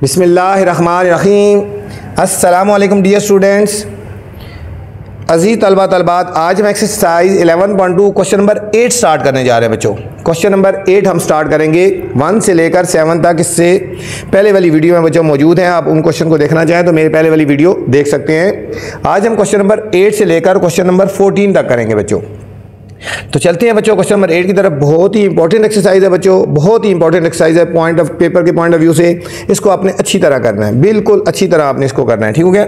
बिस्मिल्लाहिर्रहमानिर्रहीम। अस्सलामु अलैकुम डियर स्टूडेंट्स, अजीज़ तलबा तलबात, आज हम एक्सरसाइज 11.2 क्वेश्चन नंबर 8 स्टार्ट करने जा रहे हैं बच्चों। क्वेश्चन नंबर 8 हम स्टार्ट करेंगे 1 से लेकर 7 तक। इससे पहले वाली वीडियो में बच्चों मौजूद हैं, आप उन क्वेश्चन को देखना चाहें तो मेरे पहले वाली वीडियो देख सकते हैं। आज हम क्वेश्चन नंबर 8 से लेकर क्वेश्चन नंबर 14 तक करेंगे बच्चों। तो चलते हैं बच्चों क्वेश्चन नंबर 8 की तरफ। बहुत ही इंपॉर्टेंट एक्सरसाइज है बच्चों, बहुत ही इंपॉर्टेंट एक्सरसाइज है पॉइंट ऑफ पेपर के पॉइंट ऑफ व्यू से। इसको आपने अच्छी तरह करना है, बिल्कुल अच्छी तरह आपने इसको करना है, ठीक हो गया।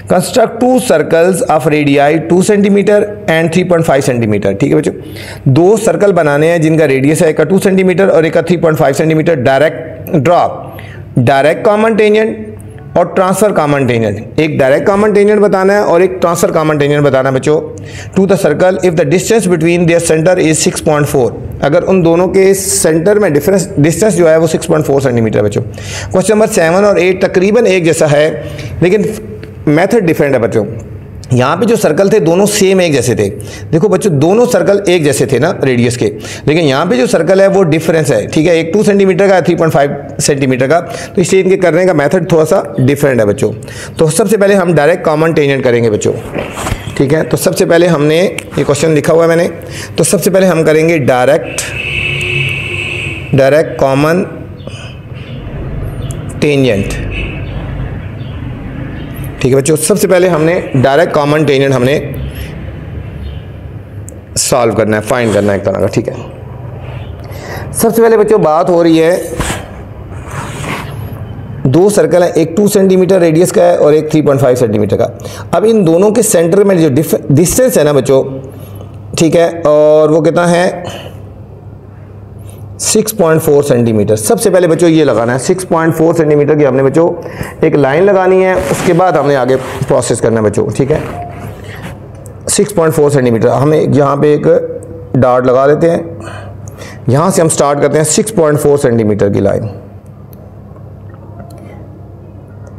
Construct 2 circles of radii 2 centimetre and 3.5 centimetre. ठीक है बच्चों, 2 सर्कल बनाने हैं जिनका रेडियस है, एक का 2 सेंटीमीटर और एक का 3.5 centimetre. Direct draw direct common tangent और ट्रांसफर कॉमन टेंजेंट। एक डायरेक्ट कॉमन टेंजेंट बताना है और एक ट्रांसफर कॉमन टेंजेंट बताना है बच्चों। To the circle if the distance between their centre is 6.4। अगर उन दोनों के सेंटर में डिस्टेंस जो है वो 6.4 सेंटीमीटर बच्चों। क्वेश्चन नंबर 7 और 8 तकरीबन एक जैसा है, लेकिन मेथड डिफरेंट है बच्चों। यहाँ पे जो सर्कल थे दोनों सेम एक जैसे थे। देखो बच्चों, दोनों सर्कल एक जैसे थे ना रेडियस के, लेकिन यहाँ पे जो सर्कल है वो डिफरेंस है। ठीक है, एक 2 सेंटीमीटर का, 3.5 सेंटीमीटर का, तो इसलिए इनके करने का मेथड थोड़ा सा डिफरेंट है बच्चों। तो सबसे पहले हम डायरेक्ट कॉमन टेंजेंट करेंगे बच्चों। ठीक है, तो सबसे पहले हमने ये क्वेश्चन लिखा हुआ है मैंने, तो सबसे पहले हम करेंगे डायरेक्ट कॉमन टेंजेंट। ठीक है बच्चों, सबसे पहले हमने डायरेक्ट कॉमन टेंजेंट हमने सॉल्व करना है, फाइंड करना है एक तरह का। ठीक है, सबसे पहले बच्चों बात हो रही है, 2 सर्कल है, एक 2 सेंटीमीटर रेडियस का है और एक 3.5 सेंटीमीटर का। अब इन दोनों के सेंटर में जो डिस्टेंस है ना बच्चों, ठीक है, और वो कितना है 6.4 सेंटीमीटर। सबसे पहले बच्चों ये लगाना है 6.4 सेंटीमीटर की हमने बच्चों एक लाइन लगानी है, उसके बाद हमने आगे प्रोसेस करना है बच्चों। ठीक है, 6.4 सेंटीमीटर हमें यहाँ पे एक डॉट लगा देते हैं। यहाँ से हम स्टार्ट करते हैं 6.4 सेंटीमीटर की लाइन।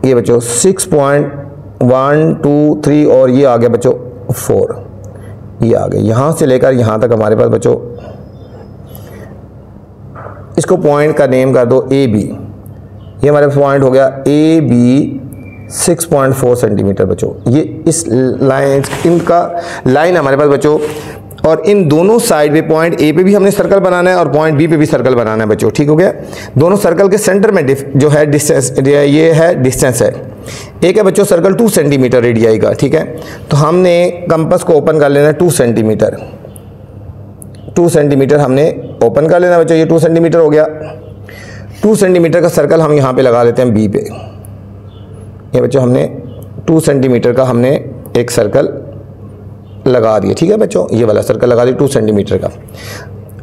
ये बच्चों 6.1 2 3 और ये आ गया बच्चों 4, ये आ गया। यहाँ से लेकर यहाँ तक हमारे पास बच्चों, इसको पॉइंट का नेम कर दो ए बी। ये हमारे पास पॉइंट हो गया ए बी 6.4 सेंटीमीटर बच्चों। ये इस लाइन, इनका लाइन हमारे पास बच्चों, और इन दोनों साइड पे पॉइंट ए पे भी हमने सर्कल बनाना है और पॉइंट बी पे भी सर्कल बनाना है बच्चों। ठीक हो गया। दोनों सर्कल के सेंटर में जो है डिस्टेंस, ये है डिस्टेंस है। एक है बच्चों सर्कल 2 सेंटीमीटर रेडियाई का। ठीक है, तो हमने कंपास को ओपन कर लेना है 2 सेंटीमीटर। 2 सेंटीमीटर हमने ओपन कर लेना बच्चों, ये 2 सेंटीमीटर हो गया। 2 सेंटीमीटर का सर्कल हम यहाँ पे लगा लेते हैं बी पे। ये बच्चों हमने 2 सेंटीमीटर का हमने एक सर्कल लगा दिया। ठीक है बच्चों, ये वाला सर्कल लगा दिया 2 सेंटीमीटर का।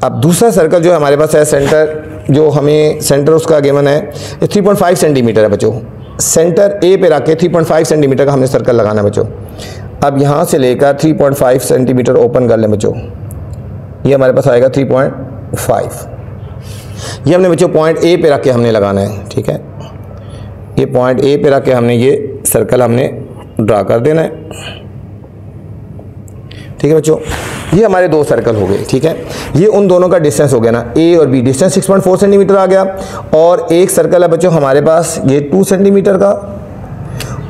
अब दूसरा सर्कल जो हमारे पास है, सेंटर जो हमें सेंटर उसका गिवन है 3.5 सेंटीमीटर है बच्चों। सेंटर ए पे रख के 3.5 सेंटीमीटर का हमने सर्कल लगाना है बच्चों। अब यहाँ से लेकर 3.5 सेंटीमीटर ओपन कर लें बच्चों, ये हमारे पास आएगा 3.5। ये हमने बच्चों पॉइंट ए पे रख के हमने लगाना है। ठीक है, ये पॉइंट ए पे रख के हमने ये सर्कल हमने ड्रा कर देना है। ठीक है बच्चों, ये हमारे 2 सर्कल हो गए। ठीक है, ये उन दोनों का डिस्टेंस हो गया ना, ए और बी। डिस्टेंस 6.4 सेंटीमीटर आ गया, और एक सर्कल है बच्चों हमारे पास ये 2 सेंटीमीटर का,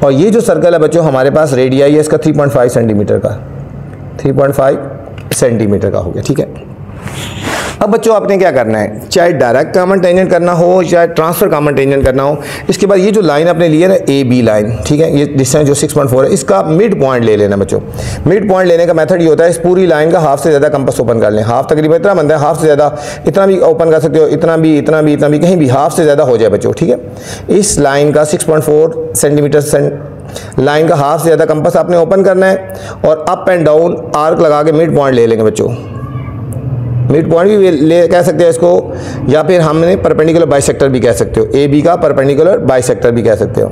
और ये जो सर्कल है बच्चों हमारे पास रेडियाई है इसका 3.5 सेंटीमीटर का, 3.5 सेंटीमीटर का हो गया। ठीक है, अब बच्चों आपने क्या करना है, चाहे डायरेक्ट कॉमन टेंजेंट करना हो चाहे ट्रांसफर कॉमन टेंजेंट करना हो, इसके बाद ये जो लाइन आपने ली है ना ए बी लाइन, ठीक है, ये डिस्टेंस जो 6.4 है, इसका मिड पॉइंट ले लेना बच्चों। मिड पॉइंट लेने का मेथड ये होता है, इस पूरी लाइन का हाफ से ज़्यादा कंपास ओपन कर लें। हाफ तकरीबन इतना बनता है, हाफ से ज़्यादा इतना भी ओपन कर सकते हो, इतना भी इतना भी इतना भी, कहीं भी हाफ से ज़्यादा हो जाए बच्चों। ठीक है, इस लाइन का 6.4 सेंटीमीटर लाइन का हाफ से ज़्यादा कंपास आपने ओपन करना है, और अप एंड डाउन आर्क लगा के मिड पॉइंट ले लेंगे बच्चों। मिड पॉइंट भी ले कह सकते हैं इसको, या फिर हमने परपेंडिकुलर बाइसेक्टर भी कह सकते हो, ए बी का परपेंडिकुलर बाइसेक्टर भी कह सकते हो।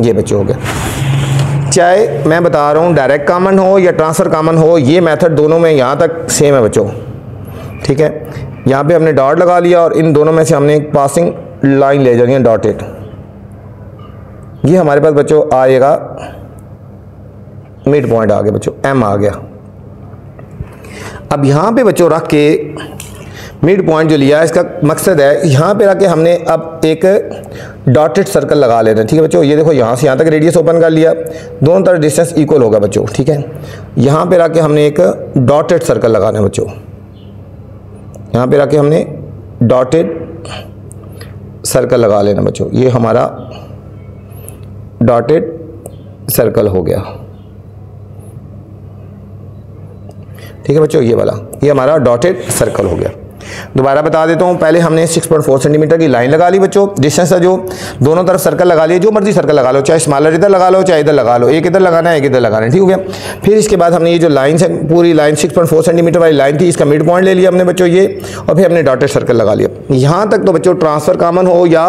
ये बच्चों हो गया। चाहे मैं बता रहा हूँ डायरेक्ट कॉमन हो या ट्रांसफर कॉमन हो, ये मेथड दोनों में यहाँ तक सेम है बच्चों। ठीक है, यहाँ पे हमने डॉट लगा लिया और इन दोनों में से हमने एक पासिंग लाइन ले जानी है डॉटेड। ये हमारे पास बच्चों आएगा मिड पॉइंट, आ गया बच्चों, एम आ गया। अब यहाँ पे बच्चों रख के मिड पॉइंट जो लिया है इसका मकसद है यहाँ पे आके हमने अब एक डॉटेड सर्कल लगा लेना है। ठीक है बच्चों, ये देखो यहाँ से यहाँ तक रेडियस ओपन कर लिया, दोनों तरफ डिस्टेंस इक्वल होगा बच्चों। ठीक है, यहाँ पे आके हमने एक डॉटेड सर्कल लगाना है बच्चों, यहाँ पे आके हमने डॉटेड सर्कल लगा लेना बच्चों। ये हमारा डॉटेड सर्कल हो गया। ठीक है बच्चों, ये वाला ये हमारा डॉटेड सर्कल हो गया। दोबारा बता देता हूँ, पहले हमने 6.4 सेंटीमीटर की लाइन लगा ली बच्चों, डिस्टेंस है जो दोनों तरफ सर्कल लगा लिए, जो मर्जी सर्कल लगा लो, चाहे स्मॉलर इधर लगा लो चाहे इधर लगा लो, एक इधर लगाना है एक इधर लगाना है। ठीक हो गया। फिर इसके बाद हमने ये जो लाइन है पूरी लाइन 6.4 सेंटीमीटर वाली लाइन थी, इसका मिड पॉइंट ले लिया हमने बच्चों ये, और फिर हमने डॉटेड सर्कल लगा लिया। यहाँ तक तो बच्चों ट्रांसफर कॉमन हो या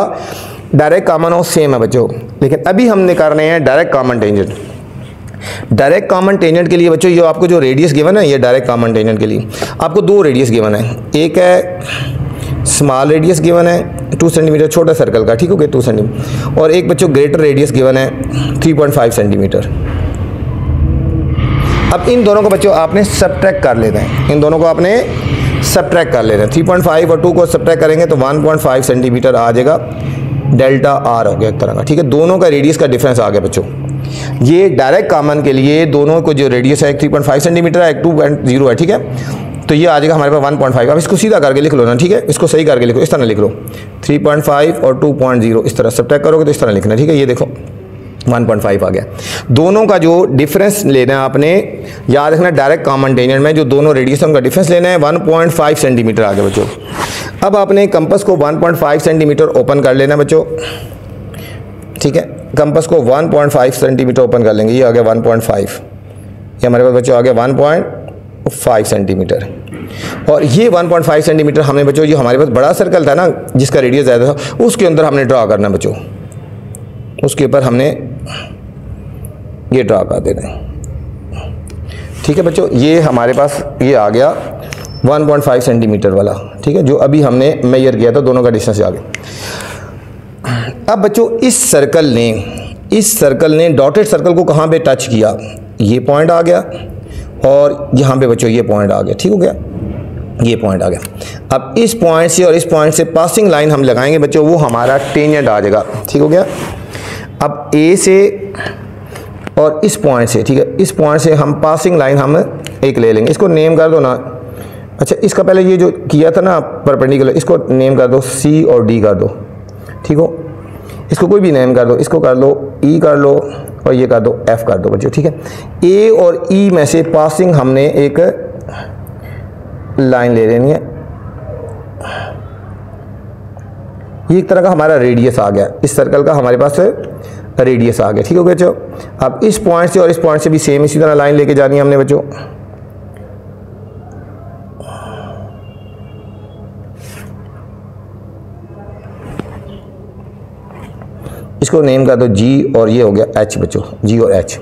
डायरेक्ट कॉमन हो सेम है बच्चों, लेकिन अभी हमने कर रहे हैं direct common tangent. Direct common tangent के लिए बच्चों ये आपको जो रेडियस गिवन है, ये डायरेक्ट कॉमन टेंजेंट के लिए आपको दो रेडियस गिवन है, एक है स्मॉल रेडियस गिवन है 2 सेंटीमीटर छोटा सर्कल का, ठीक हो गया 2 सेंटीमीटर, और एक बच्चों ग्रेटर रेडियस गिवन है 3.5 सेंटीमीटर। अब इन दोनों को बच्चों आपने सबट्रैक्ट कर लेना है, इन दोनों को आपने सबट्रैक्ट कर लेना है। 3.5 और 2 को सबट्रैक्ट करेंगे तो 1.5 सेंटीमीटर आ जाएगा, डेल्टा आर हो गया एक तरह का। ठीक है, दोनों का रेडियस का डिफरेंस आ गया बच्चों। ये डायरेक्ट कॉमन के लिए दोनों को जो रेडियस है एक 3.5 सेंटीमीटर है, एक 2.0 है। ठीक है, तो ये आ जाएगा हमारे पास 1.5। अब इसको सीधा करके लिख लो ना, ठीक है, इसको सही करके लिखो, इस तरह लिख लो 3.5 और 2.0 इस तरह सबट्रैक्ट करोगे तो इस तरह लिखना। ठीक है, ये देखो 1.5 आ गया। दोनों का जो डिफरेंस लेना है आपने, याद रखना डायरेक्ट कॉमन टेंजेंट में जो दोनों रेडियस है उनका डिफरेंस लेना है, 1.5 सेंटीमीटर आ गया बच्चों। अब आपने कंपास को 1.5 सेंटीमीटर ओपन कर लेना बच्चों। ठीक है, कंपास को 1.5 सेंटीमीटर ओपन कर लेंगे, ये आ गया 1.5, ये हमारे पास बच्चों आ गया 1.5 सेंटीमीटर। और ये 1.5 सेंटीमीटर हमने बच्चों, जो हमारे पास बड़ा सर्कल था ना जिसका रेडियस ज़्यादा था, उसके अंदर हमने ड्रा करना बच्चों, उसके ऊपर हमने ये ड्रा कर देना है। ठीक है बच्चों, ये हमारे पास ये आ गया 1.5 सेंटीमीटर वाला। ठीक है, जो अभी हमने मेजर किया था, दोनों का डिस्टेंस आ गया। अब बच्चों इस सर्कल ने डॉटेड सर्कल को कहाँ पे टच किया, ये पॉइंट आ गया, और यहाँ पे बच्चों ये पॉइंट आ गया। ठीक हो गया, ये पॉइंट आ गया। अब इस पॉइंट से और इस पॉइंट से पासिंग लाइन हम लगाएंगे बच्चों, वो हमारा टेंजेंट आ जाएगा। ठीक हो गया। अब ए से और इस पॉइंट से, ठीक है, इस पॉइंट से हम पासिंग लाइन हम एक ले लेंगे, इसको नेम कर दो ना। अच्छा, इसका पहले ये जो किया था ना परपेंडिकुलर, इसको नेम कर दो सी और डी कर दो। ठीक हो, इसको कोई भी नेम कर दो, इसको कर लो ई कर लो, और ये कर दो एफ कर दो बच्चों। ठीक है, ए और ई में से पासिंग हमने एक लाइन ले लेनी है, ये एक तरह का हमारा रेडियस आ गया, इस सर्कल का हमारे पास रेडियस आ गया। ठीक हो गया बच्चों। अब इस पॉइंट से और इस पॉइंट से भी सेम इसी तरह लाइन लेके जानी है हमने बच्चों। इसको नेम कर दो जी, और ये हो गया एच बच्चों, जी और एच।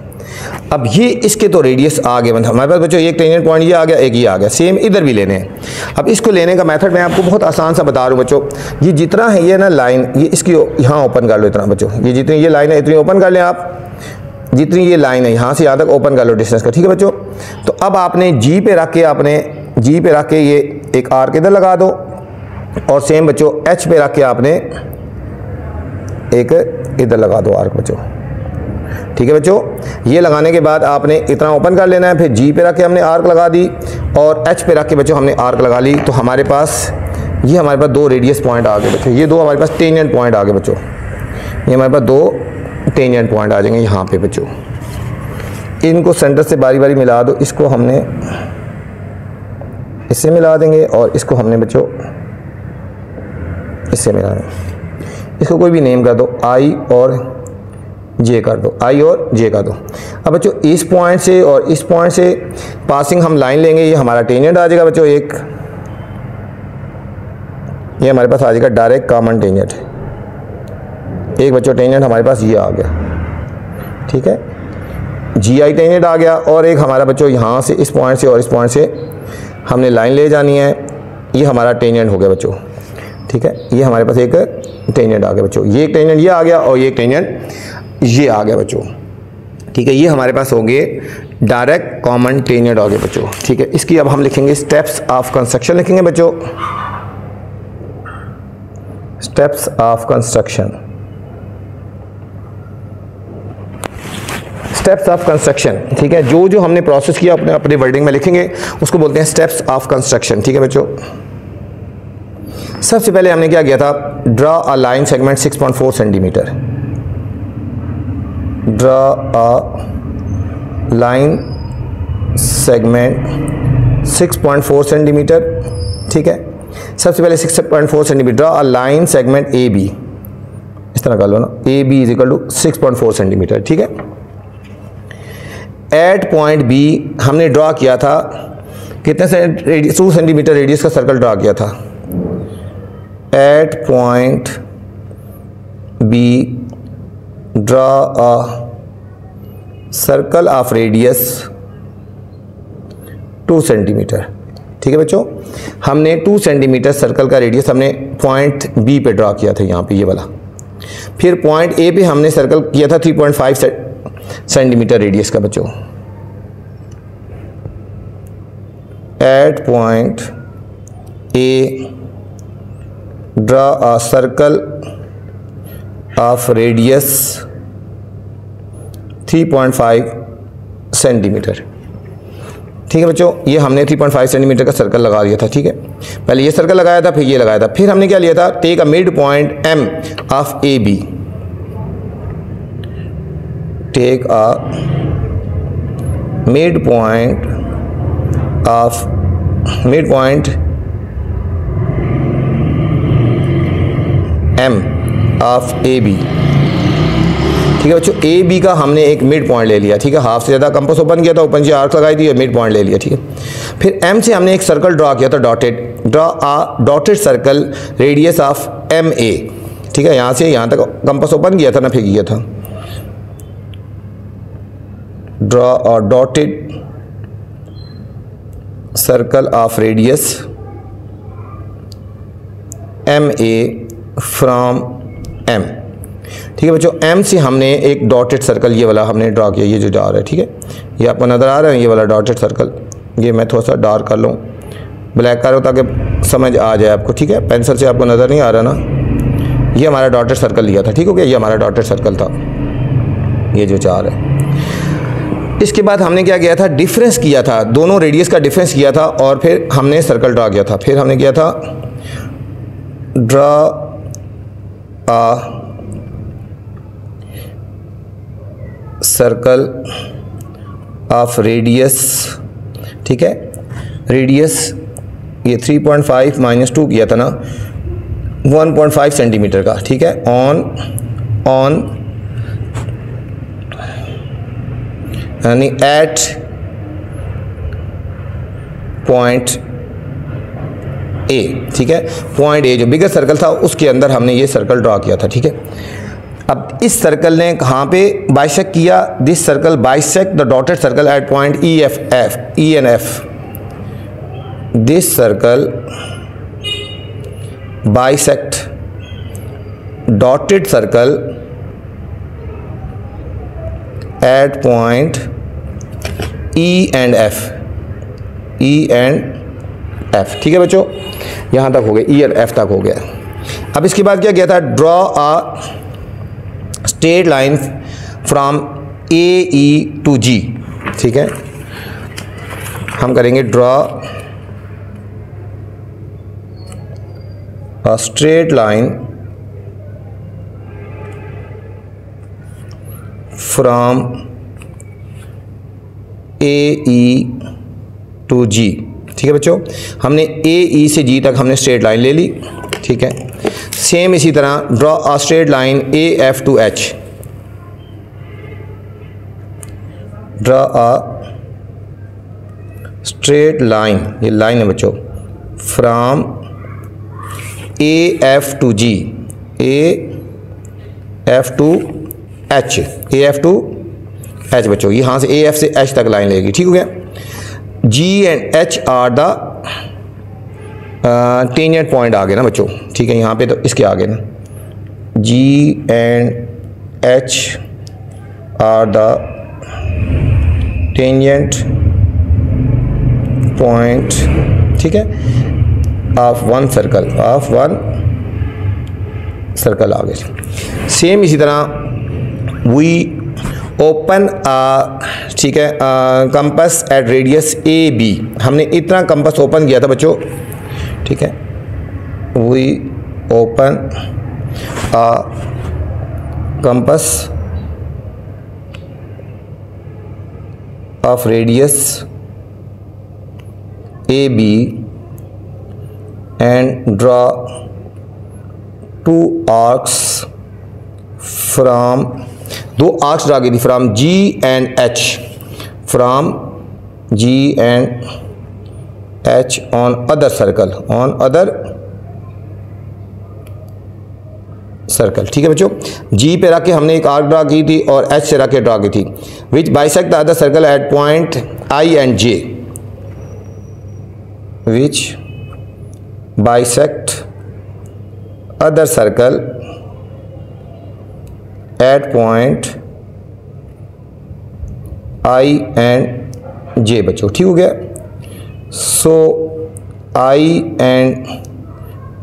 अब ये इसके तो रेडियस आ गए हमारे पास बच्चों, एक टेंजेंट पॉइंट ये आ गया, एक ये आ गया, सेम इधर भी लेने हैं। अब इसको लेने का मेथड मैं आपको बहुत आसान सा बता रहा हूँ बच्चों। ये जितना है ये ना लाइन, ये इसकी यहाँ ओपन कर लो इतना बच्चों, ये जितनी ये लाइन है इतनी ओपन कर लें आप, जितनी ये लाइन है यहाँ से यहाँ तक ओपन कर लो डिस्टेंस का। ठीक है बच्चों, तो अब आपने जी पे रख के ये एक आर्क इधर लगा दो, और सेम बच्चों एच पे रख के आपने एक इधर लगा दो आर्क बच्चों। ठीक है बच्चों, ये लगाने के बाद आपने इतना ओपन कर लेना है, फिर जी पे रख के हमने आर्क लगा दी, और एच पे रख के बच्चों हमने आर्क लगा ली, तो हमारे पास दो रेडियस पॉइंट आ गए बच्चों, ये दो हमारे पास टेंजेंट पॉइंट आ गए बच्चों, ये हमारे पास दो टेंजेंट पॉइंट आ जाएंगे यहाँ पे बच्चों। इनको सेंटर से बारी बारी मिला दो, इसको हमने इससे मिला देंगे, और इसको हमने बच्चों इससे मिला देंगे। इसको कोई भी नेम कर दो, आई और जे कर दो, आई और जे कर दो। अब बच्चों इस पॉइंट से और इस पॉइंट से पासिंग हम लाइन लेंगे, ये हमारा टेंजेंट आ जाएगा बच्चों एक, ये हमारे पास आ जाएगा डायरेक्ट कॉमन टेंजेंट, एक बच्चों टेंजेंट हमारे पास ये आ गया। ठीक है, जी आई टेंजेंट आ गया, और एक हमारा बच्चों यहाँ से इस पॉइंट से और इस पॉइंट से हमने लाइन ले जानी है, ये हमारा टेंजेंट हो गया बच्चों। ठीक है, ये हमारे पास एक टेंजेंट आ गया बच्चों, ये एक टेंजेंट ये आ गया, और ये एक टेंजेंट ये आ गया बच्चों। ठीक है, ये हमारे पास होंगे डायरेक्ट कॉमन टेंजेंट आ गए बच्चों। ठीक है, इसकी अब हम लिखेंगे स्टेप्स ऑफ कंस्ट्रक्शन लिखेंगे बच्चों। Steps of construction, steps of construction, ठीक है। जो जो हमने प्रोसेस किया अपने अपने वर्डिंग में लिखेंगे, उसको बोलते हैं स्टेप्स ऑफ कंस्ट्रक्शन, ठीक है बच्चों। सबसे पहले हमने क्या किया था, draw a line segment 6.4 centimetre, draw a line segment 6.4 centimetre, ठीक है। सबसे पहले 6.4 centimetre, draw a line segment A B, इस तरह कर लो ना, A B is equal to 6.4 centimetre, ठीक है। एट पॉइंट बी हमने ड्रा किया था कितने से 2 सेंटीमीटर रेडियस का सर्कल ड्रा किया था। At point B draw a circle of radius 2 centimetre, ठीक है बच्चों। हमने 2 सेंटीमीटर सर्कल का रेडियस हमने पॉइंट बी पे ड्रा किया था, यहाँ पे ये वाला। फिर पॉइंट ए पे हमने सर्कल किया था 3.5 सेंटीमीटर रेडियस का बच्चों। At point A draw a circle of radius 3.5 centimetre, ठीक है बच्चों। ये हमने 3.5 सेंटीमीटर का सर्कल लगा दिया था, ठीक है। पहले ये सर्कल लगाया था, फिर ये लगाया था। फिर हमने क्या लिया था, take a mid point M of A B, take a mid point M of A B, ठीक है बच्चों। ए बी का हमने एक मिड पॉइंट ले लिया, ठीक है। हाफ से ज़्यादा कंपास ओपन किया था, ओपन से आर्क लगाई थी, मिड पॉइंट ले लिया, ठीक है। फिर एम से हमने एक सर्कल ड्रा किया था, dotted, draw a dotted circle radius of M A, ठीक है। यहाँ से यहाँ तक कंपास ओपन किया था ना, फिर किया था। Draw a dotted circle of radius M A from M, ठीक है बच्चों। एम से हमने एक डॉटेड सर्कल ये वाला हमने ड्रा किया, ये जो जा रहा है, ठीक है। ये आपको नज़र आ रहा है, ये वाला डॉटेड सर्कल। ये मैं थोड़ा सा डार्क कर लूँ, ब्लैक करो ताकि समझ आ जाए आपको, ठीक है। पेंसिल से आपको नज़र नहीं आ रहा ना, ये हमारा डॉटेड सर्कल लिया था, ठीक हो गया। ये हमारा डॉटेड सर्कल था, ये जो जा रहा है। इसके बाद हमने क्या किया था, डिफरेंस किया था, दोनों रेडियस का डिफरेंस किया था, और फिर हमने सर्कल ड्रा किया था। फिर हमने किया था draw a circle of radius, ठीक है। रेडियस ये 3.5 माइनस 2 किया था ना, 1.5 सेंटीमीटर का, ठीक है। ऑन यानी एट पॉइंट ए, ठीक है। पॉइंट ए जो बिगर सर्कल था उसके अंदर हमने ये सर्कल ड्रा किया था, ठीक है। अब इस सर्कल ने कहाँ पे बाइसेक्ट किया, this circle bisect the dotted circle at point E and F, this circle bisect dotted circle at point E and F, ठीक है बच्चों। यहाँ तक हो गया, ई और एफ तक हो गया। अब इसके बाद क्या किया था, draw a straight line from A E to G, ठीक है। हम करेंगे draw a straight line from A E to G, ठीक है बच्चों। हमने ए ई से जी तक हमने स्ट्रेट लाइन ले ली, ठीक है। सेम इसी तरह draw a straight line A F to H, draw a straight line, ये लाइन है बच्चों, from A F to G, A F to H, A F to H बच्चों। यहाँ से ए एफ से एच तक लाइन लेगी, ठीक हो गया। G and H are the tangent point आ गए ना बच्चों, ठीक है। यहाँ पे तो इसके आगे ना, G and H are the tangent point, ठीक है, of one circle, of one circle आ गया। सेम इसी तरह वी ओपन ठीक है compass at radius A B, हमने इतना कंपस ओपन किया था बच्चों, ठीक है। We open compass of radius A B and draw 2 arcs from, 2 arcs draw की थी from G and H, from G and H on other circle, on other circle, ठीक है बच्चों। जी पे रख के हमने एक आर्क ड्रा की थी और एच से रख के ड्रा की थी, which bisect the other circle at point I and J, which bisect other circle at point I and J बच्चों, ठीक हो गया। So I and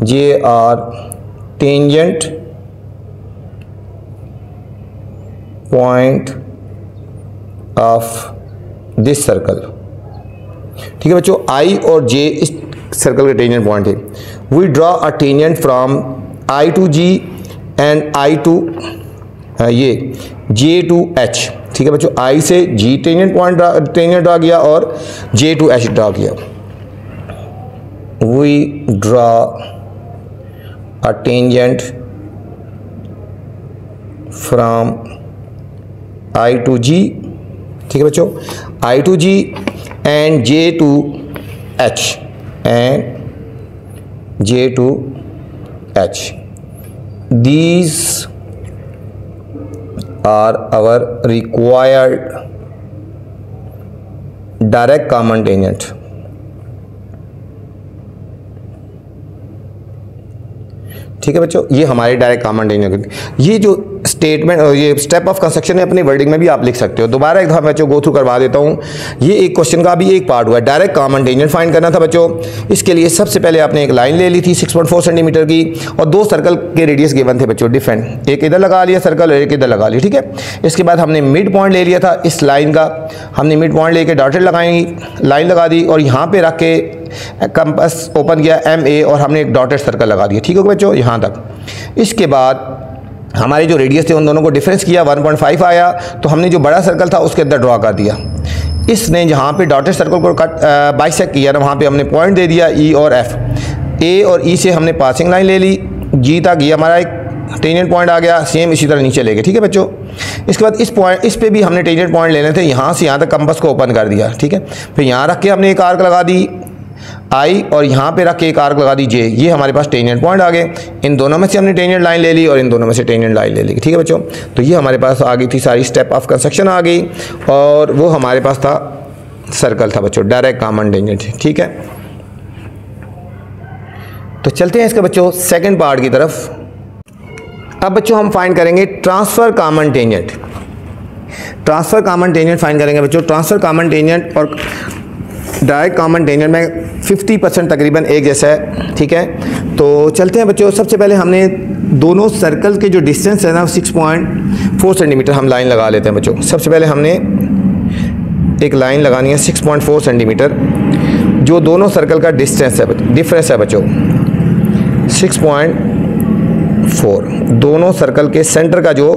J are tangent point of this circle, ठीक है बच्चों। आई और जे इस circle के टेंजेंट पॉइंट है। We draw a tangent from I to G and I to ये जे टू एच, ठीक है बच्चों। आई से जी टेंजेंट पॉइंट टेंजेंट ड्रा किया और जे टू एच ड्रा किया। We draw a tangent from I to G, ठीक है बच्चों, I to G and J to H and J to H. These are our required direct common tangent. ठीक है बच्चों, ये हमारे डायरेक्ट कॉमन टेंजेंट। ये जो स्टेटमेंट और ये स्टेप ऑफ कंस्ट्रक्शन है अपनी वर्डिंग में भी आप लिख सकते हो। दोबारा एक दफ़ा बच्चों गो थ्रू करवा देता हूँ। ये एक क्वेश्चन का भी एक पार्ट हुआ है, डायरेक्ट कॉमन टेंजेंट फाइंड करना था बच्चों। इसके लिए सबसे पहले आपने एक लाइन ले ली थी 6.4 सेंटीमीटर की और 2 सर्कल के रेडियस गिवन थे बच्चों डिफरेंट, एक इधर लगा लिया सर्कल और एक इधर लगा लिया, ठीक है। इसके बाद हमने मिड पॉइंट ले लिया था इस लाइन का, हमने मिड पॉइंट लेके डॉटेड लगाई, लाइन लगा दी और यहाँ पे रख के कंपास ओपन किया MA और हमने एक डॉटेड सर्कल लगा दिया, ठीक है बच्चों, यहाँ तक। इसके बाद हमारे जो रेडियस थे उन दोनों को डिफरेंस किया, 1.5 आया, तो हमने जो बड़ा सर्कल था उसके अंदर ड्रॉ कर दिया। इसने जहाँ पे डॉटेड सर्कल को कट बाइसेक्ट किया ना, वहाँ पे हमने पॉइंट दे दिया E और F। A और E से हमने पासिंग लाइन ले ली, G तक ये हमारा एक टेंजेंट पॉइंट आ गया, सेम इसी तरह नीचे ले गए, ठीक है बच्चों। इसके बाद इस पे भी हमने टेंजेंट पॉइंट लेने थे, यहाँ से यहाँ तक कंपास को ओपन कर दिया, ठीक है। फिर यहाँ रख के हमने एक आर्क लगा दी I और यहाँ पे रख के एक आर्क लगा दी J, ये हमारे पास टेंजेंट पॉइंट आ गए। इन दोनों में से हमने टेंजेंट लाइन ले ली और इन दोनों में से टेंजेंट लाइन ले ली, ठीक है बच्चों। तो ये हमारे पास आ गई थी सारी स्टेप ऑफ कंस्ट्रक्शन आ गई और वो हमारे पास था सर्कल था बच्चों, डायरेक्ट कॉमन टेंजेंट, ठीक है। तो चलते हैं इसके बच्चों सेकंड पार्ट की तरफ। अब बच्चों हम फाइंड करेंगे transfer common tangent. Transfer common tangent find करेंगे बच्चों। ट्रांसफर कॉमन टेंजेंट और डायरेक्ट कॉमन टेंजेंट में 50% तकरीबन एक जैसा है, ठीक है। तो चलते हैं बच्चों। सबसे पहले हमने दोनों सर्कल के जो डिस्टेंस है ना 6.4 सेंटीमीटर हम लाइन लगा लेते हैं बच्चों। सबसे पहले हमने एक लाइन लगानी है 6.4 सेंटीमीटर, जो दोनों सर्कल का डिस्टेंस है, डिफरेंस है बच्चों 6.4, दोनों सर्कल के सेंटर का जो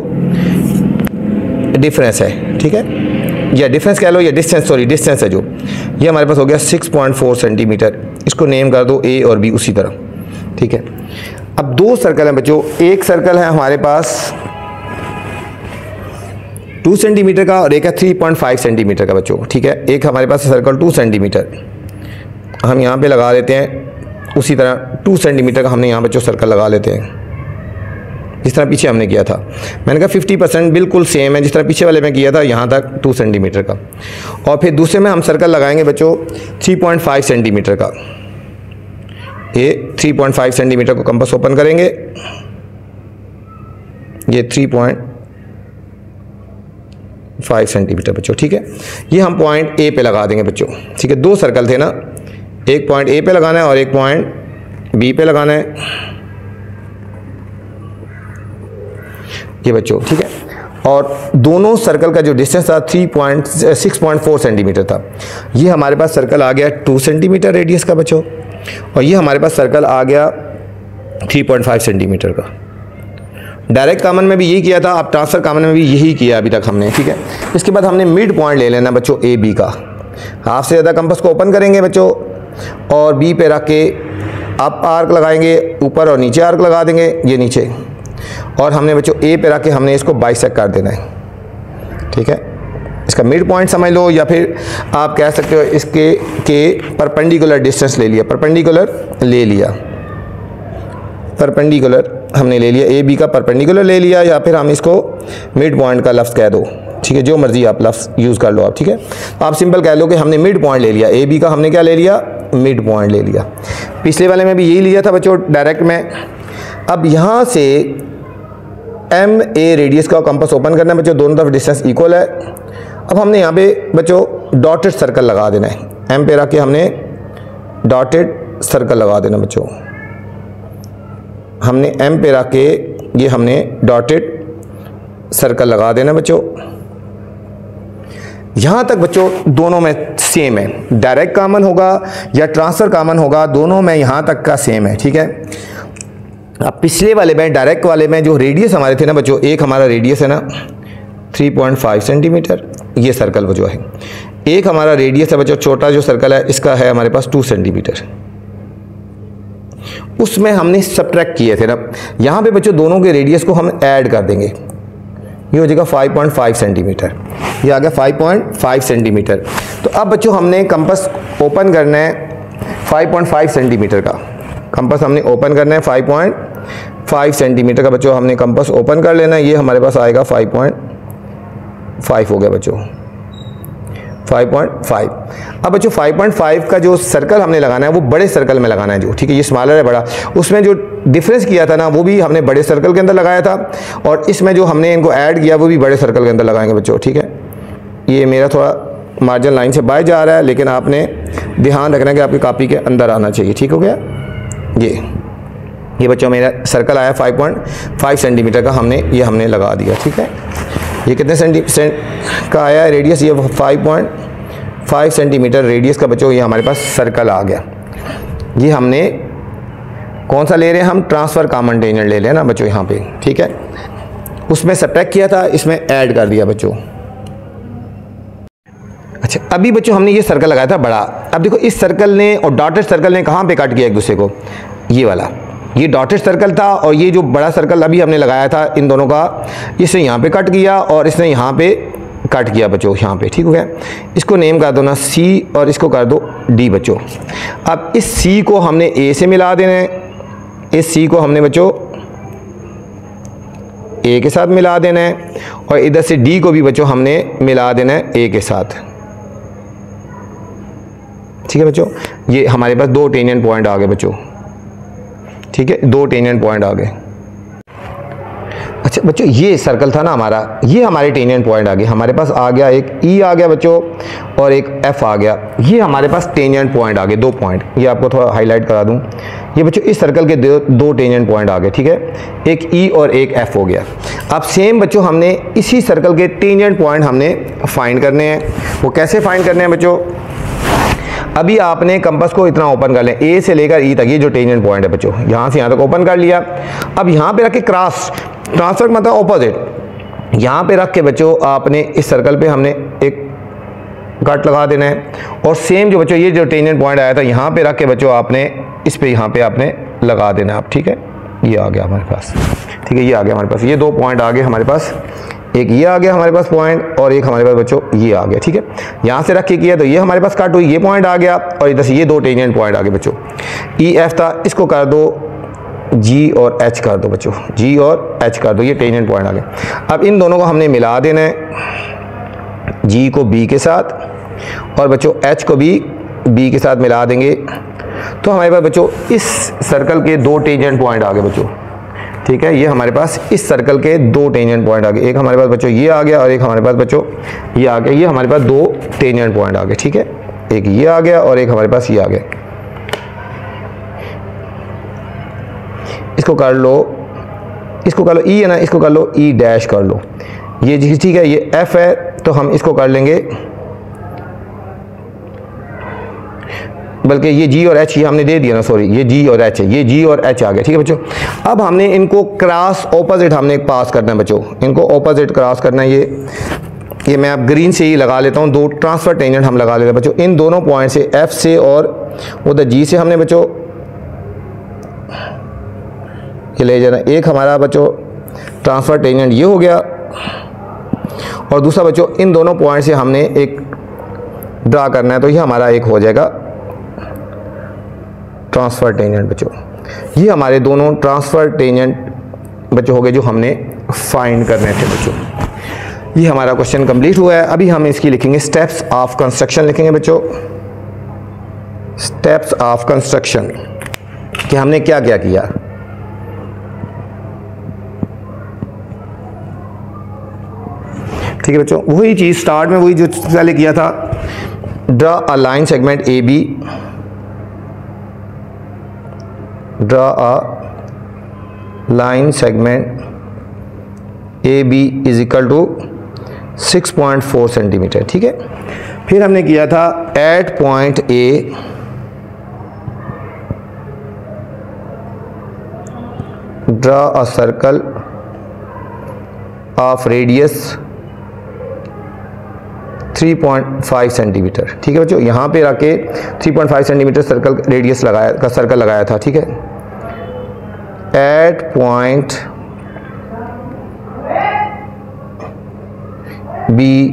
डिफरेंस है, ठीक है, या डिफरेंस कह लो या डिस्टेंस, सॉरी डिस्टेंस है जो, ये हमारे पास हो गया 6.4 सेंटीमीटर। इसको नेम कर दो A और B उसी तरह, ठीक है। अब 2 सर्कल हैं बच्चों, एक सर्कल है हमारे पास 2 सेंटीमीटर का और एक है 3.5 सेंटीमीटर का बच्चों, ठीक है। एक हमारे पास सर्कल 2 सेंटीमीटर, हम यहाँ पे लगा लेते हैं उसी तरह 2 सेंटीमीटर का हमने यहाँ बच्चों सर्कल लगा लेते हैं, जिस तरह पीछे हमने किया था। मैंने कहा 50% बिल्कुल सेम है जिस तरह पीछे वाले में किया था, यहाँ तक 2 सेंटीमीटर का। और फिर दूसरे में हम सर्कल लगाएंगे बच्चों 3.5 सेंटीमीटर का। ये 3.5 सेंटीमीटर को कंपास ओपन करेंगे, ये 3.5 सेंटीमीटर बच्चों, ठीक है। ये हम पॉइंट A पे लगा देंगे बच्चों, ठीक है। 2 सर्कल थे ना, एक पॉइंट A पे लगाना है और एक पॉइंट B पे लगाना है। ये बच्चों, ठीक है। और दोनों सर्कल का जो डिस्टेंस था 6.4 सेंटीमीटर था। ये हमारे पास सर्कल आ गया 2 सेंटीमीटर रेडियस का बच्चों, और ये हमारे पास सर्कल आ गया 3.5 सेंटीमीटर का। डायरेक्ट कॉमन में भी यही किया था, अब ट्रांसफर कॉमन में भी यही किया अभी तक हमने, ठीक है। इसके बाद हमने मिड पॉइंट ले लेना बच्चों ए बी का। हाफ से ज़्यादा कंपास को ओपन करेंगे बच्चों, और बी पे रख के अप आर्क लगाएंगे, ऊपर और नीचे आर्क लगा देंगे, ये नीचे, और हमने बच्चों ए पे रख के हमने इसको बाइसेक्ट कर देना है, ठीक है। इसका मिड पॉइंट समझ लो, या फिर आप कह सकते हो इसके परपेंडिकुलर डिस्टेंस ले लिया, परपेंडिकुलर ले लिया, परपेंडिकुलर हमने ले लिया, ए बी का परपेंडिकुलर ले लिया, या फिर हम इसको मिड पॉइंट का लफ्ज़ कह दो, ठीक है, जो मर्जी आप लफ्ज़ यूज़ कर लो आप, ठीक है। तो आप सिंपल कह लो कि हमने मिड पॉइंट ले लिया, ए बी का हमने क्या ले लिया, मिड पॉइंट ले लिया। पिछले वाले में भी यही लिया था बच्चों डायरेक्ट में। अब यहाँ से एम ए रेडियस का कंपास ओपन करना है बच्चों, दोनों तरफ डिस्टेंस इक्वल है। अब हमने यहाँ पे बच्चों डॉटेड सर्कल लगा देना है, एम पे रख के हमने डॉटेड सर्कल लगा देना बच्चों, हमने एम पे रख के ये हमने डॉटेड सर्कल लगा देना बच्चों। यहाँ तक बच्चों दोनों में सेम है, डायरेक्ट कॉमन होगा या ट्रांसफर कॉमन होगा, दोनों में यहाँ तक का सेम है, ठीक है। अब पिछले वाले में डायरेक्ट वाले में जो रेडियस हमारे थे ना बच्चों, एक हमारा रेडियस है ना 3.5 सेंटीमीटर, ये सर्कल वो जो है, एक हमारा रेडियस है बच्चों छोटा जो सर्कल है, इसका है हमारे पास 2 सेंटीमीटर। उसमें हमने सब्ट्रैक्ट किए थे ना, यहाँ पे बच्चों दोनों के रेडियस को हम ऐड कर देंगे, ये हो जाएगा 5.5 सेंटीमीटर, ये आ गया 5.5 सेंटीमीटर। तो अब बच्चों हमने कंपास ओपन करना है 5.5 सेंटीमीटर का, कंपास हमने ओपन करना है 5.5 सेंटीमीटर का बच्चों, हमने कंपास ओपन कर लेना है, ये हमारे पास आएगा 5.5 हो गया बच्चों, 5.5। अब बच्चों 5.5 का जो सर्कल हमने लगाना है वो बड़े सर्कल में लगाना है जो, ठीक है, ये स्मॉलर है बड़ा, उसमें जो डिफरेंस किया था ना वो भी हमने बड़े सर्कल के अंदर लगाया था, और इसमें जो हमने इनको ऐड किया वो भी बड़े सर्कल के अंदर लगाएंगे बच्चों, ठीक है। ये मेरा थोड़ा मार्जिन लाइन से बाहर जा रहा है, लेकिन आपने ध्यान रखना है कि आपकी कॉपी के अंदर आना चाहिए, ठीक हो गया। ये बच्चों मेरा सर्कल आया 5.5 सेंटीमीटर का, हमने लगा दिया, ठीक है। ये कितने सेंटीमीटर का आया है रेडियस, ये 5.5 सेंटीमीटर रेडियस का बच्चों ये हमारे पास सर्कल आ गया। ये हमने कौन सा ले रहे हैं, हम ट्रांसफ़र कॉमन टेंजेंट ले लें ना बच्चों यहाँ पे, ठीक है। उसमें सब्ट्रैक्ट किया था, इसमें ऐड कर दिया बच्चों। अच्छा, अभी बच्चों हमने ये सर्कल लगाया था बड़ा, अब देखो इस सर्कल ने और डॉटेड सर्कल ने कहाँ पे कट किया एक दूसरे को, ये वाला, ये डॉटेड सर्कल था, और ये जो बड़ा सर्कल अभी हमने लगाया था इन दोनों का, इसने यहाँ पे कट किया और इसने यहाँ पे कट किया बच्चों, यहाँ पे, ठीक हो गया। इसको नेम कर दो ना सी, और इसको कर दो डी बच्चों। अब इस सी को हमने ए से मिला देना है, इस सी को हमने बच्चों ए के साथ मिला देना है, और इधर से डी को भी बच्चों हमने मिला देना है ए के साथ, ठीक है बच्चों। ये हमारे पास 2 टेंजेंट पॉइंट आ गए बच्चों, ठीक है, 2 टेंजेंट पॉइंट आ गए। अच्छा बच्चों ये सर्कल था ना हमारा, ये हमारे टेंजेंट पॉइंट आ गए, हमारे पास आ गया एक ई आ गया बच्चों, और एक एफ आ गया, ये हमारे पास टेंजेंट पॉइंट आ गए, 2 पॉइंट। ये आपको थोड़ा हाईलाइट करा दूं, ये बच्चों इस सर्कल के 2 टेंजेंट पॉइंट आ गए, ठीक है, एक ई और एक एफ हो गया। अब सेम बच्चों हमने इसी सर्कल के टेंजेंट पॉइंट हमने फाइंड करने हैं। वो कैसे फाइंड करने हैं बच्चों, अभी आपने कंपास को इतना ओपन कर लें, ए से लेकर ई तक, ये जो टेंजेंट पॉइंट है बच्चों, यहाँ से यहाँ तक ओपन कर लिया। अब यहाँ पे रख के क्रॉस, ट्रांसफर मतलब ऑपोजिट, यहाँ पे रख के बच्चों आपने इस सर्कल पे हमने एक कट लगा देना है, और सेम जो बच्चों ये जो टेंजेंट पॉइंट आया था यहाँ पे रख के बच्चों आपने इस पे यहाँ पे आपने लगा देना आप, ठीक है। ये आ गया हमारे पास, ठीक है, ये आ गया हमारे पास, ये 2 पॉइंट आ गए हमारे पास, एक ये आ गया हमारे पास पॉइंट, और एक हमारे पास बच्चों ये आ गया, ठीक है। यहाँ से रख के किया तो ये हमारे पास कट हुई, ये पॉइंट आ गया, और इधर से ये 2 टेंजेंट पॉइंट आ गए बच्चों। ई एफ था, इसको कर दो जी और एच कर दो बच्चों, जी और एच कर दो, ये टेंजेंट पॉइंट आ गए। अब इन दोनों को हमने मिला देना है, जी को बी के साथ, और बच्चों एच को भी बी के साथ मिला देंगे, तो हमारे पास बच्चों इस सर्कल के 2 टेंजेंट पॉइंट आ गए बच्चों, ठीक है। ये हमारे पास इस सर्कल के 2 टेंजेंट पॉइंट आ गए, एक हमारे पास बच्चों ये आ गया, और एक हमारे पास बच्चों ये आ गया, ये हमारे पास 2 टेंजेंट पॉइंट आ गए, ठीक है, एक ये आ गया और एक हमारे पास ये आ गया। इसको कर लो इसको कर लो ई है ना, इसको कर लो ई डैश कर लो, ये जी ठीक है, ये एफ है तो हम इसको कर लेंगे, बल्कि ये जी और एच ये हमने दे दिया ना, सॉरी ये जी और एच है, ये जी और एच आ गया, ठीक है बच्चों। अब हमने इनको क्रॉस ऑपोजिट हमने पास करना है बच्चों, इनको ऑपोजिट क्रॉस करना है। ये मैं अब ग्रीन से ही लगा लेता हूँ, दो ट्रांसफर टेंजेंट हम लगा लेते हैं बच्चों इन दोनों पॉइंट से, एफ से और उधर जी से हमने बच्चों ये ले जाना। एक हमारा बच्चों ट्रांसफर टेंजेंट ये हो गया, और दूसरा बच्चों इन दोनों पॉइंट से हमने एक ड्रा करना है, तो ये हमारा एक हो जाएगा ट्रांसफर टेंजेंट बच्चों। ये हमारे दोनों ट्रांसफर टेंजेंट बच्चों हो गए जो हमने फाइंड करने थे बच्चों। ये हमारा क्वेश्चन कंप्लीट हुआ है। अभी हम इसकी लिखेंगे स्टेप्स ऑफ कंस्ट्रक्शन लिखेंगे बच्चों, स्टेप्स ऑफ कंस्ट्रक्शन कि हमने क्या क्या किया। ठीक है बच्चों, वही चीज स्टार्ट में वही जो पहले किया था, draw a line segment A B, draw a line segment A B is equal to 6.4 centimetre. ठीक है, फिर हमने किया था at point A draw a circle of radius 3.5 centimetre. ठीक है बच्चों, यहां पे रख के 3.5 सेंटीमीटर सर्कल रेडियस लगाया का सर्कल लगाया था। ठीक है, at point B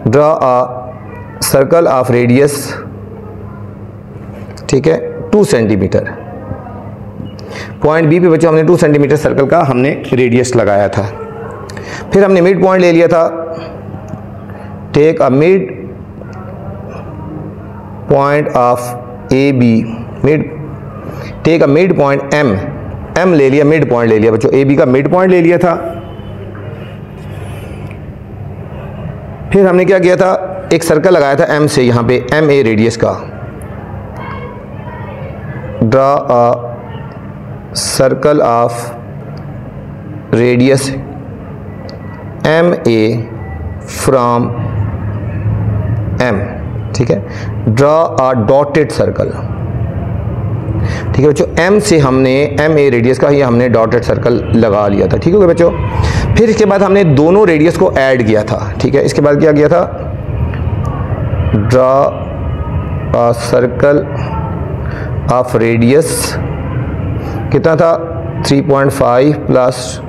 draw a circle of radius, ठीक है, 2 सेंटीमीटर। पॉइंट बी पे बच्चों हमने 2 सेंटीमीटर सर्कल का हमने रेडियस लगाया था। फिर हमने मिड पॉइंट ले लिया था, take a mid point of A B, mid take a mid point M, M ले लिया, मिड पॉइंट ले लिया बच्चों, ए बी का मिड पॉइंट ले लिया था। फिर हमने क्या किया था, एक सर्कल लगाया था एम से, यहां पे एम ए रेडियस का, draw a circle of radius M A from M. ठीक है, ड्रा अ डॉटेड सर्कल। ठीक है बच्चों, एम से हमने एम ए रेडियस का ही हमने डॉटेड सर्कल लगा लिया था। ठीक है बच्चों, फिर इसके बाद हमने दोनों रेडियस को ऐड किया था। ठीक है, इसके बाद क्या किया था, draw a circle of radius कितना था, 3.5 plus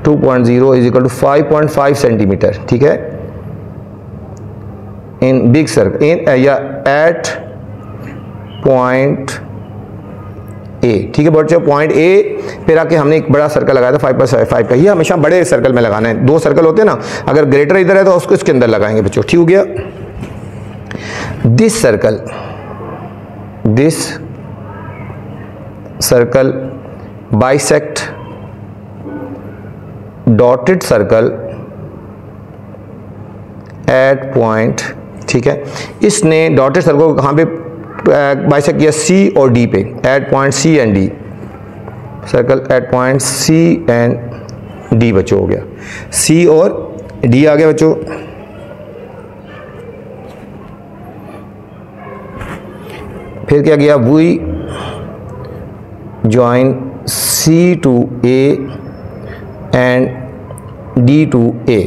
2.0 is equal to 5.5 centimetre. ठीक है, इन बिग सर्कल इन या एट पॉइंट ए। ठीक है बच्चों, पॉइंट ए पे आके हमने एक बड़ा सर्कल लगाया था 5.5 का। ये हमेशा बड़े सर्कल में लगाना है, 2 सर्कल होते हैं ना, अगर ग्रेटर इधर है तो उसको इसके अंदर लगाएंगे बच्चों। ठीक हो गया, this circle bisect dotted circle at point. ठीक है, इसने डॉटेड सर्कल को कहाँ पे बाइसेक्ट किया, सी और डी पे, at point C and D, circle at point C and D बच्चों हो गया, सी और डी आ गया बच्चों। फिर क्या किया, we join C to A and D to A.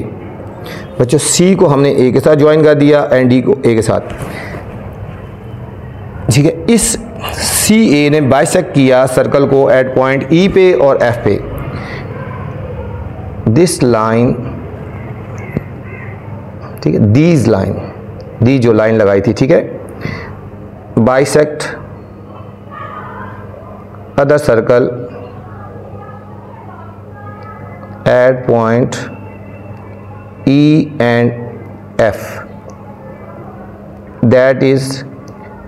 बच्चों सी को हमने ए के साथ ज्वाइन कर दिया एंड डी को ए के साथ। ठीक है, इस सी ए ने बाइसेक्ट किया सर्कल को एट पॉइंट ई पे और एफ पे। दिस लाइन, ठीक है, दीज लाइन, दी जो लाइन लगाई थी, ठीक है, bisect other circle at point E and F, that is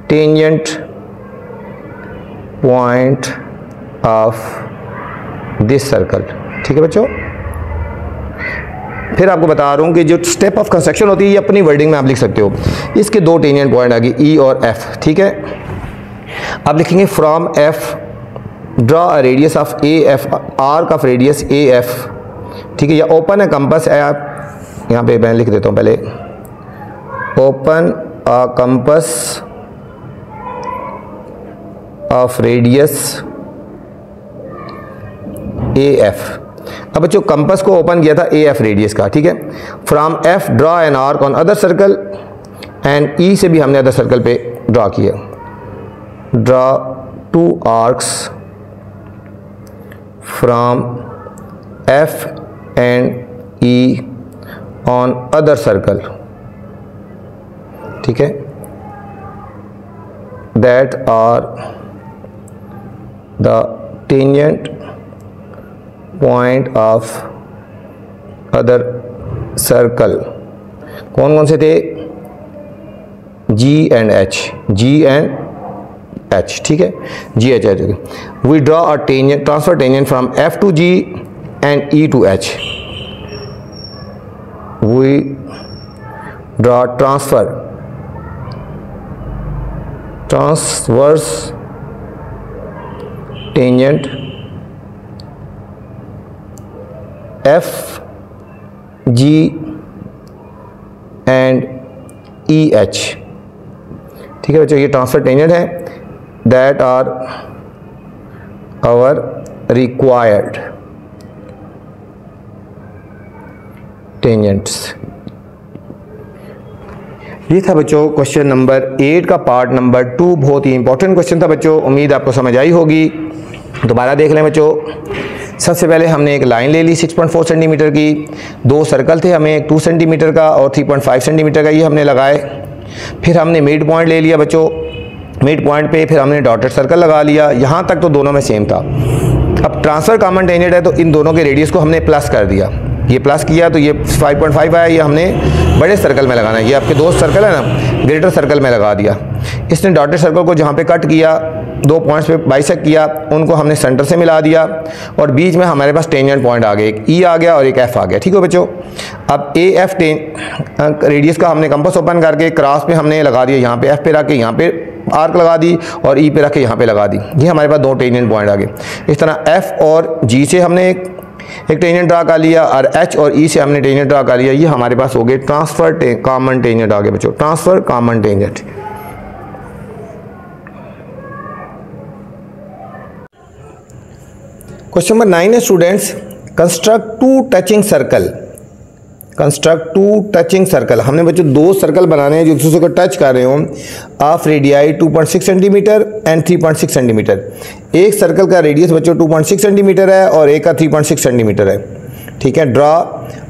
tangent point of this circle। ठीक है बच्चों, फिर आपको बता रहा हूँ कि जो स्टेप ऑफ कंस्ट्रक्शन होती है ये अपनी वर्डिंग में आप लिख सकते हो। इसके 2 टेंजेंट पॉइंट आ गए, E और F। ठीक है, आप लिखेंगे from F draw a radius of A F, arc of radius A F, ठीक है। या ओपन है कंपस है, आप यहाँ पे मैं लिख देता हूँ पहले, open a compass of radius A F. अब बच्चों कंपस को ओपन किया था ए एफ रेडियस का, ठीक है। From F draw an arc on other circle, and E से भी हमने अदर सर्कल पे ड्रॉ किया। Draw two arcs from F and E on other circle, ठीक है, that are the tangent point of other circle. कौन कौन से थे? G and H, G and H, ठीक है, G H H। We draw a tangent, transfer tangent from F to G and E to H। We draw transverse tangent F, G and E H, ठीक है बच्चों। ये transfer tangent है, that are our required tangents. ये था बच्चों question number 8 का part number 2। बहुत ही इंपॉर्टेंट क्वेश्चन था बच्चों, उम्मीद आपको समझ आई होगी। दोबारा देख लें बच्चों। सबसे पहले हमने एक लाइन ले ली 6.4 सेंटीमीटर की, दो सर्कल थे, हमें 2 सेंटीमीटर का और 3.5 सेंटीमीटर का, ये हमने लगाए। फिर हमने मिड पॉइंट ले लिया बच्चों, मिड पॉइंट पे फिर हमने डॉटेड सर्कल लगा लिया। यहाँ तक तो दोनों में सेम था। अब ट्रांसफर कॉमन टेंजेंट है तो इन दोनों के रेडियस को हमने प्लस कर दिया। ये प्लस किया तो ये 5.5 आया, ये हमने बड़े सर्कल में लगाना है। ये आपके दो सर्कल है ना, ग्रेटर सर्कल में लगा दिया। इसने डॉटेड सर्कल को जहाँ पे कट किया, दो पॉइंट्स पे बाइसेक्ट किया, उनको हमने सेंटर से मिला दिया और बीच में हमारे पास टेंजेंट पॉइंट आ गए, एक ई आ गया और एक एफ आ गया, ठीक है बच्चों। अब ए एफ रेडियस का हमने कंपास ओपन करके क्रॉस पे हमने लगा दिया, यहाँ पे एफ पे रख के यहाँ पे आर्क लगा दी और ई पे रख के यहाँ पे लगा दी। ये हमारे पास दो टेंजेंट पॉइंट आ गए। इस तरह एफ और जी से हमने एक टेंजेंट ड्रा कर लिया और एच और ई से हमने टेंजेंट ड्रा कर लिया। ये हमारे पास हो गए ट्रांसफर कॉमन टेंजेंट आ गए बच्चों, transfer common tangent. Question number 9 है students, construct two touching circle. Construct two touching circle, हमने बच्चों दो सर्कल बनाने हैं जो एक दूसरे को टच कर रहे हो। Of radii 2.6 centimetre and 3.6 centimetre. एक सर्कल का रेडियस बच्चों 2.6 सेंटीमीटर है और एक का 3.6 सेंटीमीटर है, ठीक है। Draw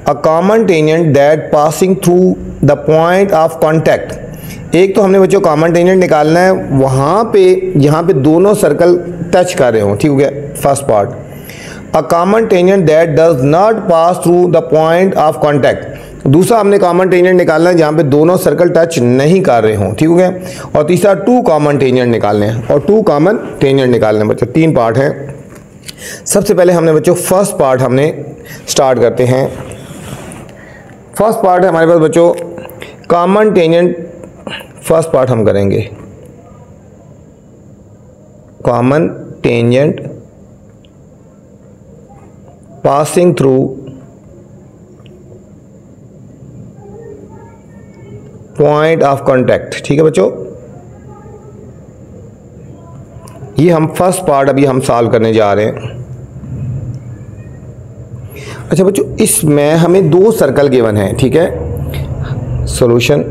a common tangent that passing through the point of contact. एक तो हमने बच्चों कॉमन टेंजेंट निकालना है वहाँ पे यहाँ पे दोनों सर्कल टच कर रहे हो, ठीक हो गया first part. A common tangent that does not pass through the point of contact. दूसरा हमने कॉमन टेंजेंट निकालना है जहाँ पे दोनों सर्कल टच नहीं कर रहे हों, ठीक हो गया। और तीसरा टू कॉमन टेंजेंट निकालने हैं और टू कॉमन टेंजेंट निकालने हैं बच्चों। तीन पार्ट हैं। सबसे पहले हमने बच्चों फर्स्ट पार्ट हमने स्टार्ट करते हैं। फर्स्ट पार्ट है हमारे पास बच्चों कॉमन टेंजेंट। फर्स्ट पार्ट हम करेंगे common tangent passing through point of contact, ठीक है बच्चों। ये हम फर्स्ट पार्ट अभी हम सॉल्व करने जा रहे हैं। अच्छा बच्चों, इसमें हमें दो सर्कल गिवन है, ठीक है। सॉल्यूशन,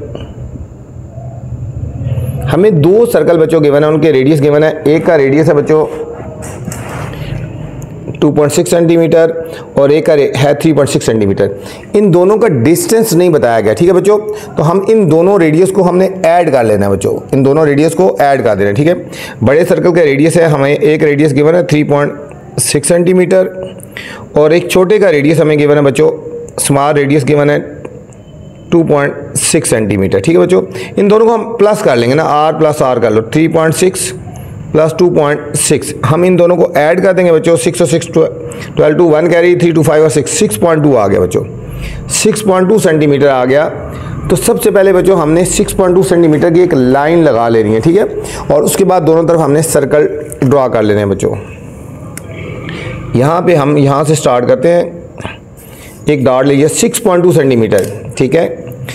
हमें दो सर्कल बच्चों गिवन है, उनके रेडियस गिवन है। एक का रेडियस है बच्चों 2.6 सेंटीमीटर और एक का है 3.6 सेंटीमीटर। इन दोनों का डिस्टेंस नहीं बताया गया, ठीक है बच्चों। तो हम इन दोनों रेडियस को हमने ऐड कर लेना है बच्चों, इन दोनों रेडियस को ऐड कर देना है, ठीक है। बड़े सर्कल का रेडियस है, हमें एक रेडियस गिवन है 3.6 सेंटीमीटर और एक छोटे का रेडियस हमें गिवन है बच्चों, स्मॉल रेडियस गिवन है 2.6 सेंटीमीटर, ठीक है बच्चों। इन दोनों को हम प्लस कर लेंगे ना, आर प्लस आर कर लो, 3.6 प्लस 2.6। हम इन दोनों को ऐड कर देंगे बच्चों, 6 और 6 12 2 1 कैरी 3 2 5 और 6 6.2 आ गया बच्चों, 6.2 सेंटीमीटर आ गया। तो सबसे पहले बच्चों हमने 6.2 सेंटीमीटर की एक लाइन लगा लेनी है, ठीक है। और उसके बाद दोनों तरफ हमने सर्कल ड्रॉ कर लेने हैं बच्चों। यहाँ पे हम यहाँ से स्टार्ट करते हैं, एक डॉट लीजिए 6.2 सेंटीमीटर, ठीक है।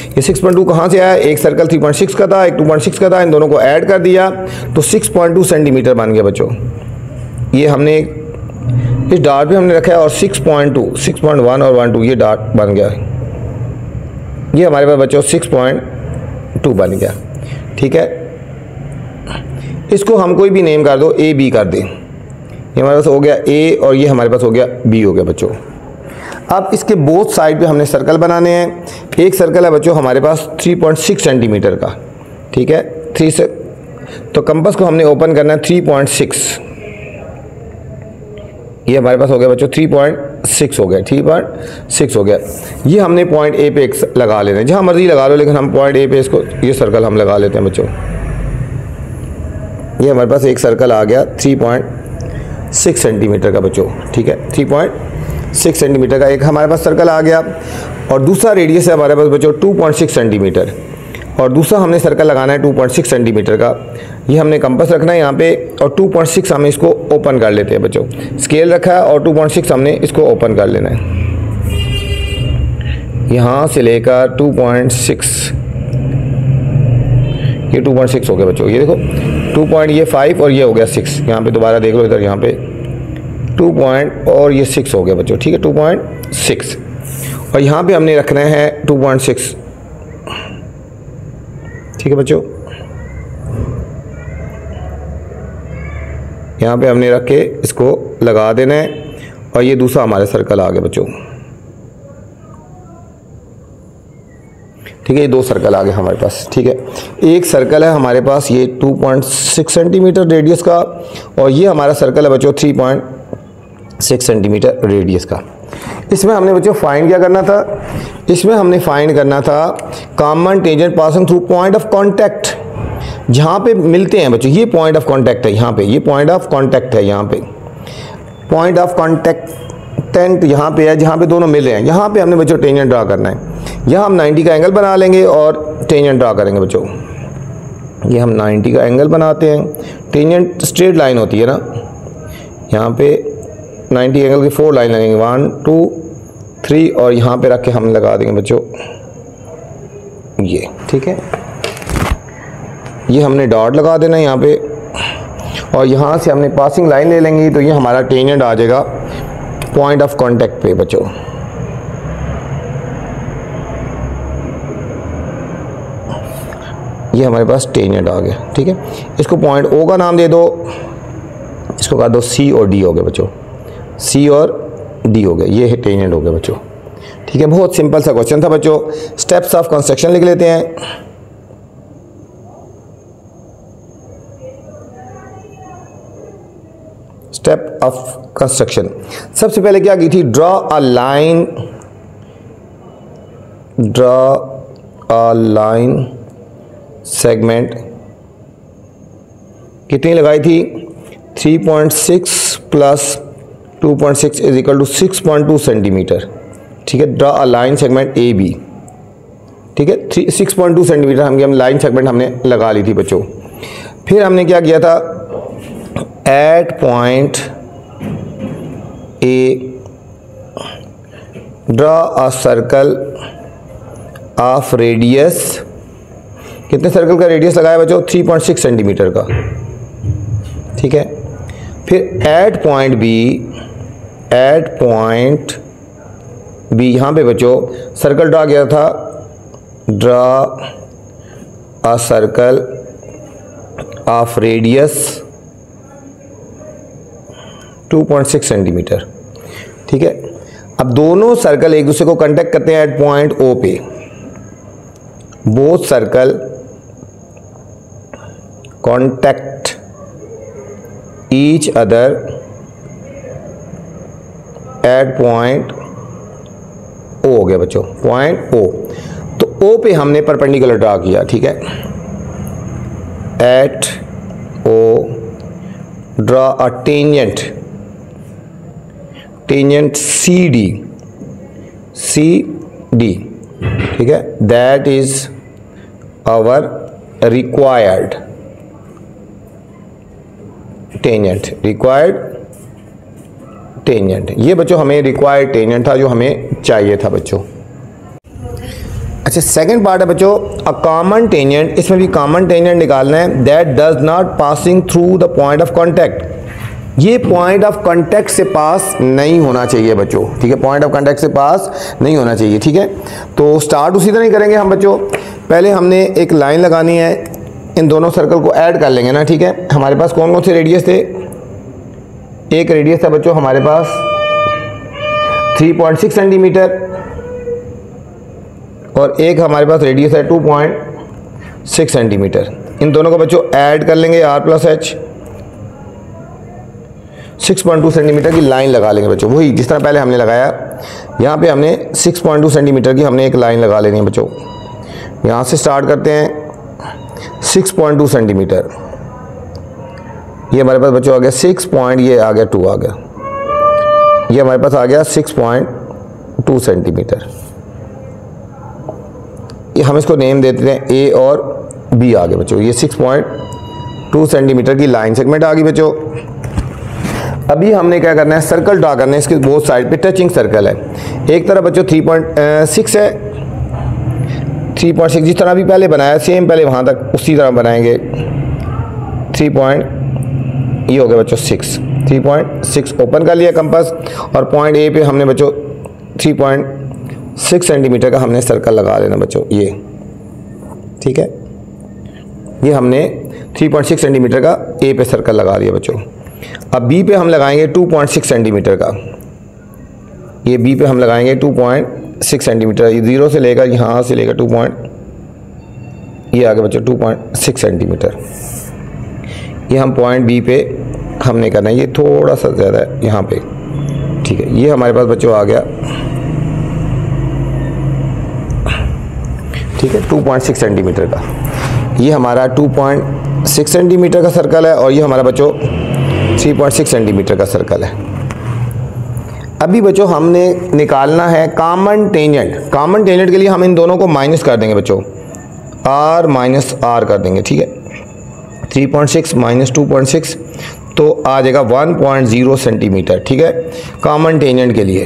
ये 6.2 कहाँ से आया, एक सर्कल 3.6 का था, एक 2.6 का था, इन दोनों को ऐड कर दिया तो 6.2 सेंटीमीटर बन गया बच्चों। ये हमने इस डॉट पे हमने रखा है और 6.2, 6.1 और 1.2 ये डॉट बन गया, ये हमारे पास बच्चों 6.2 बन गया, ठीक है। इसको हम कोई भी नेम कर दो, ए बी कर दें, ये हमारे पास हो गया ए और ये हमारे पास हो गया बी हो गया बच्चों। अब इसके बोथ साइड पे हमने सर्कल बनाने हैं। एक सर्कल है बच्चों हमारे पास 3.6 सेंटीमीटर का, ठीक है, 3 से तो कंपास को हमने ओपन करना है 3.6, ये हमारे पास हो गया बच्चों 3.6 हो गया, 3.6 हो गया। ये हमने पॉइंट ए पे लगा लेना है, जहाँ मर्जी लगा लो, लेकिन हम पॉइंट ए पे इसको ये सर्कल हम लगा लेते हैं बच्चों। ये हमारे पास एक सर्कल आ गया 3.6 सेंटीमीटर का बच्चों, ठीक है, 3.6 सेंटीमीटर का एक हमारे पास सर्कल आ गया। और दूसरा रेडियस है हमारे पास बच्चों 2.6 सेंटीमीटर, और दूसरा हमने सर्कल लगाना है 2.6 सेंटीमीटर का। ये हमने कंपास रखना है यहाँ पे और 2.6 हम इसको ओपन कर लेते हैं बच्चों। स्केल रखा है और 2.6 हमने इसको ओपन कर लेना है, यहाँ से लेकर 2.6, ये 2.6 हो गया बच्चों। ये देखो 2.5 और ये हो गया 6, यहाँ पे दोबारा देख लो इधर, यहाँ पे 2 और ये 6 हो गया बच्चों, ठीक है, 2.6। और यहाँ पे हमने रखना है 2.6, ठीक है बच्चों। यहाँ पे हमने रख के इसको लगा देना है और ये दूसरा हमारे सर्कल आ गया बच्चों, ठीक है। ये 2 सर्कल आ गए हमारे पास, ठीक है। एक सर्कल है हमारे पास ये 2.6 सेंटीमीटर रेडियस का, और ये हमारा सर्कल है बच्चों 3.6 सेंटीमीटर रेडियस का। इसमें हमने बच्चों फाइंड क्या करना था, इसमें हमने फाइंड करना था common tangent passing through point of contact, जहाँ पे मिलते हैं बच्चों, ये पॉइंट ऑफ कांटेक्ट है यहाँ पे, ये पॉइंट ऑफ कांटेक्ट है यहाँ पे, पॉइंट ऑफ कांटेक्ट यहाँ पे है, जहाँ पे दोनों मिल रहे हैं, यहाँ पे हमने बच्चों टेंजेंट ड्रा करना है। यहाँ हम 90 का एंगल बना लेंगे और टेंजेंट ड्रा करेंगे बच्चों। ये हम 90 का एंगल बनाते हैं, टेंजेंट स्ट्रेट लाइन होती है ना, यहाँ पे 90 एंगल की 4 लाइन लगेंगे, 1 2 3 और यहाँ पे रख के हम लगा देंगे बच्चों ये, ठीक है। ये हमने डॉट लगा देना है यहाँ पे, और यहाँ से हमने पासिंग लाइन ले लेंगे, तो ये हमारा टेंजेंट आ जाएगा पॉइंट ऑफ कांटेक्ट पे बच्चों। ये हमारे पास टेंजेंट आ गया, ठीक है। इसको पॉइंट ओ का नाम दे दो, इसको कर दो सी और डी हो गए बच्चों, सी और डी हो गए, ये है टेंजेंट हो गया बच्चों, ठीक है। बहुत सिंपल सा क्वेश्चन था बच्चों। स्टेप्स ऑफ कंस्ट्रक्शन लिख लेते हैं। स्टेप ऑफ कंस्ट्रक्शन, सबसे पहले क्या की थी, draw a line, draw a line segment, कितनी लगाई थी, 3.6 plus 2.6 is equal to 6.2 centimetre, ठीक है। Draw a line segment A B, ठीक है, 6.2 सेंटीमीटर हम लाइन सेगमेंट हमने लगा ली थी बच्चों। फिर हमने क्या किया था, at point A draw a circle of radius, कितने सर्कल का रेडियस लगाया बच्चों, 3.6 सेंटीमीटर का, ठीक है। फिर एट पॉइंट बी यहाँ पे बच्चों सर्कल ड्रा किया था, draw a circle of radius 2.6 centimetre, ठीक है। अब दोनों सर्कल एक दूसरे को कांटेक्ट करते हैं एट पॉइंट ओ पे, both circle contact each other at point O हो गया बच्चों, पॉइंट ओ। तो ओ पे हमने परपेंडिकुलर ड्रा किया, ठीक है। At O draw a tangent, tangent C D, ठीक है, that is our required tangent, required tangent. ये बच्चों हमें रिक्वायर्ड टेंजेंट था जो हमें चाहिए था बच्चों। अच्छा, सेकंड पार्ट है बच्चों अ कॉमन टेंजेंट। इसमें भी कॉमन टेंजेंट निकालना है that does not passing through the point of contact. ये पॉइंट ऑफ कॉन्टैक्ट से पास नहीं होना चाहिए बच्चों, ठीक है, पॉइंट ऑफ कॉन्टैक्ट से पास नहीं होना चाहिए, ठीक है। तो स्टार्ट उसी तरह ही करेंगे हम बच्चों। पहले हमने एक लाइन लगानी है, इन दोनों सर्कल को ऐड कर लेंगे ना, ठीक है। हमारे पास कौन कौन से रेडियस थे? एक रेडियस था बच्चों हमारे पास 3.6 सेंटीमीटर और एक हमारे पास रेडियस है 2.6 सेंटीमीटर। इन दोनों को बच्चों ऐड कर लेंगे, r प्लस h, 6.2 सेंटीमीटर की लाइन लगा लेंगे बच्चों, वही जिस तरह पहले हमने लगाया। यहाँ पे हमने 6.2 सेंटीमीटर की हमने एक लाइन लगा लेनी है बच्चों। यहाँ से स्टार्ट करते हैं 6.2 सेंटीमीटर, ये हमारे पास बच्चों आ गया 6 पॉइंट, ये आ गया 2 आ गया, ये हमारे पास आ गया 6.2 सेंटीमीटर। ये हम इसको नेम देते हैं A और B आ गए बच्चों। ये 6.2 सेंटीमीटर की लाइन सेगमेंट आ गई बच्चों। अभी हमने क्या करना है, सर्कल ड्रा करना है, इसके बोथ साइड पे टचिंग सर्कल है। एक तरफ बच्चों 3.6 है, 3.6 जिस तरह अभी पहले बनाया सेम पहले वहाँ तक उसी तरह बनाएंगे। 3 ये हो गया बच्चों 3.6 ओपन कर लिया कंपास और पॉइंट ए पे हमने बच्चों 3.6 सेंटीमीटर का हमने सर्कल लगा लेना बच्चों, ये ठीक है। ये हमने 3.6 सेंटीमीटर का ए पे सर्कल लगा दिया बच्चों। अब बी पे हम लगाएंगे 2.6 सेंटीमीटर का, ये बी पे हम लगाएंगे 2.6 सेंटीमीटर, ये 0 से लेकर यहाँ से लेकर 2 ये आ गया बच्चों 2.6 सेंटीमीटर। ये हम पॉइंट बी पे हमने करना है, ये थोड़ा सा ज़्यादा है यहाँ पे, ठीक है। ये हमारे पास बच्चों आ गया, ठीक है, 2.6 सेंटीमीटर का। ये हमारा 2.6 सेंटीमीटर का सर्कल है और ये हमारा बच्चों 3.6 सेंटीमीटर का सर्कल है। अभी बच्चों हमने निकालना है कॉमन टेंजेंट। कॉमन टेंजेंट के लिए हम इन दोनों को माइनस कर देंगे बच्चों, r माइनस r कर देंगे, ठीक है। 3.6 माइनस 2.6 तो आ जाएगा 1.0 सेंटीमीटर, ठीक है, कॉमन टेंजेंट के लिए।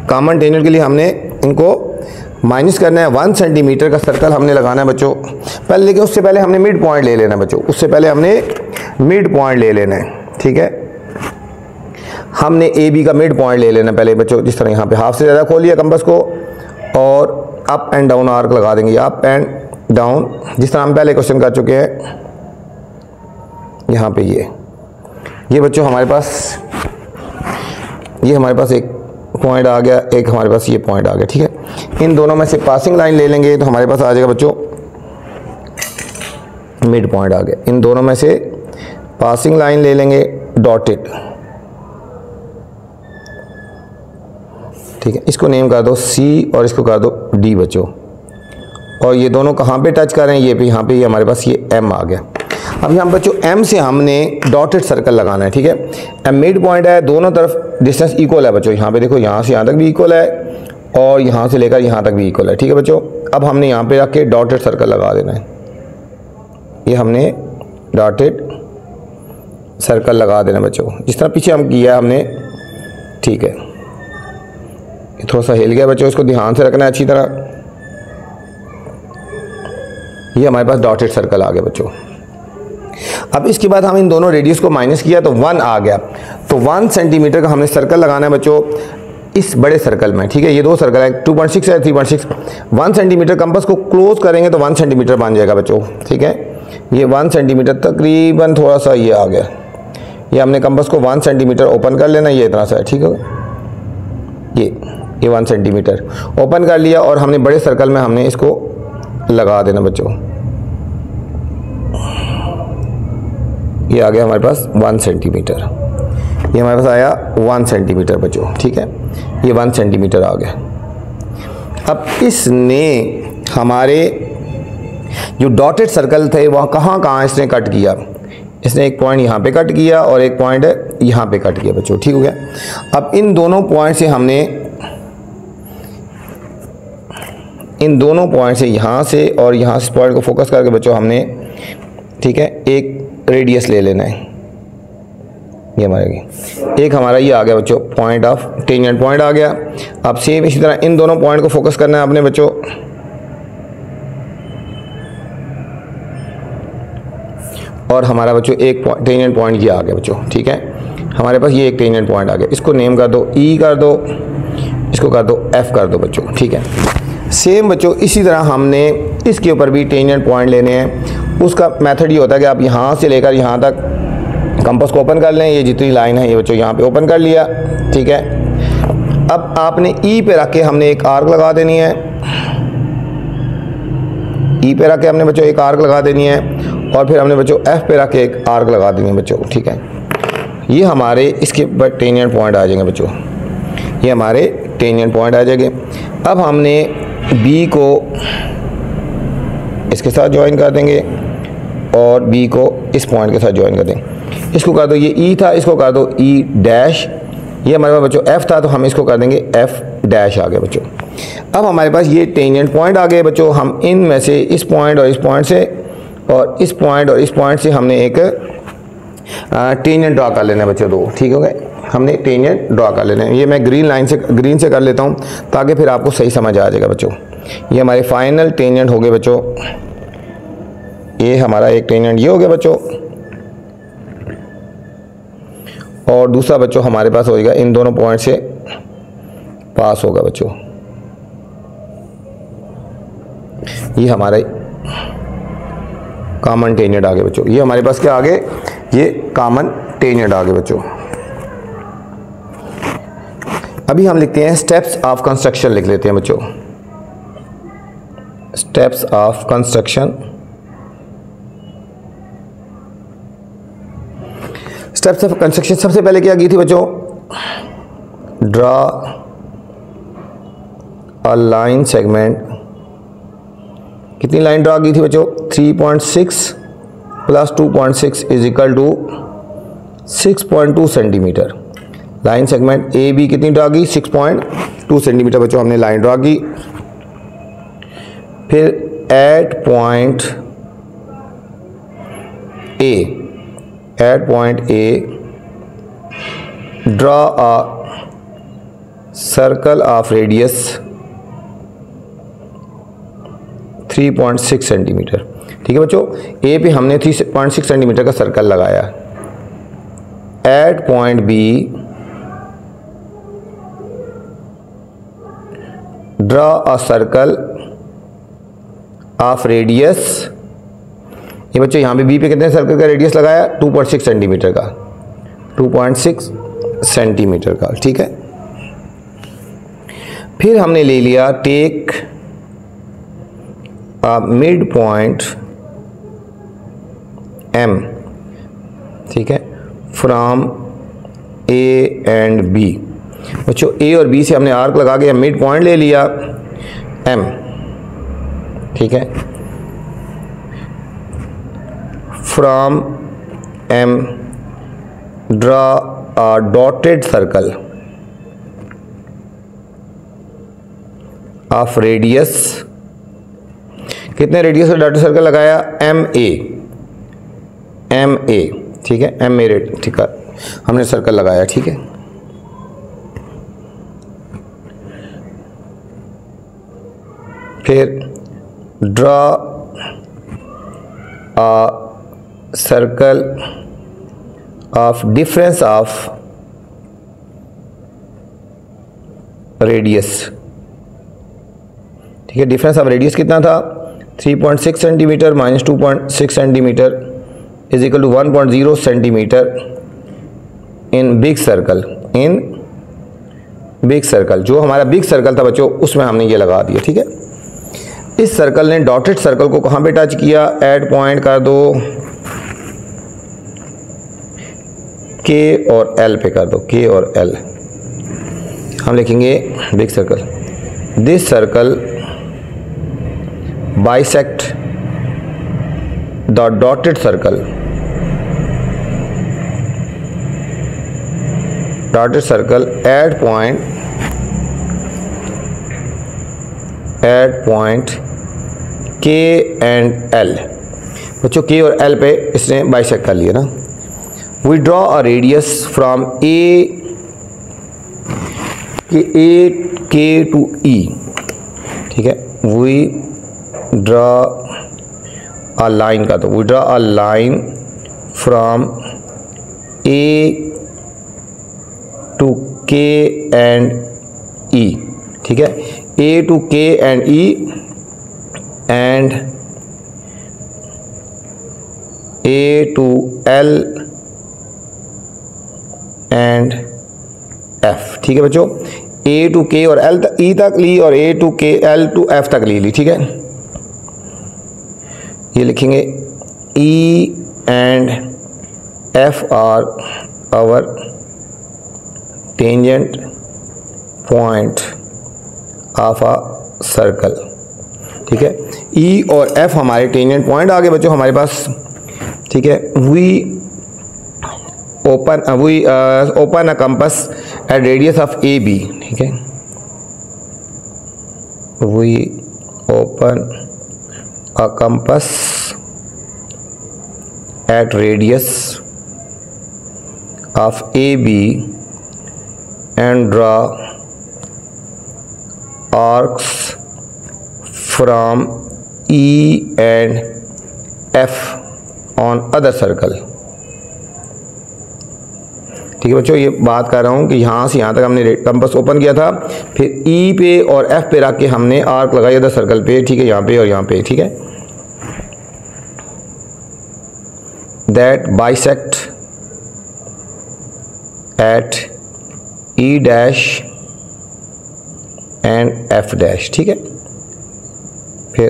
कॉमन टेंजेंट के लिए हमने इनको माइनस करना है। 1 सेंटीमीटर का सर्कल हमने लगाना है बच्चों पहले, लेकिन उससे पहले हमने मिड पॉइंट ले लेना है बच्चों, उससे पहले हमने मिड पॉइंट ले लेना है, ठीक है। हमने ए बी का मिड पॉइंट ले लेना पहले बच्चों, जिस तरह यहाँ पे हाफ से ज़्यादा खोल लिया कंपास को और अप एंड डाउन आर्क लगा देंगे, अप एंड डाउन, जिस तरह हम पहले क्वेश्चन कर चुके हैं। यहाँ पे ये बच्चों हमारे पास एक पॉइंट आ गया, एक हमारे पास ये पॉइंट आ गया, ठीक है। इन दोनों में से पासिंग लाइन ले लेंगे तो हमारे पास आ जाएगा बच्चों मिड पॉइंट आ गया। इन दोनों में से पासिंग लाइन ले लेंगे डॉटेड, ठीक है। इसको नेम कर दो C और इसको कर दो D बच्चों। और ये दोनों कहाँ पे टच कर रहे हैं, ये पे, यहाँ पे, ये हमारे पास ये M आ गया। अब यहाँ बच्चों M से हमने डॉटेड सर्कल लगाना है, ठीक है। M मिड पॉइंट है, दोनों तरफ डिस्टेंस इक्वल है बच्चों। यहाँ पे देखो, यहाँ से यहाँ तक भी इक्वल है और यहाँ से लेकर यहाँ तक भी इक्वल है, ठीक है बच्चों। अब हमने यहाँ पे रख के डॉटेड सर्कल लगा देना है, ये हमने डॉटेड सर्कल लगा देना बच्चों, जिस तरह पीछे हम किया हमने, ठीक है। ये थोड़ा सा हिल गया बच्चों, इसको ध्यान से रखना है अच्छी तरह। ये हमारे पास डॉटेड सर्कल आ गया बच्चों। अब इसके बाद हम इन दोनों रेडियस को माइनस किया तो 1 आ गया। तो 1 सेंटीमीटर का हमने सर्कल लगाना है बच्चों इस बड़े सर्कल में, ठीक है। ये दो सर्कल है, 2.6 है, 3.6। 1 सेंटीमीटर कंपास को क्लोज करेंगे तो 1 सेंटीमीटर बन जाएगा बच्चों, ठीक है। ये 1 सेंटीमीटर तकरीबन थोड़ा सा ये आ गया। ये हमने कंपास को 1 सेंटीमीटर ओपन कर लेना, ये इतना सा है, ठीक है। ये 1 सेंटीमीटर ओपन कर लिया और हमने बड़े सर्कल में हमने इसको लगा देना बच्चों। ये आ गया हमारे पास 1 सेंटीमीटर, ये हमारे पास आया 1 सेंटीमीटर बच्चों, ठीक है। ये 1 सेंटीमीटर आ गया। अब इसने हमारे जो डॉटेड सर्कल थे वह कहाँ इसने कट किया, इसने एक पॉइंट यहाँ पे कट किया और एक पॉइंट यहाँ पे कट किया बच्चों, ठीक हो गया। अब इन दोनों पॉइंट से हमने, इन दोनों पॉइंट से यहाँ से और यहाँ से पॉइंट को फोकस करके बच्चों हमने, ठीक है, एक रेडियस ले लेना है। ये हमारा एक हमारा ये आ गया बच्चों पॉइंट ऑफ टेंजेंट पॉइंट आ गया। अब सेम इसी तरह इन दोनों पॉइंट को फोकस करना है आपने बच्चों। और हमारा बच्चों एक टेंजेंट पॉइंट ये आ गया बच्चों, ठीक है। हमारे पास ये एक टेंजेंट पॉइंट आ गया, इसको नेम कर दो ई कर दो, इसको कर दो एफ कर दो बच्चों, ठीक है। सेम बच्चों इसी तरह हमने इसके ऊपर भी टेंजेंट पॉइंट लेने हैं। उसका मेथड ये होता है कि आप यहाँ से लेकर यहाँ तक कंपास को ओपन कर लें। ये जितनी लाइन है ये बच्चों यहाँ पे ओपन कर लिया, ठीक है। अब आपने ई पे रख के हमने एक आर्क लगा देनी है, ई पे रख के हमने बच्चों एक आर्क लगा देनी है, और फिर हमने बच्चों एफ पे रख के एक आर्क लगा देनी है बच्चों, ठीक है। ये हमारे इसके ऊपर टेंजेंट पॉइंट आ जाएंगे बच्चों, ये हमारे टेंजेंट पॉइंट आ जाएंगे। अब हमने बी को इसके साथ ज्वाइन कर देंगे और बी को इस पॉइंट के साथ ज्वाइन कर देंगे। इसको कर दो, ये ई था, इसको कर दो ई डैश। ये हमारे पास बच्चों एफ था तो हम इसको कर देंगे एफ डैश आ गया बच्चों। अब हमारे पास ये टेंजेंट पॉइंट आ गए बच्चों। हम इनमें से इस पॉइंट और इस पॉइंट से और इस पॉइंट और इस पॉइंट से हमने एक टेंजेंट ड्रा कर लेना है बच्चों, दो, ठीक हो गए। हमने टेंजेंट ड्रा कर लेना है। ये मैं ग्रीन से कर लेता हूँ ताकि फिर आपको सही समझ आ जाएगा बच्चों। ये हमारे फाइनल टेंजेंट हो गए बच्चों। ये हमारा एक टेंजेंट ये हो गया बच्चों, और दूसरा बच्चों हमारे पास होएगा इन दोनों पॉइंट से पास होगा बच्चों। ये हमारा कॉमन टेंजेंट आ गया बच्चों। ये हमारे पास क्या आ गए, ये कॉमन टेंजेंट आ गए बच्चों। अभी हम लिखते हैं स्टेप्स ऑफ कंस्ट्रक्शन, लिख लेते हैं बच्चों steps of construction. Steps of construction सबसे पहले क्या की थी बच्चों, ड्रा अ लाइन सेगमेंट। कितनी लाइन ड्रा की थी बच्चों, 3.6 plus 2.6 is equal to 6.2 centimetre. Line segment A B कितनी ड्रा की, 6.2 सेंटीमीटर बच्चों हमने लाइन ड्रा की। फिर at point A draw a circle of radius 3.6 centimetre, ठीक है बच्चों। ए पे हमने 3.6 सेंटीमीटर का सर्कल लगाया। At point B draw a circle of radius, ये बच्चों यहाँ पे बी पे कितने सर्कल का रेडियस लगाया, 2.6 सेंटीमीटर का, 2.6 सेंटीमीटर का, ठीक है। फिर हमने ले लिया take a mid point M, ठीक है, फ्रॉम ए एंड बी। बच्चों ए और बी से हमने आर्क लगा के मिड पॉइंट ले लिया एम, ठीक है। From M draw a dotted circle of radius, कितने रेडियस का डॉटेड सर्कल लगाया, एम ए, ठीक है, एम ए रेड, ठीक है, हमने सर्कल लगाया, ठीक है। फिर draw a circle of difference of radius, ठीक है। डिफरेंस ऑफ रेडियस कितना था, 3.6 centimetre minus 2.6 centimetre is equal to 1.0 centimetre in big circle, in big circle. जो हमारा बिग सर्कल था बच्चों उसमें हमने ये लगा दिया, ठीक है। इस सर्कल ने डॉटेड सर्कल को कहाँ पे टच किया, एट पॉइंट कर दो के और एल पे कर दो, के और एल। हम लिखेंगे big circle, this circle bisect the dotted circle, dotted circle at point के एंड एल। बच्चों के और एल पे इसने बाइसेक्ट कर लिया ना। We draw a radius from A K to ई, ठीक है। वी ड्रॉ अ लाइन का, तो we draw a line from A to K and E, ठीक है। A to K and E and A to L and F, ठीक है बच्चों। ए to के और एल तक, ई तक ली, और A to K L to F तक ली, ठीक है। ये लिखेंगे E and F are our tangent point of a circle, ठीक है। ई और एफ हमारे टेंजेंट पॉइंट आ गए बच्चों हमारे पास, ठीक है। We open a compass at radius of A B, ठीक है। We open a compass at radius of A B and draw arcs from E and F on other circle, ठीक है बच्चों। ये बात कर रहा हूँ कि यहाँ से यहाँ तक हमने कंपास ओपन किया था, फिर E पे और F पे रख के हमने आर्क लगाई अदर सर्कल पे, ठीक है, यहाँ पे और यहाँ पे, ठीक है। That bisect at E dash and F dash, ठीक है। फिर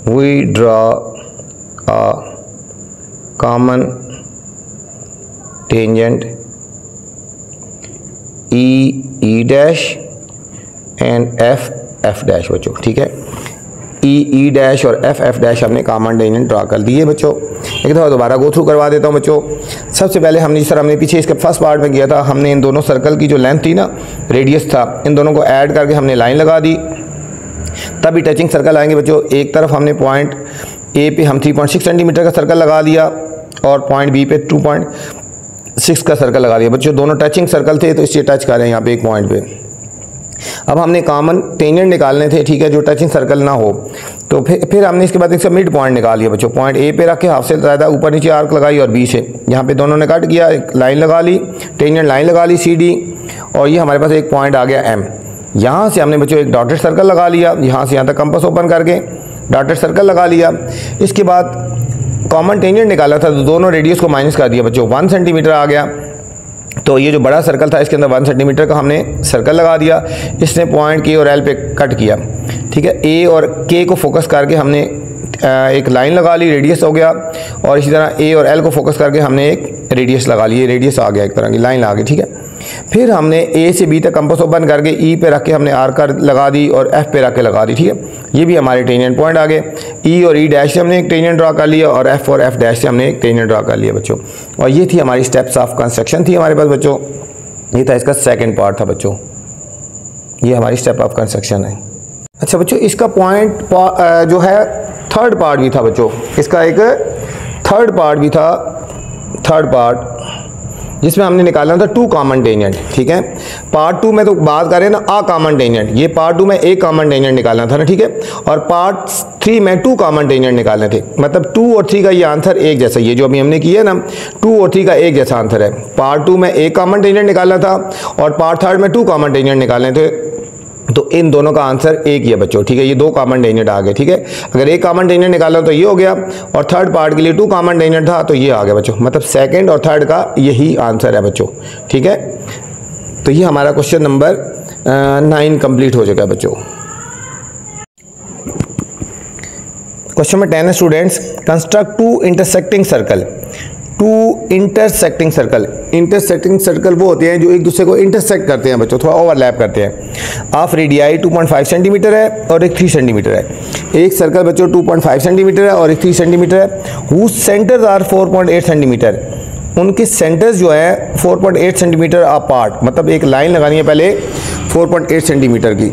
we draw a common tangent E dash and F dash बच्चों, ठीक है। E डैश और F डैश हमने कॉमन टेंजेंट ड्रा कर दिए बच्चों। एक दफ़ा दोबारा गो थ्रू करवा देता हूँ बच्चों। सबसे पहले हमने पीछे इसके फर्स्ट पार्ट में किया था, हमने इन दोनों सर्कल की जो लेंथ थी ना, रेडियस था, इन दोनों को ऐड करके हमने लाइन लगा दी, तभी टचिंग सर्कल आएंगे बच्चों। एक तरफ हमने पॉइंट ए पे हम 3.6 सेंटीमीटर का सर्कल लगा दिया और पॉइंट बी पे 2.6 का सर्कल लगा दिया बच्चों। दोनों टचिंग सर्कल थे तो इसलिए टच कर रहे हैं यहाँ पे एक पॉइंट पे। अब हमने कॉमन टेंजेंट निकालने थे, ठीक है, जो टचिंग सर्कल ना हो। तो फिर हमने इसके बाद इसका मिड पॉइंट निकाल लिया बच्चों। पॉइंट ए पे रख के हाफ से ज़्यादा ऊपर नीचे आर्क लगाई और बी से यहाँ पे दोनों ने कट किया, एक लाइन लगा ली, टेंजेंट लाइन लगा ली सी डी, और ये हमारे पास एक पॉइंट आ गया एम। यहाँ से हमने बच्चों एक डॉटेड सर्कल लगा लिया, यहाँ से यहाँ तक कंपास ओपन करके डॉटेड सर्कल लगा लिया। इसके बाद कॉमन टेंजेंट निकाला था तो दोनों रेडियस को माइनस कर दिया बच्चों, 1 सेंटीमीटर आ गया। तो ये जो बड़ा सर्कल था इसके अंदर 1 सेंटीमीटर का हमने सर्कल लगा दिया। इसने पॉइंट के और एल पे कट किया, ठीक है। ए और के को फोकस करके हमने एक लाइन लगा ली, रेडियस हो गया, और इसी तरह ए और एल को फोकस करके हमने एक रेडियस लगा ली, रेडियस आ गया, एक तरह की लाइन आ गई, ठीक है। फिर हमने ए से बी तक कंपास ओपन करके ई पे रख के हमने आर्कर लगा दी और एफ पे रख के लगा दी, ठीक है। ये भी हमारे टेंजेंट पॉइंट आ गए। ई और ई डैश से हमने एक टेंजेंट ड्रा कर लिया और एफ डैश से हमने एक टेंजेंट ड्रा कर लिया बच्चों। और ये थी हमारी स्टेप्स ऑफ कंस्ट्रक्शन थी हमारे पास बच्चों। ये था इसका सेकेंड पार्ट था बच्चों, ये हमारी स्टेप ऑफ कंस्ट्रक्शन है। अच्छा बच्चों, इसका पॉइंट जो है थर्ड पार्ट भी था बच्चों, इसका एक थर्ड पार्ट भी था, थर्ड पार्ट जिसमें हमने निकालना था 2 कॉमन टेंजेंट, ठीक है। पार्ट 2 में तो बात करें ना आ कॉमन टेंजेंट, ये पार्ट 2 में एक कॉमन टेंजेंट निकालना था ना, ठीक है। और पार्ट 3 में 2 कॉमन टेंजेंट निकालने थे, मतलब 2 और 3 का ये आंसर एक जैसा, ये जो अभी हमने किया ना 2 और 3 का एक जैसा आंसर है। पार्ट 2 में एक कॉमन टेंजेंट निकालना था और पार्ट 3 में 2 कॉमन टेंजेंट निकालने थे, तो इन दोनों का आंसर एक ही है बच्चों, ठीक है। ये 2 कॉमन टेंजेंट आ गए, ठीक है। अगर एक कॉमन टेंजेंट निकाला तो ये हो गया, और थर्ड पार्ट के लिए 2 कॉमन टेंजेंट था तो ये आ गया बच्चों, मतलब सेकंड और थर्ड का यही आंसर है बच्चों, ठीक है। तो ये हमारा क्वेश्चन नंबर 9 कंप्लीट हो चुका है बच्चों। क्वेश्चन नंबर 10 है students, construct 2 intersecting circle. 2 intersecting circle, intersecting circle वो होते हैं जो एक दूसरे को इंटरसेक्ट करते हैं बच्चों, थोड़ा ओवरलैप करते हैं। ऑफ रेडियाई 2.5 सेंटीमीटर है और एक 3 सेंटीमीटर है। एक सर्कल बच्चों 2.5 सेंटीमीटर है और एक 3 सेंटीमीटर है। हुज सेंटर्स आर 4.8 सेंटीमीटर, उनके सेंटर्स जो है 4.8 सेंटीमीटर अपार्ट, मतलब एक लाइन लगानी है पहले 4.8 सेंटीमीटर की।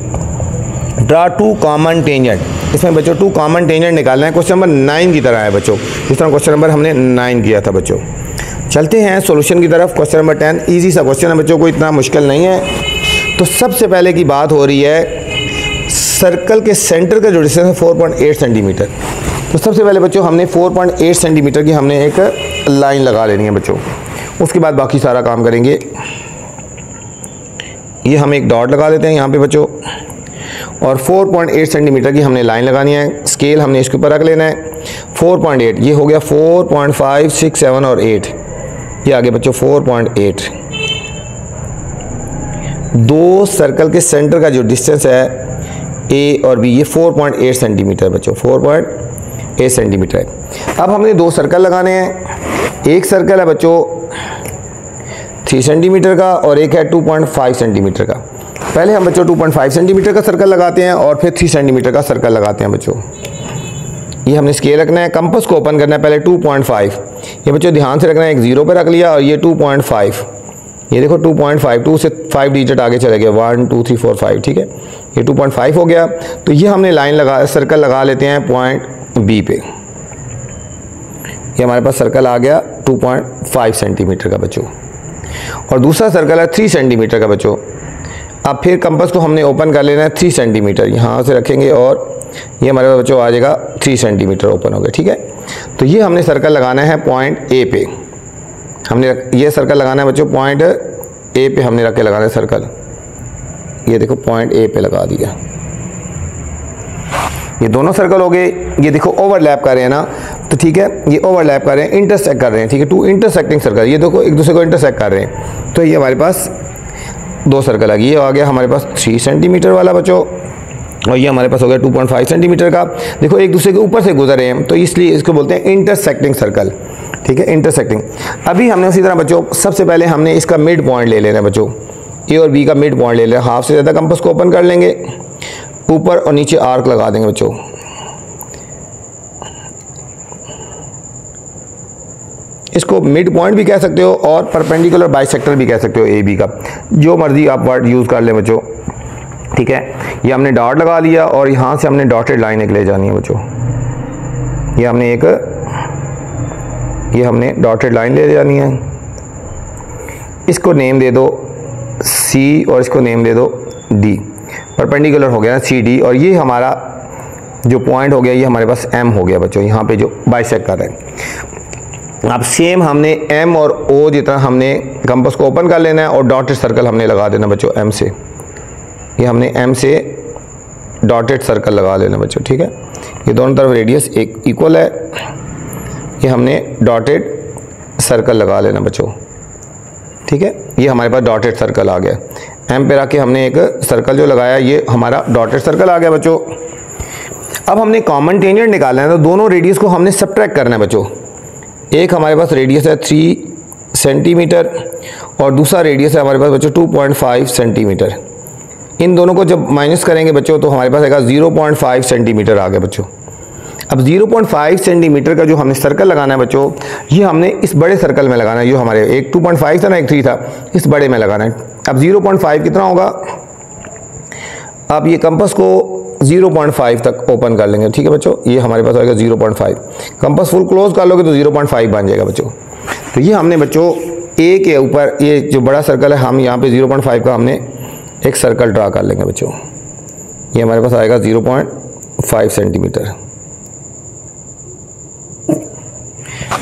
ड्रा 2 कॉमन टेंजेंट, इसमें बच्चों 2 कॉमन टेंजेंट निकालना है। क्वेश्चन नंबर 9 की तरह है बच्चों, जिस तरह क्वेश्चन नंबर हमने 9 किया था बच्चों। चलते हैं सॉल्यूशन की तरफ। क्वेश्चन नंबर 10 इजी सा क्वेश्चन है बच्चों, को इतना मुश्किल नहीं है। तो सबसे पहले की बात हो रही है सर्कल के सेंटर का जो डिस्टेंस है 4.8 सेंटीमीटर। तो सबसे पहले बच्चों हमने 4.8 सेंटीमीटर की हमने एक लाइन लगा लेनी है बच्चों, उसके बाद बाकी सारा काम करेंगे। ये हम एक डॉट लगा देते हैं यहाँ पे बच्चों, और 4.8 सेंटीमीटर की हमने लाइन लगानी है। स्केल हमने इसके ऊपर रख लेना है 4.8, ये हो गया 4.5, 6, 7 और 8, ये आगे बच्चों 4.8। दो सर्कल के सेंटर का जो डिस्टेंस है ए और बी, ये 4.8 सेंटीमीटर बच्चों, 4.8 सेंटीमीटर है। अब हमने दो सर्कल लगाने हैं। एक सर्कल है बच्चों 3 सेंटीमीटर का और एक है 2.5 सेंटीमीटर का। पहले हम बच्चों 2.5 सेंटीमीटर का सर्कल लगाते हैं और फिर 3 सेंटीमीटर का सर्कल लगाते हैं बच्चों। ये हमने स्केल रखना है, कंपास को ओपन करना है पहले 2.5, ये बच्चों ध्यान से रखना है, एक 0 पे रख लिया और ये 2.5, ये देखो 2.5, 2 से 5 डिजिट आगे चले गए, 1 2 3 4 5, ठीक है, ये 2.5 हो गया। तो ये हमने लाइन लगा सर्कल लगा लेते हैं पॉइंट बी पे। ये हमारे पास सर्कल आ गया 2.5 सेंटीमीटर का बच्चों, और दूसरा सर्कल है 3 सेंटीमीटर का बच्चों। अब फिर कंपास को हमने ओपन कर लेना है 3 सेंटीमीटर, यहाँ से रखेंगे और ये हमारे पास बच्चों आ जाएगा 3 सेंटीमीटर ओपन हो गया, ठीक है। तो ये हमने सर्कल लगाना है पॉइंट ए पे, हमने ये सर्कल लगाना है बच्चों पॉइंट ए पे, हमने रख के लगाना है सर्कल। ये देखो पॉइंट ए पे लगा दिया। ये दोनों सर्कल हो गए, ये देखो ओवरलैप कर रहे हैं ना, तो ठीक है, ये ओवरलैप कर रहे हैं, इंटरसेक्ट कर रहे हैं, ठीक है, 2 इंटरसेक्टिंग सर्कल, ये देखो एक दूसरे को इंटरसेक्ट कर रहे हैं। तो ये हमारे पास दो सर्कल आ गई, ये आ गया हमारे पास 3 सेंटीमीटर वाला बच्चों, और ये हमारे पास हो गया 2.5 सेंटीमीटर का। देखो एक दूसरे के ऊपर से गुजर रहे हैं, तो इसलिए इसको बोलते हैं इंटरसेक्टिंग सर्कल, ठीक है, इंटरसेक्टिंग। अभी हमने उसी तरह बच्चों सबसे पहले हमने इसका मिड पॉइंट ले लेना है बच्चों, ए और बी का मिड पॉइंट ले लेना, हाफ से ज़्यादा कंपास को ओपन कर लेंगे, ऊपर और नीचे आर्क लगा देंगे बच्चों। इसको मिड पॉइंट भी कह सकते हो और परपेंडिकुलर बाइसेक्टर भी कह सकते हो, ए बी का, जो मर्जी आप वर्ड यूज़ कर लें बच्चों, ठीक है। ये हमने डॉट लगा लिया और यहाँ से हमने डॉटेड लाइन एक ले जानी है बच्चों, ये हमने डॉटेड लाइन ले जानी है। इसको नेम दे दो सी और इसको नेम दे दो डी, परपेंडिकुलर हो गया ना सी डी, और ये हमारा जो पॉइंट हो गया ये हमारे पास एम हो गया बच्चों, यहाँ पे जो बाइसेक्ट कर रहे हैं। अब सेम हमने एम और ओ जितना हमने कंपास को ओपन कर लेना है और डॉटेड सर्कल हमने लगा देना बच्चों एम से, ये हमने एम से डॉटेड सर्कल लगा लेना बच्चों, ठीक है। ये दोनों तरफ रेडियस एक इक्वल है, ये हमने डॉटेड सर्कल लगा लेना बच्चों, ठीक है। ये हमारे पास डॉटेड सर्कल आ गया, एम पे रख के हमने एक सर्कल जो लगाया ये हमारा डॉटेड सर्कल आ गया बच्चों। अब हमने कॉमन टेंजेंट निकालना है, तो दोनों रेडियस को हमने सब्ट्रैक्ट करना है बच्चों। एक हमारे पास रेडियस है 3 सेंटीमीटर और दूसरा रेडियस है हमारे पास बच्चों 2.5 सेंटीमीटर। इन दोनों को जब माइनस करेंगे बच्चों तो हमारे पास आएगा 0.5 सेंटीमीटर आ गया बच्चों। अब 0.5 सेंटीमीटर का जो हमने सर्कल लगाना है बच्चों, ये हमने इस बड़े सर्कल में लगाना है, जो हमारे एक 2.5 था ना, एक 3 था, इस बड़े में लगाना है। अब 0.5 कितना होगा, अब ये कंपास को 0.5 तक ओपन कर लेंगे, ठीक है बच्चों। ये हमारे पास आएगा 0.5, कंपास फुल क्लोज कर लोगे तो 0.5 बन जाएगा बच्चों। तो ये हमने बच्चों ए के ऊपर ये जो बड़ा सर्कल है, हम यहाँ पे 0.5 का हमने एक सर्कल ड्रा कर लेंगे बच्चों। ये हमारे पास आएगा 0.5 सेंटीमीटर,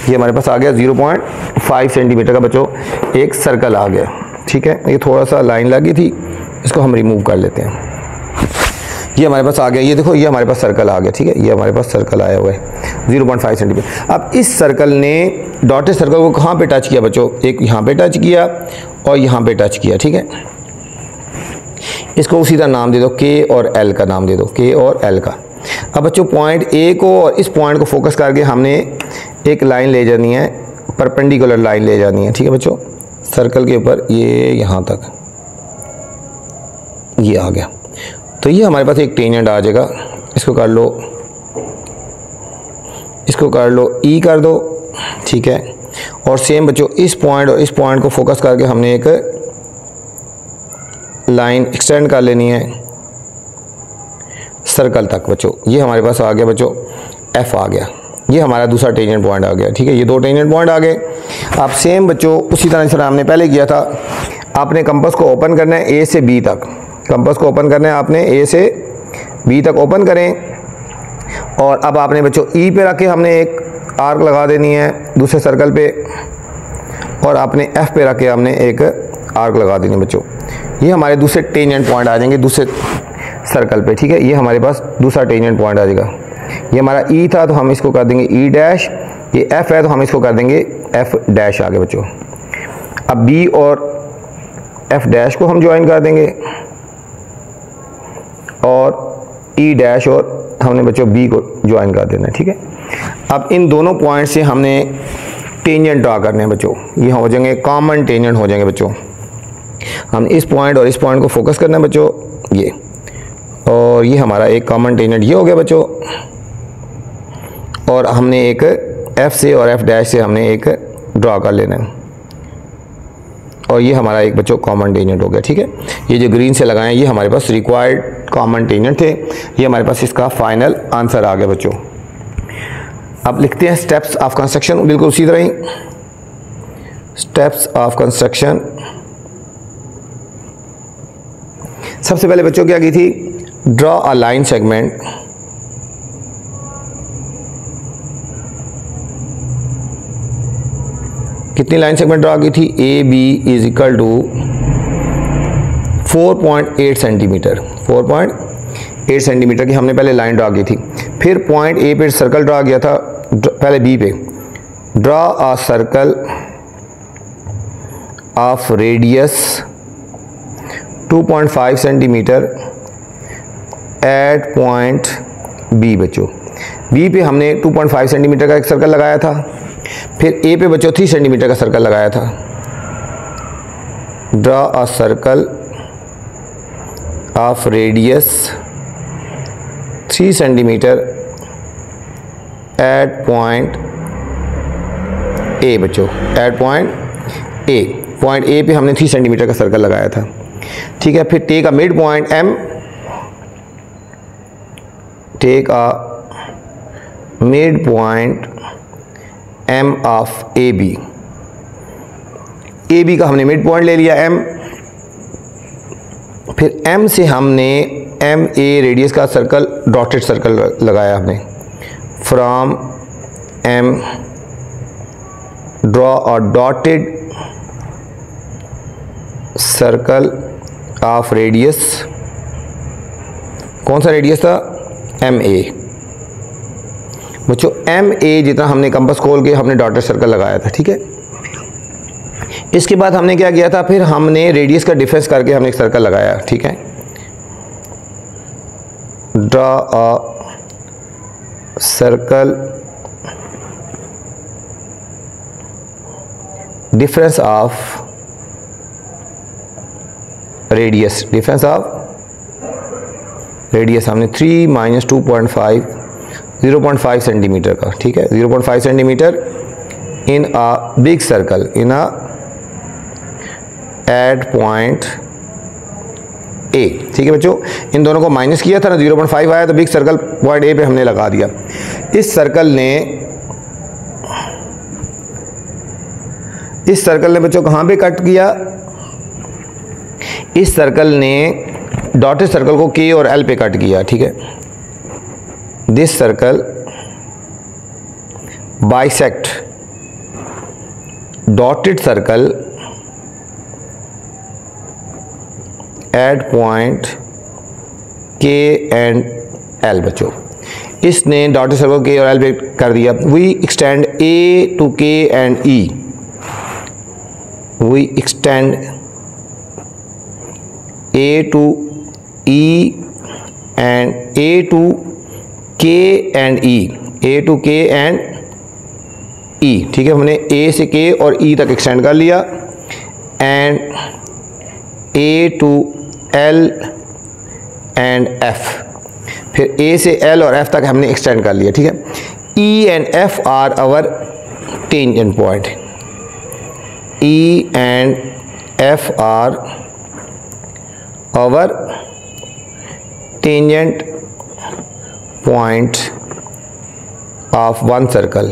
ये हमारे पास आ गया 0.5 सेंटीमीटर का बच्चों एक सर्कल आ गया, ठीक है। ये थोड़ा सा लाइन लगी थी, इसको हम रिमूव कर लेते हैं। ये हमारे पास आ गया, ये देखो ये हमारे पास सर्कल आ गया, ठीक है, ये हमारे पास सर्कल आया हुआ है 0.5 सेंटीमीटर। अब इस सर्कल ने डॉटेड सर्कल को कहाँ पे टच किया बच्चों, एक यहाँ पे टच किया और यहाँ पे टच किया, ठीक है। इसको उसी तरह नाम दे दो के और एल का नाम दे दो, के और एल का। अब बच्चों पॉइंट ए को और इस पॉइंट को फोकस करके हमने एक लाइन ले जानी है, परपेंडिकुलर लाइन ले जानी है, ठीक है बच्चों, सर्कल के ऊपर, ये यहाँ तक ये आ गया। तो ये हमारे पास एक टेंजेंट आ जाएगा, इसको कर लो, इसको कर लो ई कर दो, ठीक है। और सेम बच्चों इस पॉइंट और इस पॉइंट को फोकस करके हमने एक लाइन एक्सटेंड कर लेनी है सर्कल तक बच्चों। ये हमारे पास आ गया बच्चों एफ आ गया, ये हमारा दूसरा टेंजेंट पॉइंट आ गया। ठीक है, ये दो टेंजेंट पॉइंट आ गए। अब सेम बच्चों उसी तरह से हमने पहले किया था, आपने कंपास को ओपन करना है ए से बी तक। कंपास को ओपन करना है आपने ए से बी तक ओपन करें, और अब आपने बच्चों ई पे रख के हमने एक आर्क लगा देनी है दूसरे सर्कल पे, और आपने एफ पे रख के हमने एक आर्क लगा देनी है बच्चों। ये हमारे दूसरे टेंजेंट पॉइंट आ जाएंगे दूसरे सर्कल पे। ठीक है, ये हमारे पास दूसरा टेंजेंट पॉइंट आ जाएगा। ये हमारा ई था तो हम इसको कर देंगे ई डैश, ये एफ है तो हम इसको कर देंगे एफ डैश आगे बच्चों। अब बी और एफ डैश को हम ज्वाइन कर देंगे, और ई डैश और हमने बच्चों बी को ज्वाइन कर देना है। ठीक है, अब इन दोनों पॉइंट से हमने टेंजेंट ड्रा करने हैं बच्चों। ये हो जाएंगे कॉमन टेंजेंट हो जाएंगे बच्चों। हम इस पॉइंट और इस पॉइंट को फोकस करना है बच्चों, ये, और ये हमारा एक कॉमन टेंजेंट ये हो गया बच्चों। और हमने एक एफ से और एफ डैश से हमने एक ड्रा कर लेना है, और ये हमारा एक बच्चों कॉमन टेंजेंट हो गया। ठीक है, ये जो ग्रीन से लगाए ये हमारे पास रिक्वायर्ड कॉमन टेंजेंट थे। ये हमारे पास इसका फाइनल आंसर आ गया बच्चों। अब लिखते हैं स्टेप्स ऑफ कंस्ट्रक्शन, बिल्कुल उसी तरह ही स्टेप्स ऑफ कंस्ट्रक्शन। सबसे पहले बच्चों क्या की थी, ड्रॉ अ लाइन सेगमेंट कितनी लाइन सेगमेंट ड्रा की थी, A B is equal to 4.8 centimetre. 4.8 centimetre की हमने पहले लाइन ड्रा की थी। फिर पॉइंट ए पे सर्कल ड्रा किया था, पहले बी पे draw a circle of radius 2.5 centimetre at point B बच्चों। बी पे हमने 2.5 सेंटीमीटर का एक सर्कल लगाया था। फिर ए पे बच्चों 3 सेंटीमीटर का सर्कल लगाया था। Draw a circle of radius 3 centimetre at point A बच्चों, at point A. Point A पे हमने 3 सेंटीमीटर का सर्कल लगाया था। ठीक है, फिर take a mid point M, take a mid point M of A B. A B का हमने मिड पॉइंट ले लिया एम। फिर एम से हमने एम ए रेडियस का सर्कल, डॉटेड सर्कल लगाया हमने। From M draw a dotted circle of radius, कौन सा रेडियस था, एम ए बच्चों। एम ए जितना हमने कंपास खोल के हमने डॉटेड सर्कल लगाया था। ठीक है, इसके बाद हमने क्या किया था, फिर हमने रेडियस का डिफरेंस करके हमने एक सर्कल लगाया। ठीक है, draw a circle difference of radius, difference of radius हमने 3 माइनस 2.5 0.5 सेंटीमीटर का। ठीक है, 0.5 centimetre in a big circle, in a at point A. ठीक है बच्चों, इन दोनों को माइनस किया था ना, 0.5 आया तो बिग सर्कल पॉइंट ए पे हमने लगा दिया। इस सर्कल ने बच्चों कहाँ पे कट किया, इस सर्कल ने डॉटेड सर्कल को के और एल पे कट किया। ठीक है, this circle bisect dotted circle at point के एंड एल बच्चों। इसने डॉटेड सर्कल के और एल पे कर दिया। We extend A to K and E, we extend A to E and A to K and E, A to K and E. ठीक है, हमने ए से के और ई तक एक्सटेंड कर लिया, and A to L and F. फिर ए से एल और एफ तक हमने एक्सटेंड कर लिया। ठीक है, E and F are our tangent point, E and F are our tangent point of one circle.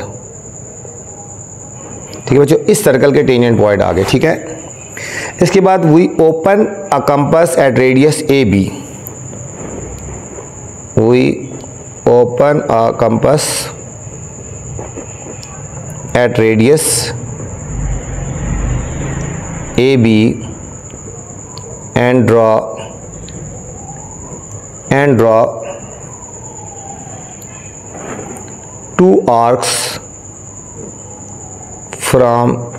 ठीक है बच्चों, इस सर्कल के टेंजेंट पॉइंट आ गए। ठीक है, इसके बाद we open a compass at radius A B. We open a compass at radius A B and draw two arcs from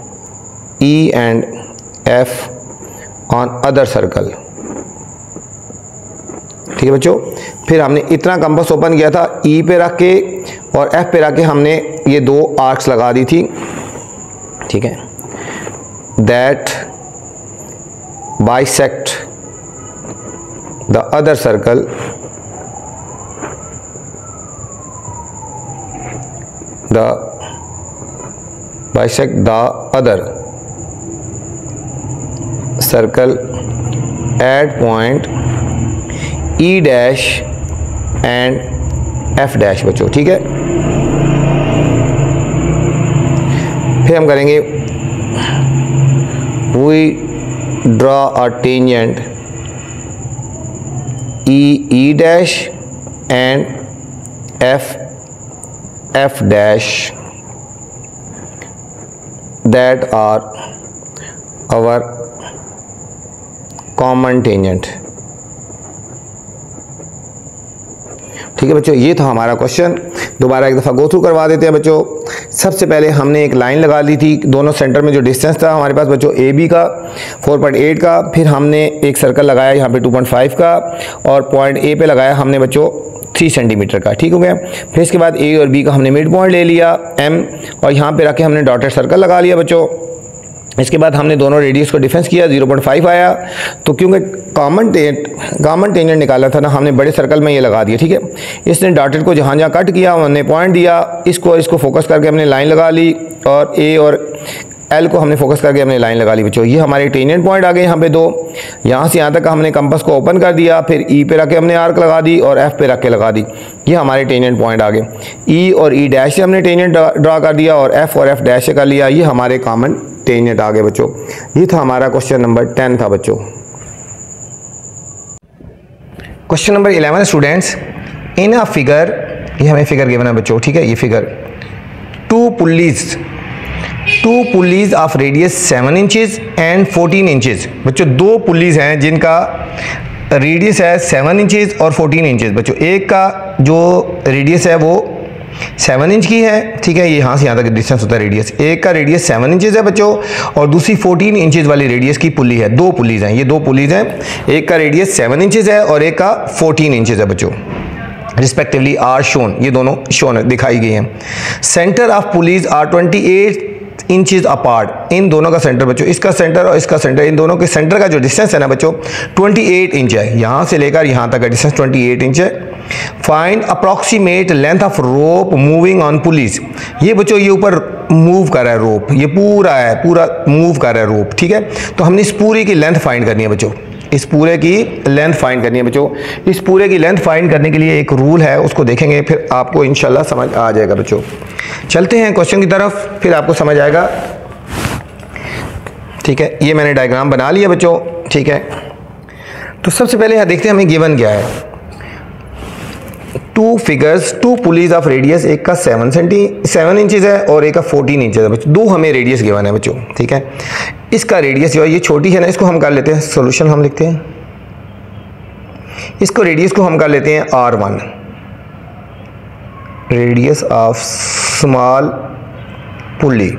E and F on other circle। ठीक है बच्चों, फिर हमने इतना कंपास ओपन किया था E पे रख के और F पे रख के हमने ये दो आर्क्स लगा दी थी। ठीक है, that bisect the other circle bisect the other circle at point E dash and F dash बच्चों। ठीक है, फिर हम करेंगे we draw a tangent E dash and F dash that are our common tangent। ठीक है बच्चों, ये था हमारा क्वेश्चन। दोबारा एक दफ़ा गो थ्रू करवा देते हैं बच्चों। सबसे पहले हमने एक लाइन लगा ली थी, दोनों सेंटर में जो डिस्टेंस था हमारे पास बच्चों ए बी का 4.8 का, फिर हमने एक सर्कल लगाया यहाँ पे 2.5 का और पॉइंट ए पे लगाया हमने बच्चों 3 सेंटीमीटर का। ठीक हो गया, फिर इसके बाद ए और बी का हमने मिड पॉइंट ले लिया एम और यहाँ पे रख के हमने डॉटेड सर्कल लगा लिया बच्चों। इसके बाद हमने दोनों रेडियस को डिफरेंस किया, 0.5 आया, तो क्योंकि कॉमन टेंजेंट निकाला था ना, हमने बड़े सर्कल में ये लगा दिया। ठीक है, इसने डॉटेड को जहाँ जहाँ कट किया हमने पॉइंट दिया, इसको फोकस करके हमने लाइन लगा ली और ए और एल को हमने फोकस करके हमने लाइन लगा ली बच्चों। ये हमारे टेंजेंट पॉइंट आ गए यहाँ पे दो। यहाँ से यहाँ तक हमने कंपास को ओपन कर दिया, फिर ई पे रख के हमने आर्क लगा दी और एफ पे रख के लगा दी। ये हमारे टेंजेंट पॉइंट आ गए। ई और ई डैश से हमने टेंजेंट ड्रा कर दिया और एफ डैश से कर लिया। ये हमारे कॉमन टेंजेंट आ गए बच्चों। ये था हमारा क्वेश्चन नंबर 10 था बच्चों। Question number 11 students, in a figure, ये हमें फिगर गिवन है बच्चों। ठीक है, ये figure two pulleys of radius 7 inches and 14 inches. बच्चों दो पुलीज हैं जिनका रेडियस है 7 इंचेस और 14 इंचेस बच्चों। एक का जो रेडियस है वो 7 इंच की है। ठीक है, ये यहाँ से यहाँ तक डिस्टेंस होता है रेडियस। एक का रेडियस 7 इंचेस है बच्चों और दूसरी 14 इंचेस वाली रेडियस की पुली है। दो पुलीज हैं, ये दो पुलीज हैं, एक का रेडियस 7 इंचेस है और एक का 14 इंचेस है बच्चों। रिस्पेक्टिवली आर शोन, ये दोनों शोन दिखाई गई हैं। Centre of pulleys are 28 inches apart. इन दोनों का सेंटर बच्चों, इसका सेंटर और इसका सेंटर, इन दोनों के सेंटर का जो डिस्टेंस है ना बच्चों 28 इंच है। यहाँ से लेकर यहाँ तक का डिस्टेंस 28 इंच है। Find approximate length of rope moving on police. ये बच्चों ये ऊपर मूव कर रहा है रोप, ये पूरा मूव कर रहा है रोप। ठीक है, तो हमने इस पूरे की लेंथ फाइंड करनी है बच्चों। इस पूरे की लेंथ फाइंड करनी है बच्चों। इस पूरे की लेंथ फाइंड करने के लिए एक रूल है, उसको देखेंगे फिर आपको इंशाल्लाह समझ आ जाएगा बच्चों। चलते हैं क्वेश्चन की तरफ, फिर आपको समझ आएगा। ठीक है, ये मैंने डायग्राम बना लिया बच्चों। ठीक है, तो सबसे पहले यहाँ देखते हैं हमें गिवन क्या है। Two figures, two pulleys of radius, एक का 7 इंचेस है और एक का 14 इंचेस है बच्चों। दो हमें रेडियस गिवन है बच्चों। ठीक है, इसका रेडियस जो है ये छोटी है ना, इसको हम कर लेते हैं सॉल्यूशन, हम लिखते हैं इसको, रेडियस को हम कर लेते हैं R1, रेडियस ऑफ स्मॉल पुली।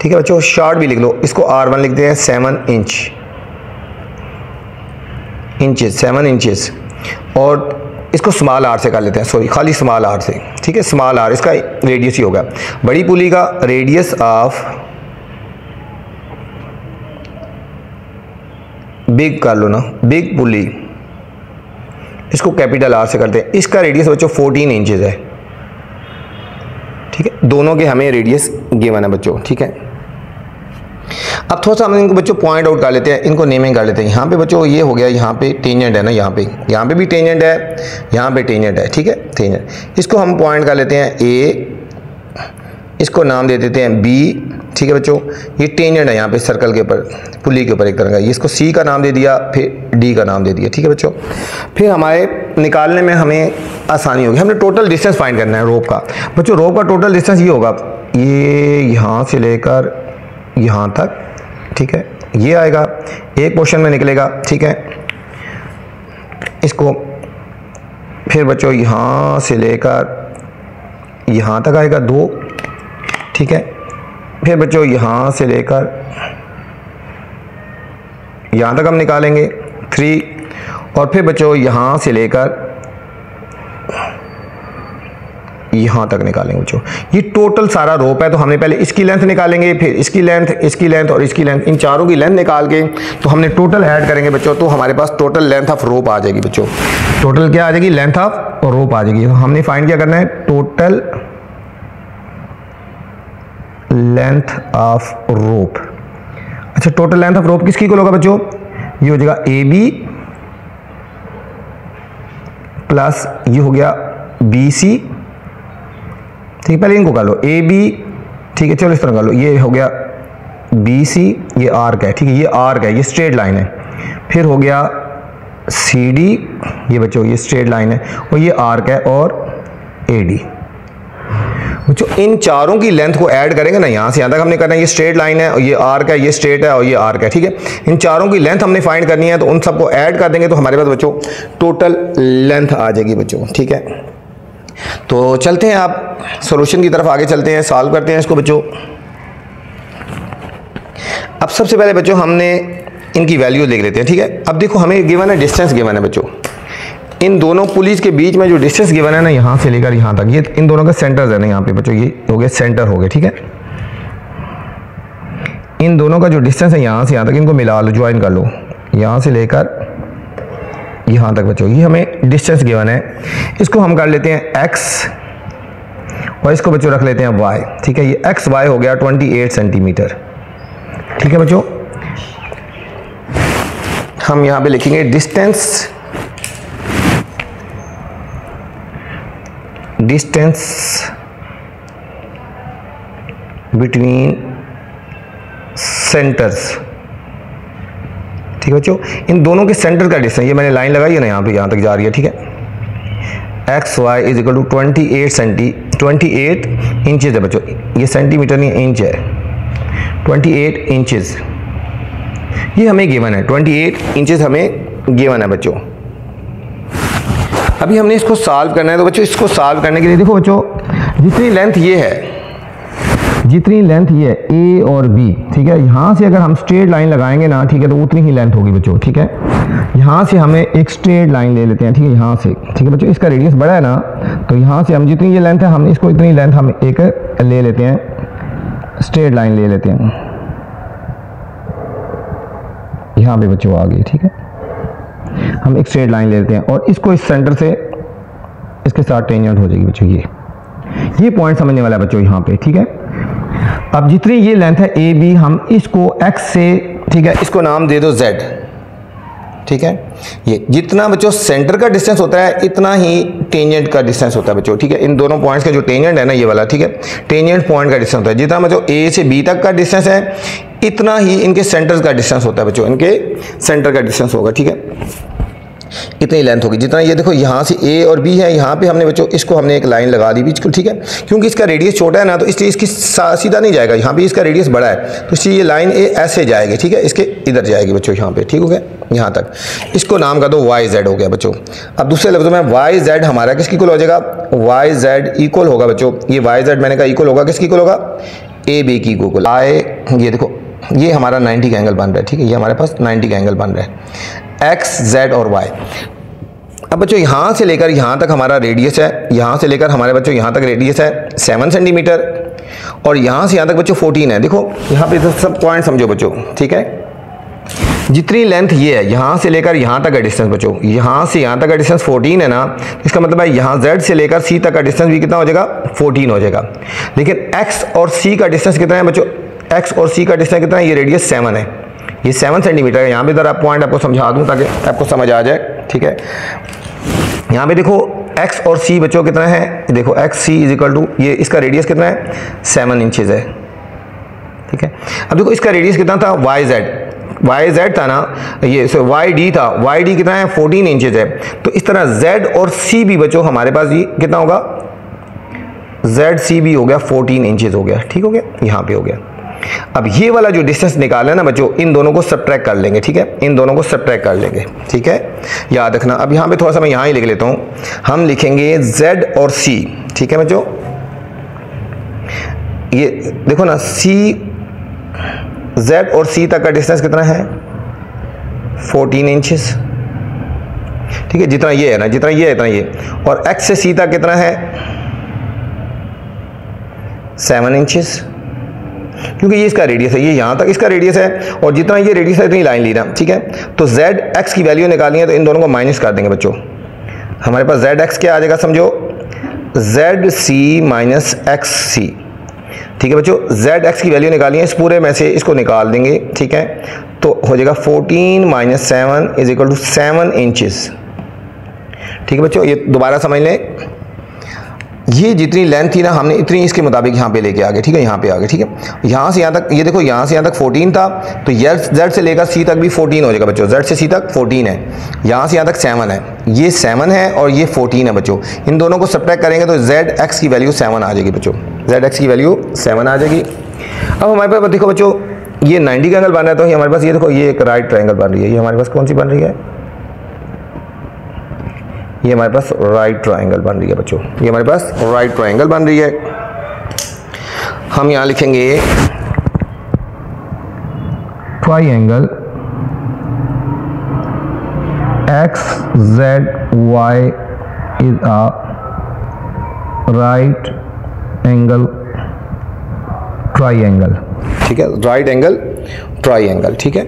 ठीक है बच्चों, शॉर्ट भी लिख लो, इसको R1 लिखते हैं 7 इंचेस और इसको स्मॉल आर से कर लेते हैं, सॉरी खाली स्मॉल आर से। ठीक है, स्मॉल आर इसका रेडियस ही होगा। बड़ी पुली का रेडियस ऑफ बिग कर लो ना, बिग पुली, इसको कैपिटल आर से करते हैं। इसका रेडियस बच्चों 14 इंचेस है। ठीक है, दोनों के हमें रेडियस गिवन है बच्चों। ठीक है, अब थोड़ा सा हम इनको बच्चों पॉइंट आउट कर लेते हैं, इनको नेमिंग कर लेते हैं। यहाँ पे बच्चों ये हो गया, यहाँ पे टेंजेंट है ना, यहाँ पे भी टेंजेंट है, यहाँ पे टेंजेंट है, ठीक है, टेंजेंट। इसको हम पॉइंट कर लेते हैं ए, इसको नाम दे देते हैं बी, ठीक है बच्चों। ये टेंजेंट है यहाँ पे सर्कल के ऊपर, पुली के ऊपर एक तरह का, इसको सी का नाम दे दिया, फिर डी का नाम दे दिया, ठीक है बच्चों। फिर हमारे निकालने में हमें आसानी होगी, हमने टोटल डिस्टेंस फाइंड करना है रोप का। बच्चों रोप का टोटल डिस्टेंस ये होगा, ये यहाँ से लेकर यहाँ तक, ठीक है, ये आएगा, एक पोर्शन में निकलेगा, ठीक है। इसको फिर बच्चों यहाँ से लेकर यहाँ तक आएगा 2, ठीक है। फिर बच्चों यहाँ से लेकर यहाँ तक हम निकालेंगे 3, और फिर बच्चों यहाँ से लेकर यहाँ तक निकालेंगे बच्चों। ये टोटल सारा रोप है, तो हमने पहले इसकी लेंथ निकालेंगे, फिर इसकी लेंथ और इसकी लेंथ, इन चारों की लेंथ निकाल के तो हमने टोटल ऐड करेंगे बच्चों, तो हमारे पास टोटल लेंथ ऑफ रोप आ जाएगी बच्चों। टोटल क्या आ जाएगी? लेंथ ऑफ रोप आ जाएगी। तो हमने फाइंड क्या करना है? टोटल लेंथ ऑफ रोप। अच्छा, टोटल लेंथ ऑफ रोप किसकी इक्वल होगा बच्चों? ये हो जाएगा ए बी प्लस ये हो गया बी सी, ठीक है। पहले इनको कर लो, ए बी, ठीक है, चलो इस तरह कर लो, ये हो गया बी सी, ये आर्क है, ठीक है, ये आर्क है, ये स्ट्रेट लाइन है। फिर हो गया सी डी, ये बच्चों ये स्ट्रेट लाइन है, और ये आर्क है, और ए डी। बच्चों इन चारों की लेंथ को ऐड करेंगे ना, यहाँ से यहाँ तक हमने करना है, ये स्ट्रेट लाइन है, और ये आर्क है, ये स्ट्रेट है, और ये आर्क है, ठीक है। इन चारों की लेंथ हमने फाइंड करनी है, तो उन सबको ऐड कर देंगे तो हमारे पास बच्चों टोटल लेंथ आ जाएगी बच्चों, ठीक है। तो चलते हैं, आप सॉल्यूशन की तरफ आगे चलते हैं, सॉल्व करते हैं इसको बच्चों। अब सबसे पहले बच्चों हमने इनकी वैल्यू देख लेते हैं, ठीक है। अब देखो हमें गिवन है, डिस्टेंस गिवन है बच्चों, इन दोनों पुलिस के बीच में जो डिस्टेंस गिवन है ना, यहाँ से लेकर यहाँ तक, ये इन दोनों का सेंटर्स है ना, यहाँ पे बच्चों ये हो गए सेंटर हो गए, ठीक है। इन दोनों का जो डिस्टेंस है यहाँ से यहाँ तक, इनको मिला लो, ज्वाइन कर लो, यहाँ से लेकर यहाँ तक बच्चों, ये हमें डिस्टेंस गिवन है। इसको हम कर लेते हैं x, और इसको बच्चों रख लेते हैं y, ठीक है। ये x y हो गया 28 सेंटीमीटर, ठीक है बच्चों। हम यहाँ पे लिखेंगे डिस्टेंस बिटवीन सेंटर्स, ठीक है बच्चों। इन दोनों के सेंटर का डिस्टेंस, ये मैंने लाइन लगाई है ना, यहाँ पे यहाँ तक जा रही है, ठीक है। X Y is equal to 28 inches है बच्चों, ये सेंटीमीटर नहीं इंच है, 28 इंचेस ये हमें गिवन है, 28 इंचेस हमें गिवन है बच्चों। अभी हमने इसको सॉल्व करना है, तो बच्चों इसको सॉल्व करने के लिए देखो बच्चों, जितनी लेंथ ये है, ए और बी, ठीक है, यहाँ से अगर हम स्ट्रेट लाइन लगाएंगे ना, ठीक है, तो उतनी ही लेंथ होगी बच्चों, ठीक है। यहाँ से हमें एक स्ट्रेट लाइन ले लेते हैं, ठीक है, यहाँ से, ठीक है बच्चों, इसका रेडियस बड़ा है ना, तो यहाँ से हम जितनी ये लेंथ है, हम इसको इतनी लेंथ हम एक ले लेते हैं, स्ट्रेट लाइन ले लेते हैं, यहाँ पे बच्चों आ गई, ठीक है। हम एक स्ट्रेट लाइन ले लेते हैं, और इसको इस सेंटर से इसके साथ टेंजेंट हो जाएगी बच्चों, ये पॉइंट समझने वाला है बच्चों यहाँ पे, ठीक है। अब जितनी ये लेंथ है ए बी, हम इसको x से, ठीक है, इसको नाम दे दो z, ठीक है। ये जितना बच्चों सेंटर का डिस्टेंस होता है, इतना ही टेंजेंट का डिस्टेंस होता है बच्चों, ठीक है। इन दोनों पॉइंट्स का जो टेंजेंट है ना, ये वाला, ठीक है, टेंजेंट पॉइंट का डिस्टेंस होता है। जितना बच्चों ए से बी तक का डिस्टेंस है, इतना ही इनके सेंटर का डिस्टेंस होता है बच्चों, इनके सेंटर का डिस्टेंस होगा, ठीक है। इतनी लेंथ होगी जितना, ये देखो यहाँ से ए और बी है, यहाँ पे हमने बच्चों इसको हमने एक लाइन लगा दी बीच को, ठीक है। क्योंकि इसका रेडियस छोटा है ना, तो इसलिए इसकी सीधा नहीं जाएगा, यहाँ पे इसका रेडियस बड़ा है, तो इसलिए ये लाइन ए ऐसे जाएगी, ठीक है, इसके इधर जाएगी बच्चों, यहाँ पे, ठीक हो गया, यहाँ तक। इसको नाम कर दो वाई जेड हो गया बच्चों। अब दूसरे लफ्जों में वाई जेड हमारा किसकी इक्वल हो जाएगा? वाई जेड इक्वल होगा बच्चों, ये वाई जेड मैंने कहा इक्वल होगा किसकी इक्वल होगा? ए बी की इक्वल। आए ये देखो, ये हमारा 90 का एंगल बन रहा है, ठीक है, ये हमारे पास 90 का एंगल बन रहा है, एक्स जेड और वाई। अब बच्चों यहाँ से लेकर यहाँ तक हमारा रेडियस है, यहाँ से लेकर हमारे बच्चों यहाँ तक रेडियस है 7 सेंटीमीटर, और यहाँ से यहाँ तक बच्चों 14 है। देखो यहाँ पे तो सब पॉइंट समझो बच्चों, ठीक है। जितनी लेंथ ये है, यहाँ से लेकर यहाँ तक का डिस्टेंस बच्चों, यहाँ से यहाँ तक का डिस्टेंस 14 है ना, इसका मतलब है यहाँ Z से लेकर C तक का डिस्टेंस भी कितना हो जाएगा? 14 हो जाएगा। लेकिन X और C का डिस्टेंस कितना है बच्चों? एक्स और सी का डिस्टेंस कितना है, ये रेडियस 7 है, ये 7 सेंटीमीटर है। यहाँ पे ज़रा पॉइंट आपको समझा दूँ ताकि आपको समझ आ जाए, ठीक है। यहाँ पे देखो x और c बच्चों कितना है, देखो X C is equal to, ये इसका रेडियस कितना है 7 इंचेस है, ठीक है। अब देखो इसका रेडियस कितना था वाई जेड था ना, ये वाई डी था, वाई डी कितना है 14 इंचेस है। तो इस तरह z और c भी बच्चों हमारे पास ये कितना होगा, जेड सी भी हो गया 14 इंचेस हो गया, ठीक हो गया, यहाँ पे हो गया। अब ये वाला जो डिस्टेंस निकाला है ना बच्चों, इन दोनों को सब्ट्रैक्ट कर लेंगे, ठीक है, इन दोनों को सब्ट्रैक्ट कर लेंगे, ठीक है, याद रखना। अब यहाँ पे थोड़ा सा मैं यहाँ ही लिख लेता हूँ, हम लिखेंगे z और c, ठीक है बच्चों। ये देखो ना z और c तक का डिस्टेंस कितना है 14 इंचेस, ठीक है, जितना ये है ना, जितना ये है इतना ये। और x से c तक कितना है 7 इंचेस, क्योंकि ये इसका रेडियस है, ये यहाँ तक इसका रेडियस है, और जितना ये रेडियस है इतनी लाइन ली ना, ठीक है। तो z x की वैल्यू निकालनी है तो इन दोनों को माइनस कर देंगे बच्चों। हमारे पास z x क्या आ जाएगा, समझो z c माइनस एक्स सी, ठीक है बच्चों। z x की वैल्यू निकालनी है, इस पूरे में से इसको निकाल देंगे, ठीक है। तो हो जाएगा 14 minus 7 is equal to 7 inches, ठीक है बच्चों। ये दोबारा समझ लें, ये जितनी लेंथ थी ना हमने इतनी इसके मुताबिक यहाँ पे लेके आ गए, ठीक है, यहाँ पे आ गए, ठीक है। यहाँ से यहाँ तक, ये देखो यहाँ से यहाँ तक 14 था, तो z से लेकर c तक भी 14 हो जाएगा बच्चों, z से c तक 14 है, यहाँ से यहाँ तक 7 है, ये 7 है और ये 14 है बच्चों। इन दोनों को सब्ट्रैक्ट करेंगे तो z x की वैल्यू 7 आ जाएगी बच्चों, z x की वैल्यू 7 आ जाएगी। अब हमारे पास देखो बच्चों, ये 90 का एंगल बन रहा है, तो हमारे पास ये देखो ये एक राइट ट्रायंगल बन रही है, ये हमारे पास कौन सी बन रही है, ये हमारे पास राइट ट्रायंगल बन रही है बच्चों, ये हमारे पास राइट ट्रायंगल बन रही है। हम यहाँ लिखेंगे triangle X Z Y is a right angle triangle, ठीक है, राइट एंगल ट्रायंगल, ठीक है,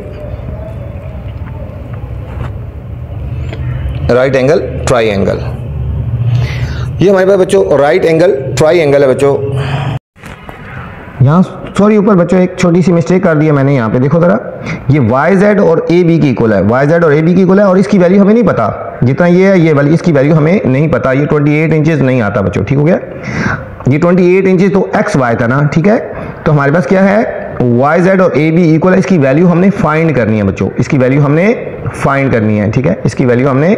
राइट एंगल ट्रायंगल। ये हमारे पास बच्चों राइट एंगल ट्रायंगल है बच्चों। यहाँ सॉरी ऊपर बच्चों एक छोटी सी मिस्टेक कर दी है मैंने, यहाँ पे देखो जरा, ये वाई जेड और ए बी की इक्वल है, वाई जेड और ए बी की इक्वल है, और इसकी वैल्यू हमें नहीं पता, जितना ये है ये वाली इसकी वैल्यू हमें नहीं पता, ये 28 इंचेस नहीं आता बच्चों, ठीक हो गया। ये 28 इंचेस तो एक्स वाई था ना, ठीक है। तो हमारे पास क्या है, वाई जेड और ए बी इक्वल है, इसकी वैल्यू हमने फाइंड करनी है बच्चों, इसकी वैल्यू हमने फाइंड करनी है, ठीक है, इसकी वैल्यू हमने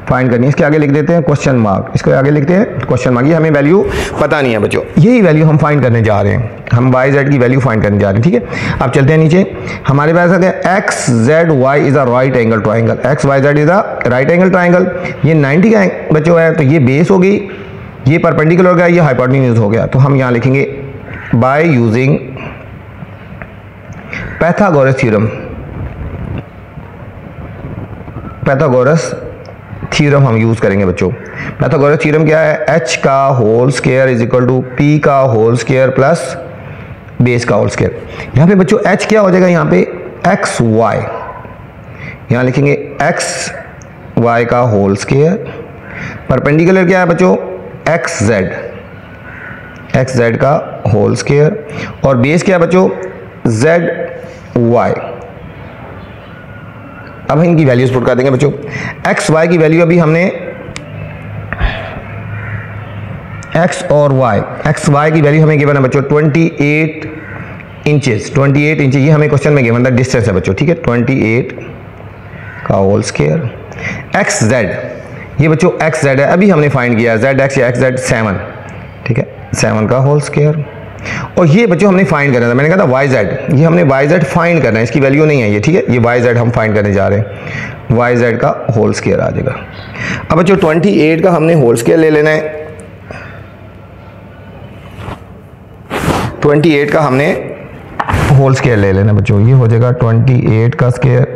फाइंड करनी है। इसके आगे लिख देते हैं क्वेश्चन मार्क, इसके आगे लिखते हैं क्वेश्चन मार्क, ये हमें वैल्यू पता नहीं है बच्चों, यही वैल्यू हम फाइंड करने जा रहे हैं, हम वाई जेड की वैल्यू फाइंड करने जा रहे हैं, ठीक है। अब चलते हैं नीचे, हमारे पास है X Z Y is a right angle triangle, X Y Z is a right angle triangle. ये 90 का बच्चों है, तो ये बेस हो गई, ये परपेंडिकुलर हो गया, ये हाइपोटेन्यूज हो गया। तो हम यहाँ लिखेंगे by using Pythagoras theorem, Pythagoras theorem हम यूज करेंगे बच्चों। पैथागोरस थ्योरम क्या है, h का whole square is equal to p का होल स्क्वायर प्लस बेस का होल स्क्वायर। यहाँ पे बच्चों h क्या हो जाएगा, यहाँ पे एक्स वाई, यहाँ लिखेंगे एक्स वाई का होल स्क्वायर, परपेंडिकुलर क्या है बच्चों एक्स जेड का होल स्क्वायर, और बेस क्या है बच्चों जेड वाई। अब इनकी वैल्यूज पुट कर देंगे बच्चों। एक्स वाई की वैल्यू अभी हमने एक्स और वाई, एक्स वाई की वैल्यू हमें गिवन है बच्चों 28 इंचेस, 28 इंचेस, ये हमें क्वेश्चन में गिवन था, डिस्टेंस है बच्चों, ठीक है, 28 का होल स्क्वायर। एक्स जेड, ये बच्चों एक्स जेड है, अभी हमने फाइंड किया जेड एक्स या एक्स जेड 7, ठीक है, 7 का होल स्क्वायर। और ये बच्चों हमने फाइंड करना था, मैंने कहा था वाई जेड, ये हमने वाई जेड फाइंड करना है, इसकी वैल्यू नहीं है ये, ठीक है, ये वाई जेड हम फाइंड करने जा रहे हैं, वाई जेड का होल स्क्वायर आ जाएगा। अब बच्चों 28 का हमने होल स्क्वायर ले लेना है, 28 का हमने होल स्क्वायर ले लेना बच्चों, ये हो जाएगा 28 का स्क्वायर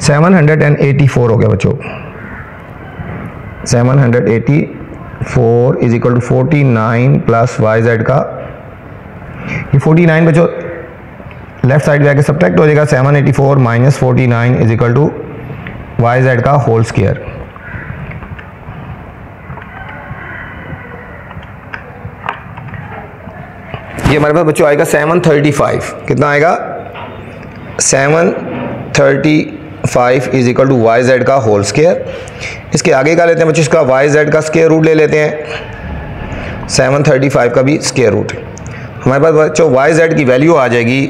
784 हो गया बच्चों, 784 is equal to 49 plus Y Z का, ये 49 बच्चों लेफ्ट साइड में आके सब्ट्रैक्ट हो जाएगा, 784 minus 49 is equal to Y Z का होल स्क्वायर। ये हमारे पास बच्चों आएगा 735। कितना आएगा? 735 is equal to Y Z का होल स्क्वायर। इसके आगे का लेते हैं बच्चों, इसका वाई जेड का स्क्वायर रूट ले लेते हैं, 735 का भी स्क्वायर रूट। हमारे पास बच्चों वाई जेड की वैल्यू आ जाएगी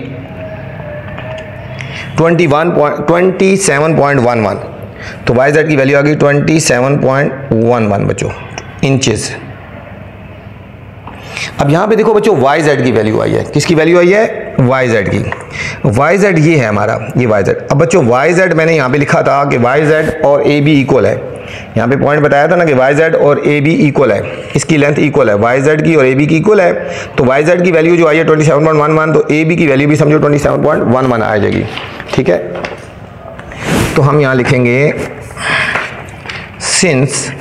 27.11। तो वाई जेड की वैल्यू आ गई 27.11 बच्चों इंचेस। अब यहाँ पे देखो बच्चों वाई जेड की वैल्यू आई है। किसकी वैल्यू आई है? वाई जेड की। वाई जेड ये है हमारा, ये वाई जेड। अब बच्चों वाई जेड मैंने यहाँ पे लिखा था कि वाई जेड और ए बी इक्वल है। यहाँ पे पॉइंट बताया था ना कि वाई जेड और ए बी इक्वल है, इसकी लेंथ इक्वल है, वाई जेड की और ए बी की इक्वल है। तो वाई जेड की वैल्यू जो आई है 27.11, तो ए बी की वैल्यू भी समझो 27.11 आ जाएगी। ठीक है, तो हम यहाँ लिखेंगे since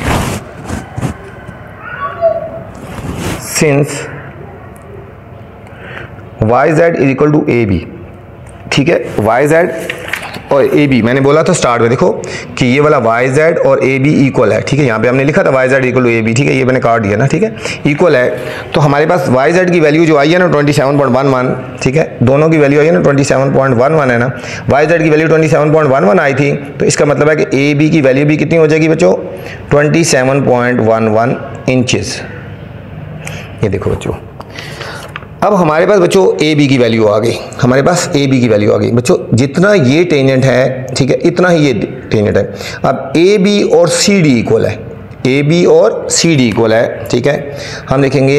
Y Z is equal to A B. ठीक है, वाई जेड और ए बी मैंने बोला था स्टार्ट में, देखो कि ये वाला वाई जेड और ए बी इक्वल है। ठीक है, यहाँ पे हमने लिखा था Y Z equal to A B. ठीक है, ये मैंने काट दिया ना। ठीक है, इक्वल है। तो हमारे पास वाई जेड की वैल्यू जो आई है ना 27.11। ठीक है, दोनों की वैल्यू आई है ना 27.11 है ना। वाई जेड की वैल्यू 27.11 आई थी, तो इसका मतलब है कि ए बी की वैल्यू भी कितनी हो जाएगी बच्चों? 27.11 इंचेस। ये देखो बच्चों, अब हमारे पास बच्चों ए बी की वैल्यू आ गई। हमारे पास ए बी की वैल्यू आ गई बच्चों, जितना ये टेंजेंट है, ठीक है, इतना ही ये टेंजेंट है। अब ए बी और सी डी इक्वल है, ए बी और सी डी इक्वल है। ठीक है, हम लिखेंगे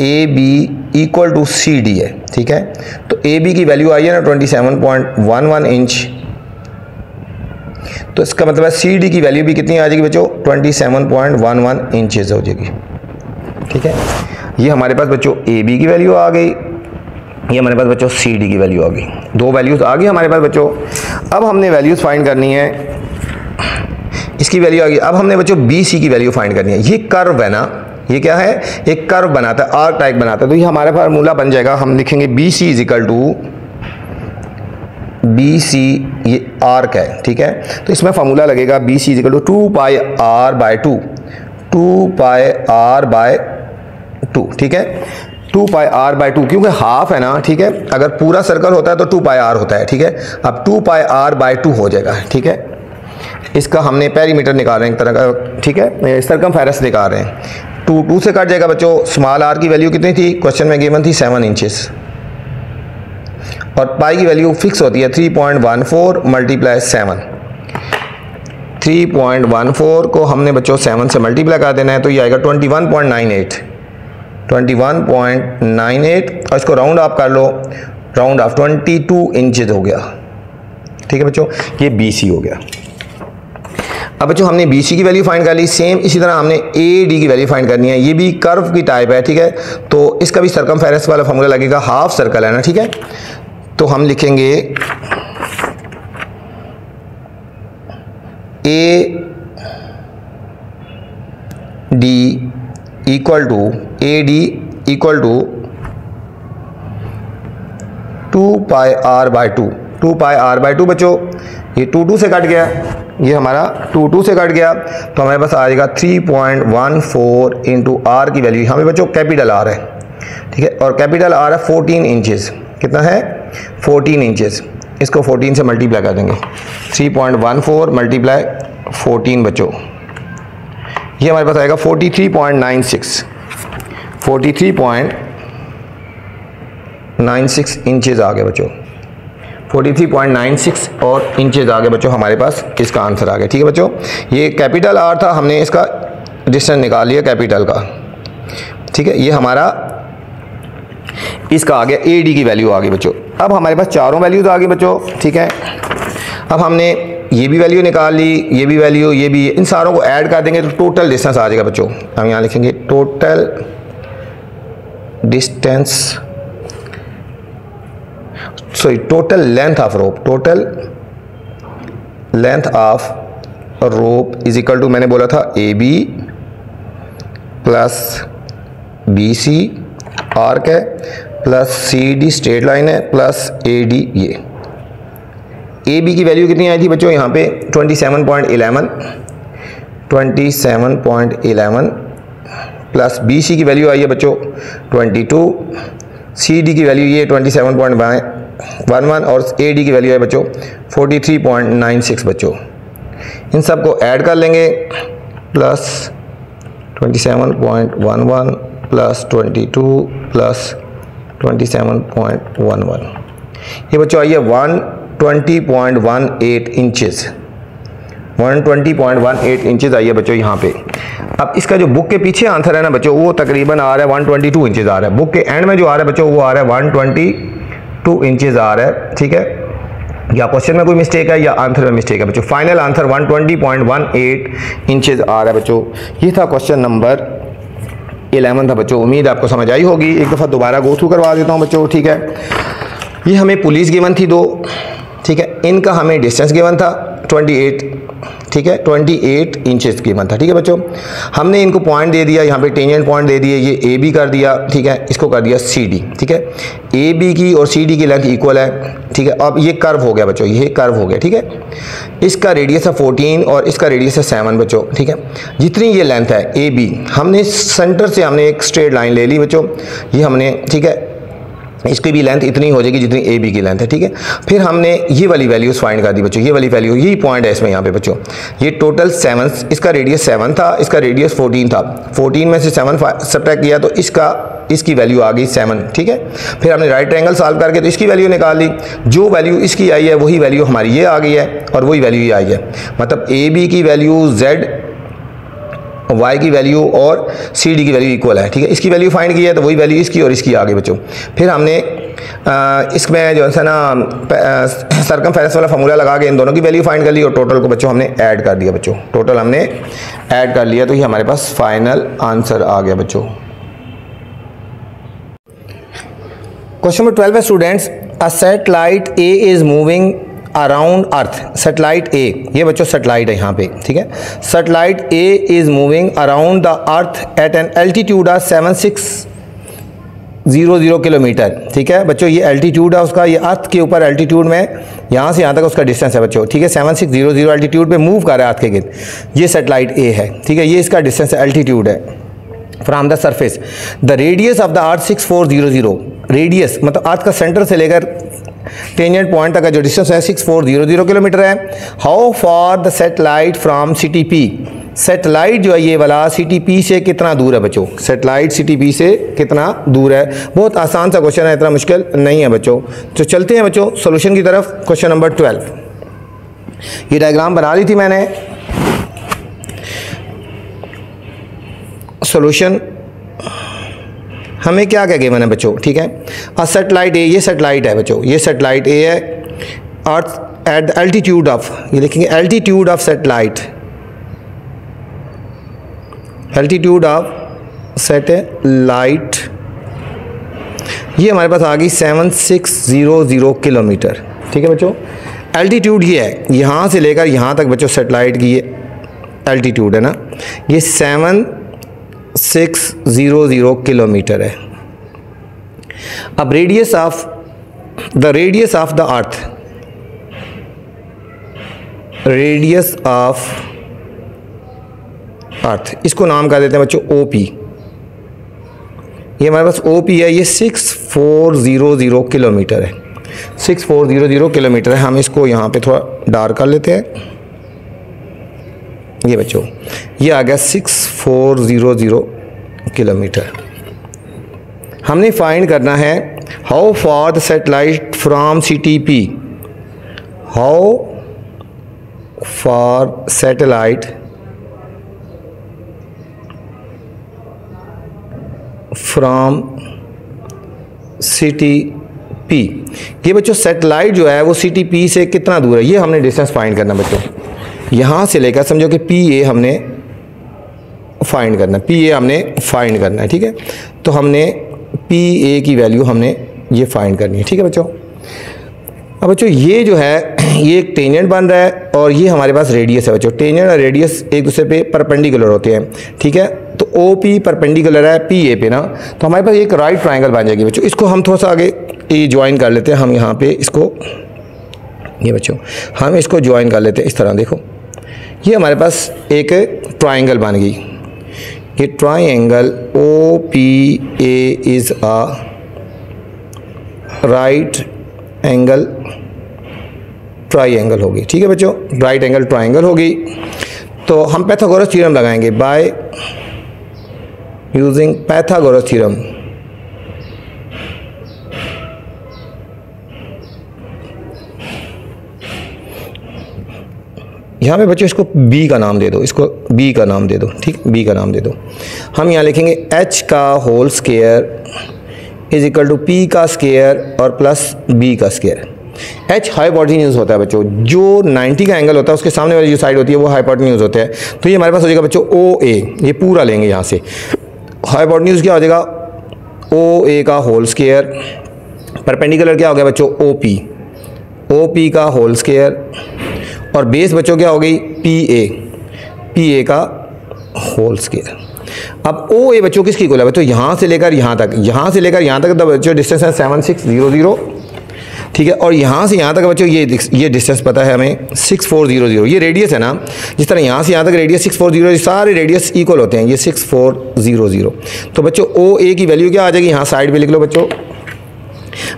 A B equal to C D है। ठीक है, तो ए बी की वैल्यू आई है ना 27.11 इंच, तो इसका मतलब है सी डी की वैल्यू भी कितनी आ जाएगी बच्चों? 27.11 इंचेस हो जाएगी। ठीक है, ये हमारे पास बच्चों ए बी की वैल्यू आ गई, ये हमारे पास बच्चों सी डी की वैल्यू आ गई। दो वैल्यूज आ गई हमारे पास बच्चों। अब हमने वैल्यूज फाइंड करनी है, इसकी वैल्यू आ गई। अब हमने बच्चों बी सी की वैल्यू फाइंड करनी है। ये कर्व है ना, ये क्या है? एक कर्व बनाता है, आर्क टाइप बनाता है। तो ये हमारा फार्मूला बन जाएगा, हम लिखेंगे B C is equal to B C, ये आर्क है। ठीक है, तो इसमें फार्मूला लगेगा B C is equal to 2 pi R by 2, 2 pi R by 2। ठीक है, 2 पाई आर बाय 2, क्योंकि हाफ है ना। ठीक है, अगर पूरा सर्कल होता है तो 2 पाई आर होता है। ठीक है, अब 2 पाई आर बाय 2 हो जाएगा। ठीक है, इसका हमने पेरीमीटर निकाल रहे हैं एक तरह का। ठीक है, सर्कमफेरेंस निकाल रहे हैं। 2 से कट जाएगा बच्चों। स्मॉल आर की वैल्यू कितनी थी? क्वेश्चन में गिवन थी 7 इंचेस, और पाई की वैल्यू फिक्स होती है 3.14 मल्टीप्लाई 7। 3.14 को हमने बच्चों 7 से मल्टीप्लाई कर देना है, तो ये आएगा 21.98, 21.98, और इसको राउंड ऑफ कर लो, राउंड ऑफ 22 इंचेस हो गया। ठीक है बच्चों, ये बी सी हो गया। अब बच्चों हमने बी सी की वैल्यू फाइंड कर ली। सेम इसी तरह हमने ए डी की वैल्यू फाइंड करनी है। ये भी कर्व की टाइप है। ठीक है, तो इसका भी सर्कमफेरेंस वाला फॉर्मूला लगेगा, हाफ सर्कल है ना। ठीक है, तो हम लिखेंगे A D equal to, A D equal to 2 pi R by 2, 2 pi R by 2 बच्चों। ये 2 से कट गया, ये हमारा 2 से कट गया, तो हमारे पास आ जाएगा 3.14 इंटू आर की वैल्यू। यहाँ पे बच्चों कैपिटल आर है। ठीक है, और कैपिटल आर है 14 इंचेस। कितना है? 14 इंचेस। इसको 14 से मल्टीप्लाई कर देंगे, 3.14 मल्टीप्लाई 14 बच्चों, ये हमारे पास आएगा 43.96, 43.96 इंचेस आ गए बच्चों। 43.96 और इंचेस आ गए बच्चों, हमारे पास इसका आंसर आ गया। ठीक है बच्चों, ये कैपिटल आर था, हमने इसका डिस्टेंस निकाल लिया कैपिटल का। ठीक है, ये हमारा इसका आ गया, ए डी की वैल्यू आ गई बच्चों। अब हमारे पास चारों वैल्यूज आ गई बच्चों। ठीक है, अब हमने ये भी वैल्यू निकाल ली, ये भी वैल्यू, ये भी, इन सारों को ऐड कर देंगे तो टोटल डिस्टेंस आ जाएगा बच्चों। हम यहाँ लिखेंगे total distance, sorry total length of rope, total length of rope is equal to, मैंने बोला था A B plus B C arc है, plus C D straight line है, प्लस ए डी। ये ए बी की वैल्यू कितनी आई थी बच्चों? यहाँ पे 27.11, 27.11 प्लस बी सी की वैल्यू आई है बच्चों 22, सी डी की वैल्यू ये 27.11 और ए डी की वैल्यू है बच्चों 43.96 बच्चों। इन सब को ऐड कर लेंगे, प्लस 27.11 प्लस 22 प्लस 27.11, ये बच्चों आइए 120.18 इंचेस, 120.18 इंचेस आइए बच्चों यहाँ पे। अब इसका जो बुक के पीछे आंसर है ना बच्चों वो तकरीबन आ रहा है 122 इंचेस आ रहा है। बुक के एंड में जो आ रहा है बच्चों वो आ रहा है 122 इंचेस आ रहा है, ठीक है। या क्वेश्चन में कोई मिस्टेक है या आंसर में मिस्टेक है बच्चों। फाइनल आंसर 120.18 इंचेस आ रहा है बच्चों। ये था क्वेश्चन नंबर 11 था बच्चों। उम्मीद आपको समझ आई होगी। एक दफ़ा दोबारा गो थ्रू करवा देता हूँ बच्चों, ठीक है। ये हमें पुलिस गिवन थी 2, ठीक है। इनका हमें डिस्टेंस गिवन था 28, ठीक है, 28 इंचेस गिवन था, ठीक है बच्चों। हमने इनको पॉइंट दे दिया, यहाँ पे टेंजेंट पॉइंट दे दिए, ये ए बी कर दिया, ठीक है। इसको कर दिया सी डी, ठीक है। ए बी की और सी डी की लेंथ इक्वल है, ठीक है। अब ये कर्व हो गया बच्चों, ये कर्व हो गया, ठीक है। इसका रेडियस है 14 और इसका रेडियस है 7 बच्चों, ठीक है। जितनी ये लेंथ है ए बी, हमने सेंटर से हमने एक स्ट्रेट लाइन ले ली बच्चों, ये हमने, ठीक है। इसकी भी लेंथ इतनी हो जाएगी जितनी ए बी की लेंथ है, ठीक है। फिर हमने ये वाली वैल्यूज फाइंड कर दी बच्चों, ये वाली वैल्यू, यही पॉइंट है इसमें यहाँ पे बच्चों। ये टोटल 7, इसका रेडियस 7 था, इसका रेडियस 14 था। 14 में से 7 सब्ट्रैक्ट किया तो इसकी वैल्यू आ गई 7, ठीक है। फिर हमने राइट ट्रायंगल सॉल्व करके तो इसकी वैल्यू निकाल ली। जो वैल्यू इसकी आई है वही वैल्यू हमारी ये आ गई है और वही वैल्यू ये आई है। मतलब ए बी की वैल्यू, जेड y की वैल्यू और सी डी की वैल्यू इक्वल है, ठीक है। इसकी वैल्यू फाइंड की है तो वही वैल्यू इसकी और इसकी आ गई बच्चों। फिर हमने इसमें जो है ना सर्कमफेरेंस वाला फार्मूला लगा के इन दोनों की वैल्यू फाइंड कर ली और टोटल को बच्चों हमने ऐड कर दिया बच्चों। टोटल हमने ऐड कर लिया तो ये हमारे पास फाइनल आंसर आ गया बच्चों। क्वेश्चन नंबर 12 है students, a satellite A is moving around earth. Satellite A, ये बच्चों सैटेलाइट है यहाँ पे, ठीक है। Satellite A is moving around the earth at an altitude of 7600 kilometre, ठीक है बच्चों। ये एल्टीट्यूड है उसका, ये अर्थ के ऊपर एल्टीट्यूड में यहाँ से यहाँ तक उसका डिस्टेंस है बच्चों, ठीक है। 7600 एल्टीट्यूड पे मूव कर रहा है अर्थ के गिर्द, ये सैटेलाइट ए है, ठीक है। ये इसका डिस्टेंस है, एल्टीट्यूड है from the surface. The radius of the earth 6400, radius मतलब अर्थ का सेंटर से लेकर टेंजेंट पॉइंट तक का जो डिस्टेंस है 6400 किलोमीटर है। How for the satellite from CTP, satellite जो है ये वाला CTP से कितना दूर है बच्चों। सैटेलाइट CTP से कितना दूर है। बहुत आसान सा क्वेश्चन है, इतना मुश्किल नहीं है बच्चों। तो चलते हैं बच्चों सॉल्यूशन की तरफ। क्वेश्चन नंबर 12, ये डायग्राम बना ली थी मैंने। सॉल्यूशन हमें क्या क्या गिवन है बच्चों, ठीक है। और सैटेलाइट ए, ये सैटेलाइट है बच्चों, ये सैटेलाइट ए है। Earth at the altitude of, ये देखेंगे altitude of satellite, altitude of satellite ये हमारे पास आ गई 7600 किलोमीटर, ठीक है बच्चों। एल्टीट्यूड ये है, यहाँ से लेकर यहाँ तक बच्चों सैटेलाइट की ये एल्टीट्यूड है ना, ये 7600 किलोमीटर है। अब radius of the earth, radius of earth, इसको नाम कर देते हैं बच्चों OP। ये हमारे पास OP है, ये 6400 किलोमीटर है, 6400 किलोमीटर है। हम इसको यहाँ पे थोड़ा डार्क कर लेते हैं। ये बच्चों ये आ गया 6400 किलोमीटर। हमने फाइंड करना है how for the satellite from CTP, how for satellite from CTP। ये बच्चों सैटेलाइट जो है वो CTP से कितना दूर है, ये हमने डिस्टेंस फाइंड करना बच्चों। यहाँ से लेकर समझो कि PA हमने फाइंड करना है, PA हमने फाइंड करना है, ठीक है। तो हमने PA की वैल्यू हमने ये फाइंड करनी है, ठीक है बच्चों। अब बच्चों ये जो है ये एक टेंजेंट बन रहा है और ये हमारे पास रेडियस है बच्चों। टेंजेंट और रेडियस एक दूसरे पे परपेंडिकुलर होते हैं, ठीक है। तो OP परपेंडिकुलर है PA पे ना, तो हमारे पास एक राइट ट्रायंगल बन जाएगी बच्चों। इसको हम थोड़ा सा आगे ये ज्वाइन कर लेते हैं। हम यहाँ पे इसको, ये बच्चों हम इसको ज्वाइन कर लेते हैं इस तरह। देखो ये हमारे पास एक ट्रायंगल बन गई। ये triangle OPA is a right angle triangle होगी। ठीक है बच्चों, राइट एंगल ट्राइंगल होगी। तो हम पाइथागोरस थ्योरम लगाएंगे बाय यूजिंग पाइथागोरस थ्योरम। यहाँ पे बच्चों इसको b का नाम दे दो, इसको b का नाम दे दो। ठीक, b का नाम दे दो। हम यहाँ लिखेंगे h का whole square is equal to p का स्क्वायर और प्लस b का स्क्वायर। h हाइपोटेन्यूज होता है बच्चों, जो 90 का एंगल होता है उसके सामने वाली जो साइड होती है वो हाइपोटेन्यूज होता है। तो ये हमारे पास हो जाएगा बच्चों OA, ये पूरा लेंगे यहाँ से। हाइपोटेन्यूज क्या हो जाएगा, OA का होल स्क्वायर, परपेंडिकुलर क्या हो गया बच्चों OP का होल स्क्वायर, और बेस बच्चों क्या हो गई PA का होल स्क्वायर। अब OA बच्चों किसकी इक्वल है बच्चों, यहाँ से लेकर यहाँ तक बच्चों डिस्टेंस है 7600। ठीक है, और यहाँ से यहाँ तक बच्चों ये डिस्टेंस पता है हमें 6400। ये रेडियस है ना, जिस तरह यहाँ से यहाँ तक रेडियस 640, सारे रेडियस इक्वल होते हैं, ये 6400। तो बच्चों OA की वैल्यू क्या आ जाएगी, यहाँ साइड पे लिख लो बच्चों।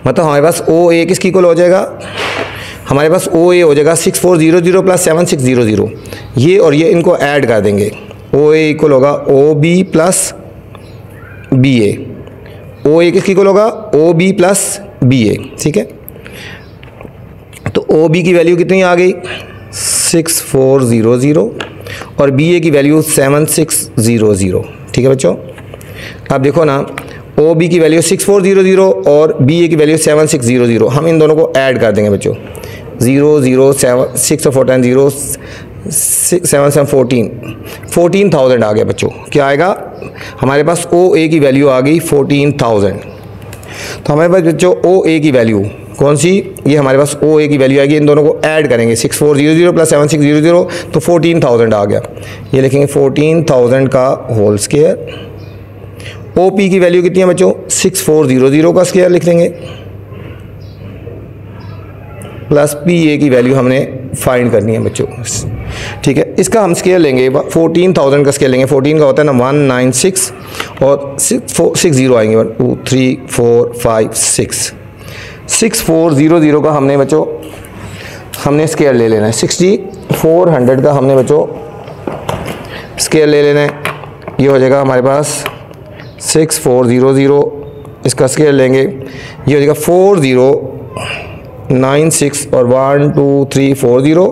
मतलब हमारे पास OA किसकी इक्वल हो जाएगा, हमारे पास OA हो जाएगा 6400 प्लस 7600। ये और ये इनको ऐड कर देंगे, OA इक्वल होगा OB प्लस BA। OA किसकी इक्वल होगा OB प्लस BA। ठीक है, तो OB की वैल्यू कितनी आ गई 6400 और BA की वैल्यू 7600। ठीक है बच्चों, अब देखो ना, OB की वैल्यू 6400 और BA की वैल्यू 7600। हम इन दोनों को ऐड कर देंगे बच्चों, 0 0 7 6 और 4 0 7 7 14,000 आ गया बच्चों। क्या आएगा हमारे पास OA की वैल्यू आ गई 14,000। तो हमारे पास बच्चों OA की वैल्यू कौन सी, ये हमारे पास OA की वैल्यू आएगी, इन दोनों को ऐड करेंगे 6400 प्लस 7600 तो 14,000 आ गया। ये लिखेंगे 14,000 का होल स्क्वायर। OP की वैल्यू कितनी है बच्चों 6400 का स्क्वायर लिख देंगे, प्लस PA की वैल्यू हमने फाइंड करनी है बच्चों। ठीक है, इसका हम स्केयर लेंगे 14,000 का स्केयर लेंगे। 14 का होता है ना 196 और 6 0 आएंगे 1 2 3 4 5 6 6400 का हमने बच्चों स्केयर ले लेना है। 6400 का हमने बच्चों स्केयर ले लेना है। ये हो जाएगा हमारे पास 6400, इसका स्केयर लेंगे, ये हो जाएगा 4096 और 1 2 3 4 0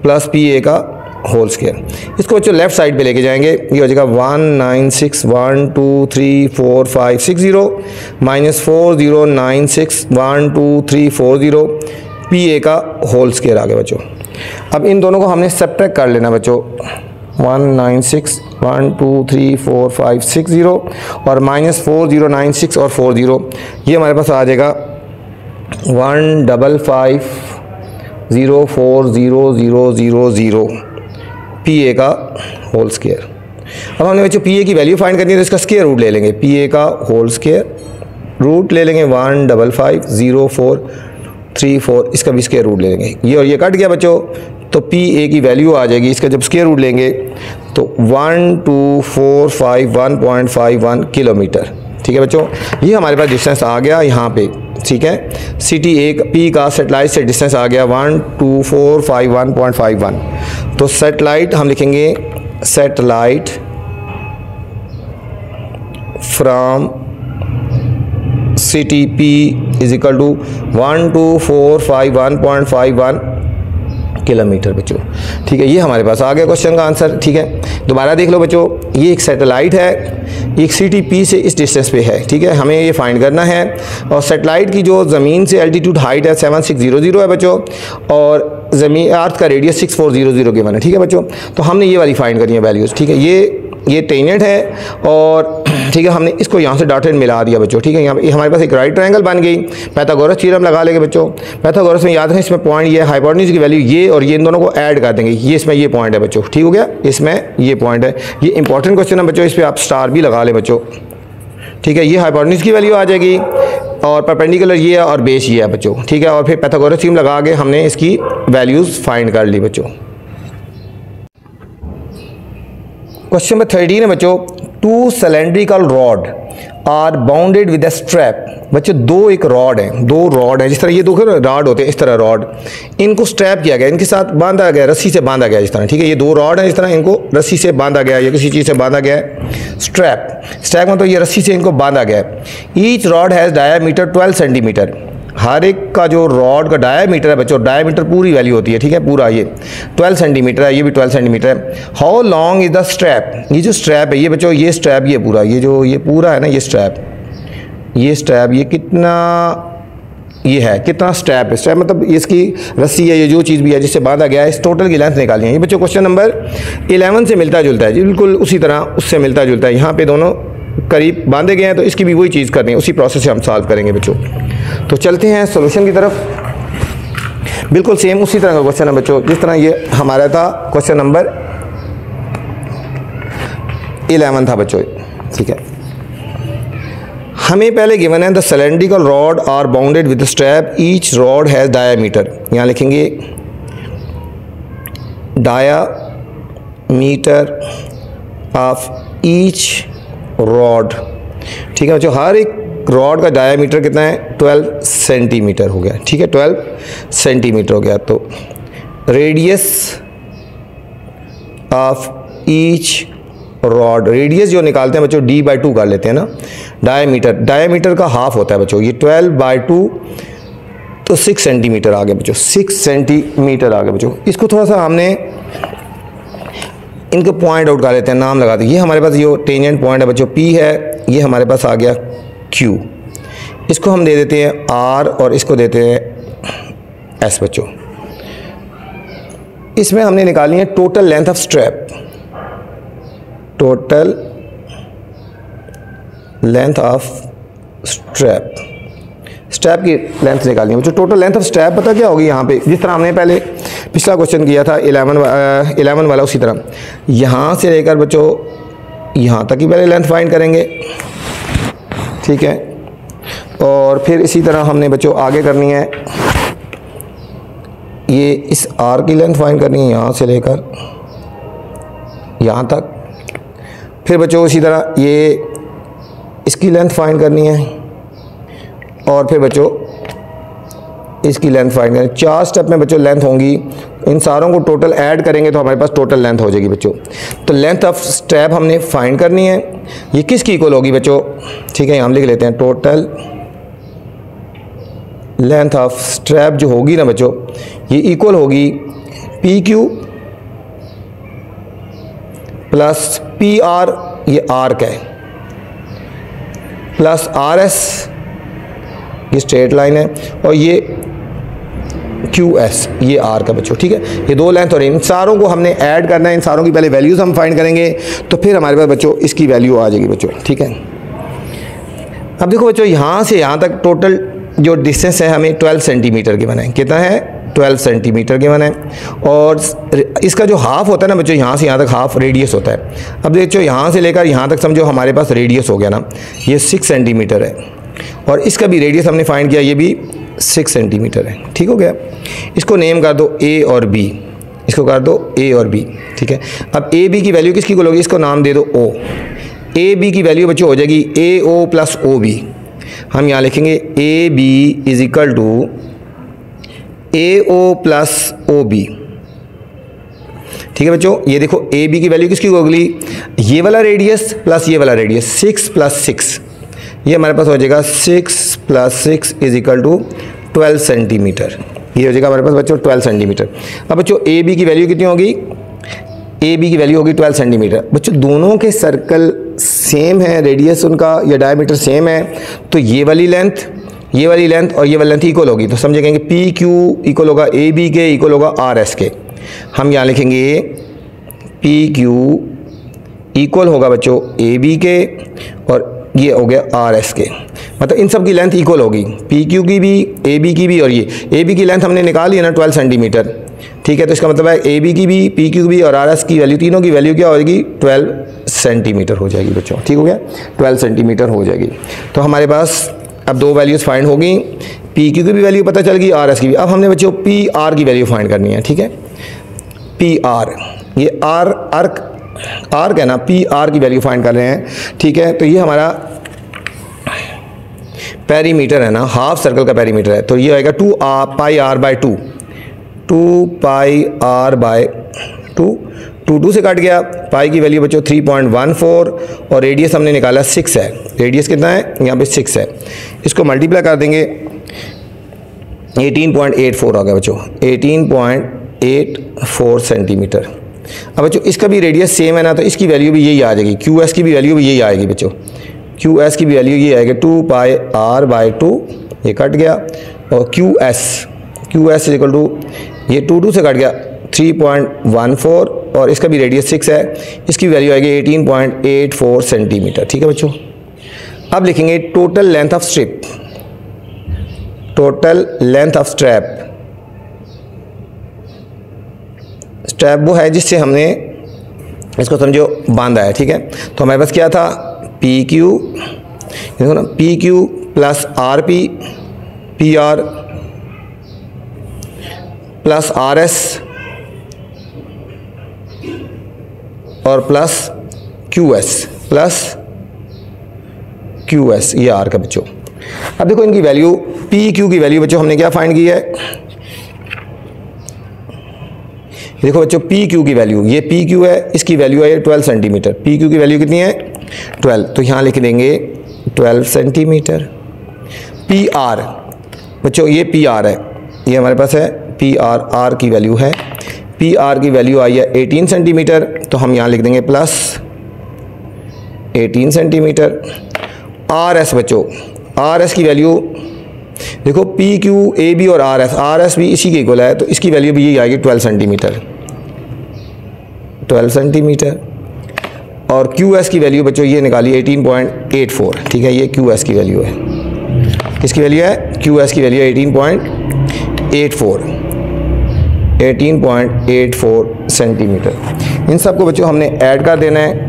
प्लस PA का होल स्क्वायर। इसको बच्चों लेफ्ट साइड पे लेके जाएंगे, ये हो जाएगा 196 1 2 3 4 5 6 0 माइनस 4096 1 2 3 4 0 PA का होल स्क्वायर आ गया बच्चों। अब इन दोनों को हमने सब्ट्रैक्ट कर लेना बच्चों, 196 1 2 3 4 5 6 0 और माइनस 4096 और 40, ये हमारे पास आ जाएगा 155040000 PA का होल स्क्वायर। अब हमने बच्चों PA की वैल्यू फाइंड करनी है, तो इसका स्क्वायर रूट ले लेंगे। PA का होल स्क्वायर रूट ले लेंगे 1550434, इसका भी स्क्वायर रूट ले लेंगे। ये और ये कट गया बच्चों, तो PA की वैल्यू आ जाएगी, इसका जब स्क्वायर रूट लेंगे तो 12451.51 किलोमीटर। ठीक है बच्चों, ये हमारे पास डिस्टेंस आ गया यहाँ पे। ठीक है, सिटी एक P का सेटेलाइट से डिस्टेंस आ गया 12451.51। तो सेटेलाइट हम लिखेंगे satellite from city P is equal to 12451.51 kilometre बच्चों। ठीक है, ये हमारे पास आ गया क्वेश्चन का आंसर। ठीक है, दोबारा देख लो बच्चों, ये एक सैटेलाइट है, एक सिटी P से इस डिस्टेंस पे है। ठीक है, हमें ये फाइंड करना है, और सैटेलाइट की जो ज़मीन से एल्टीट्यूड हाइट है 7600 है बच्चों, और ज़मीन अर्थ का रेडियस 6400 के बना। ठीक है बच्चों, तो हमने ये वाली फाइंड करनी है वैल्यूज़। ठीक है, ये टेंजेंट है, और ठीक है हमने इसको यहाँ से डॉटेड मिला दिया बच्चों। ठीक है, यहाँ पे हमारे पास एक राइट ट्रायंगल बन गई। पाइथागोरस थ्योरम लगा लेंगे बच्चों। पाइथागोरस में याद है इसमें पॉइंट ये हाइपोटेन्यूज की वैल्यू ये, और ये इन दोनों को ऐड कर देंगे। ये इसमें ये पॉइंट है बच्चों, ठीक हो गया, इसमें ये पॉइंट है। ये इंपॉर्टेंट क्वेश्चन है बच्चों, इस पर आप स्टार भी लगा लें बच्चों। ठीक है, ये हाइपोटेन्यूज की वैल्यू आ जाएगी, और परपेंडिकुलर ये है और बेस ये है बच्चों। ठीक है, और फिर पाइथागोरस थ्योरम लगा के हमने इसकी वैल्यूज़ फाइंड कर ली बच्चों। क्वेश्चन नंबर 13 है बच्चों, 2 cylindrical rod are bounded with a strap. बच्चे दो एक रॉड है, दो रॉड है, जिस तरह ये दो रॉड होते हैं, इस तरह रॉड, इनको स्ट्रैप किया गया, इनके साथ बांधा गया, रस्सी से बांधा गया इस तरह, ठीक है। ये दो रॉड है, इस तरह इनको रस्सी से बांधा गया या किसी चीज़ से बांधा गया है। स्ट्रैप मतलब ये रस्सी से इनको बांधा गया है। Each rod has diameter 12 centimetre. हर एक का जो रॉड का डायामीटर है बच्चों, डायामीटर पूरी वैल्यू होती है, ठीक है, पूरा ये 12 सेंटीमीटर है, ये भी 12 सेंटीमीटर है। How long is the strap? ये जो स्ट्रैप है ये बच्चों, ये स्ट्रैप ये पूरा, ये जो ये पूरा है ना, ये स्ट्रैप ये कितना ये है, कितना स्ट्रैप है? स्ट्रैप मतलब इसकी रस्सी है, ये जो चीज़ भी है जिससे बांधा गया है, इस टोटल की लेंथ निकालनी है। ये बच्चों क्वेश्चन नंबर 11 से मिलता जुलता है जी, बिल्कुल उसी तरह उससे मिलता जुलता है। यहाँ पे दोनों करीब बांधे गए हैं, तो इसकी भी वही चीज़ करनी है, उसी प्रोसेस से हम सॉल्व करेंगे बच्चों। तो चलते हैं सॉल्यूशन की तरफ। बिल्कुल सेम उसी तरह का क्वेश्चन है बच्चों, जिस तरह ये हमारा था क्वेश्चन नंबर 11 था बच्चों, ठीक है। हमें पहले गिवन है the cylindrical rod are bounded with strap, each rod has diameter. यहाँ लिखेंगे डायामीटर ऑफ ईच रॉड, ठीक है बच्चों। हर एक रॉड का डायामीटर कितना है? 12 सेंटीमीटर हो गया, ठीक है, 12 सेंटीमीटर हो गया। तो radius of each rod, radius जो निकालते हैं बच्चों d/2 कर लेते हैं ना, डायामीटर का हाफ होता है बच्चों, ये 12/2 तो 6 सेंटीमीटर आ गया बच्चों, 6 सेंटीमीटर आ गया बच्चों। इसको थोड़ा सा हमने इनको पॉइंट आउट कर लेते हैं, नाम लगा दें। ये हमारे पास ये टेंजेंट पॉइंट है बच्चों, P है, ये हमारे पास आ गया Q, इसको हम दे देते हैं R और इसको देते हैं S बच्चों। इसमें हमने निकालनी है total length of strap, total length of strap, strap की लेंथ निकालनी है बच्चों। टोटल लेंथ ऑफ स्ट्रैप पता क्या होगी? यहाँ पे जिस तरह हमने पहले पिछला क्वेश्चन किया था 11 वाला, उसी तरह यहाँ से लेकर बच्चों यहाँ तक ही पहले लेंथ फाइंड करेंगे, ठीक है। और फिर इसी तरह हमने बच्चों आगे करनी है, ये इस आर की लेंथ फाइंड करनी है यहाँ से लेकर यहाँ तक। फिर बच्चों इसी तरह ये इसकी लेंथ फाइंड करनी है और फिर बच्चों इसकी लेंथ फाइंड करनी है। 4 स्टेप में बच्चों लेंथ होंगी, इन सारों को टोटल ऐड करेंगे तो हमारे पास टोटल लेंथ हो जाएगी बच्चों। तो लेंथ ऑफ स्ट्रैप हमने फाइंड करनी है, ये किसकी इक्वल होगी बच्चों? ठीक है, हम लिख लेते हैं टोटल लेंथ ऑफ स्ट्रैप जो होगी ना बच्चों, ये इक्वल होगी PQ प्लस PR, ये आर्क है, प्लस RS, ये स्ट्रेट लाइन है, और ये QS, ये आर्क है बच्चों, ठीक है। ये दो लेंथ और इन सारों को हमने ऐड करना है, इन सारों की पहले वैल्यूज़ हम फाइंड करेंगे, तो फिर हमारे पास बच्चों इसकी वैल्यू आ जाएगी बच्चों, ठीक है। अब देखो बच्चों, यहाँ से यहाँ तक टोटल जो डिस्टेंस है हमें 12 सेंटीमीटर के बना है। कितना है? 12 सेंटीमीटर के बना है। और इसका जो हाफ होता है ना बच्चों, यहाँ से यहाँ तक हाफ रेडियस होता है। अब देखो यहाँ से लेकर यहाँ तक समझो हमारे पास रेडियस हो गया ना, ये 6 सेंटीमीटर है, और इसका भी रेडियस हमने फाइंड किया, ये भी 6 सेंटीमीटर है, ठीक हो गया। इसको नेम कर दो A और B, इसको कर दो A और B, ठीक है। अब AB की वैल्यू किसकी होगी? इसको नाम दे दो O। AB की वैल्यू बच्चों हो जाएगी AO प्लस OB। हम यहाँ लिखेंगे AB is equal to AO plus OB, ठीक है बच्चों। ये देखो AB की वैल्यू किसकी होगी? ये वाला रेडियस प्लस ये वाला रेडियस, 6 प्लस 6, ये हमारे पास हो जाएगा 6 plus 6 is equal to 12 centimetre. ये हो जाएगा हमारे पास बच्चों 12 सेंटीमीटर। अब बच्चों AB की वैल्यू कितनी होगी? AB की वैल्यू होगी 12 सेंटीमीटर। बच्चों दोनों के सर्कल सेम है, रेडियस उनका या डायमीटर सेम है, तो ये वाली लेंथ और ये वाली लेंथ इक्वल होगी। तो समझे कहेंगे PQ इक्वल होगा AB के, इक्वल होगा RS के। हम यहाँ लिखेंगे PQ इक्वल होगा बच्चों AB के, और ये हो गया RS के, मतलब इन सब की लेंथ इक्वल होगी, PQ की भी, AB की भी, और ये AB की लेंथ हमने निकाल ली है ना 12 सेंटीमीटर, ठीक है। तो इसका मतलब है AB की भी, PQ की भी और RS की वैल्यू, तीनों की वैल्यू क्या हो जाएगी? 12 सेंटीमीटर हो जाएगी बच्चों, ठीक हो गया, 12 सेंटीमीटर हो जाएगी। तो हमारे पास अब दो वैल्यूज़ फाइंड हो गई, PQ की भी वैल्यू पता चल गई, RS की भी। अब हमने बच्चों PR की वैल्यू फाइंड करनी है, ठीक है। PR, ये आर्क है ना, PR की वैल्यू फाइंड कर रहे हैं, ठीक है। तो ये हमारा पेरीमीटर है ना, हाफ सर्कल का पेरीमीटर है, तो ये आएगा 2 pi r by 2, 2 pi r by 2, 2 से कट गया, पाई की वैल्यू बच्चों 3.14 और रेडियस हमने निकाला 6 है। रेडियस कितना है यहाँ पे 6 है, इसको मल्टीप्लाई कर देंगे 18.84 आ गया बच्चों, 18.84 सेंटीमीटर। अब बच्चों इसका भी रेडियस सेम है ना, तो इसकी वैल्यू भी यही आ जाएगी, क्यू एस की भी वैल्यू भी यही आएगी बच्चों, क्यू एस की भी वैल्यू ये आएगी 2 पाई आर बाई 2, ये कट गया, और क्यू एस इक्वल टू ये 2 से कट गया 3.14 और इसका भी रेडियस 6 है, इसकी वैल्यू आएगी 18.84 सेंटीमीटर। ठीक है बच्चों, अब लिखेंगे total length of strip, total length of strap वो है जिससे हमने इसको समझो बांधा है। ठीक है, तो हमारे पास क्या था, पी क्यू, देखो ना, P Q plus R P, P R plus R S और प्लस क्यू एस, ये आर का बच्चों। अब देखो इनकी वैल्यू, पी क्यू की वैल्यू बच्चों हमने क्या फाइंड की है, देखो बच्चों पी क्यू की वैल्यू, ये पी क्यू है, इसकी वैल्यू है 12 सेंटीमीटर, पी क्यू की वैल्यू कितनी है 12, तो यहाँ लिख देंगे 12 सेंटीमीटर। पी आर बच्चों, ये पी आर है, ये हमारे पास है पी आर, आर की वैल्यू है, पी आर की वैल्यू आई है 18 सेंटीमीटर, तो हम यहाँ लिख देंगे प्लस 18 सेंटीमीटर। आर एस बच्चों, आर एस की वैल्यू देखो, पी क्यू ए बी और आर एस भी इसी के इक्वल है, तो इसकी वैल्यू भी यही आएगी 12 सेंटीमीटर, 12 सेंटीमीटर। और क्यू एस की वैल्यू बच्चों ये निकाली 18.84। ठीक है, ये क्यू एस की वैल्यू है, किसकी वैल्यू है, क्यू एस की वैल्यू है 18.84 सेंटीमीटर। इन सबको बच्चों हमने ऐड कर देना है,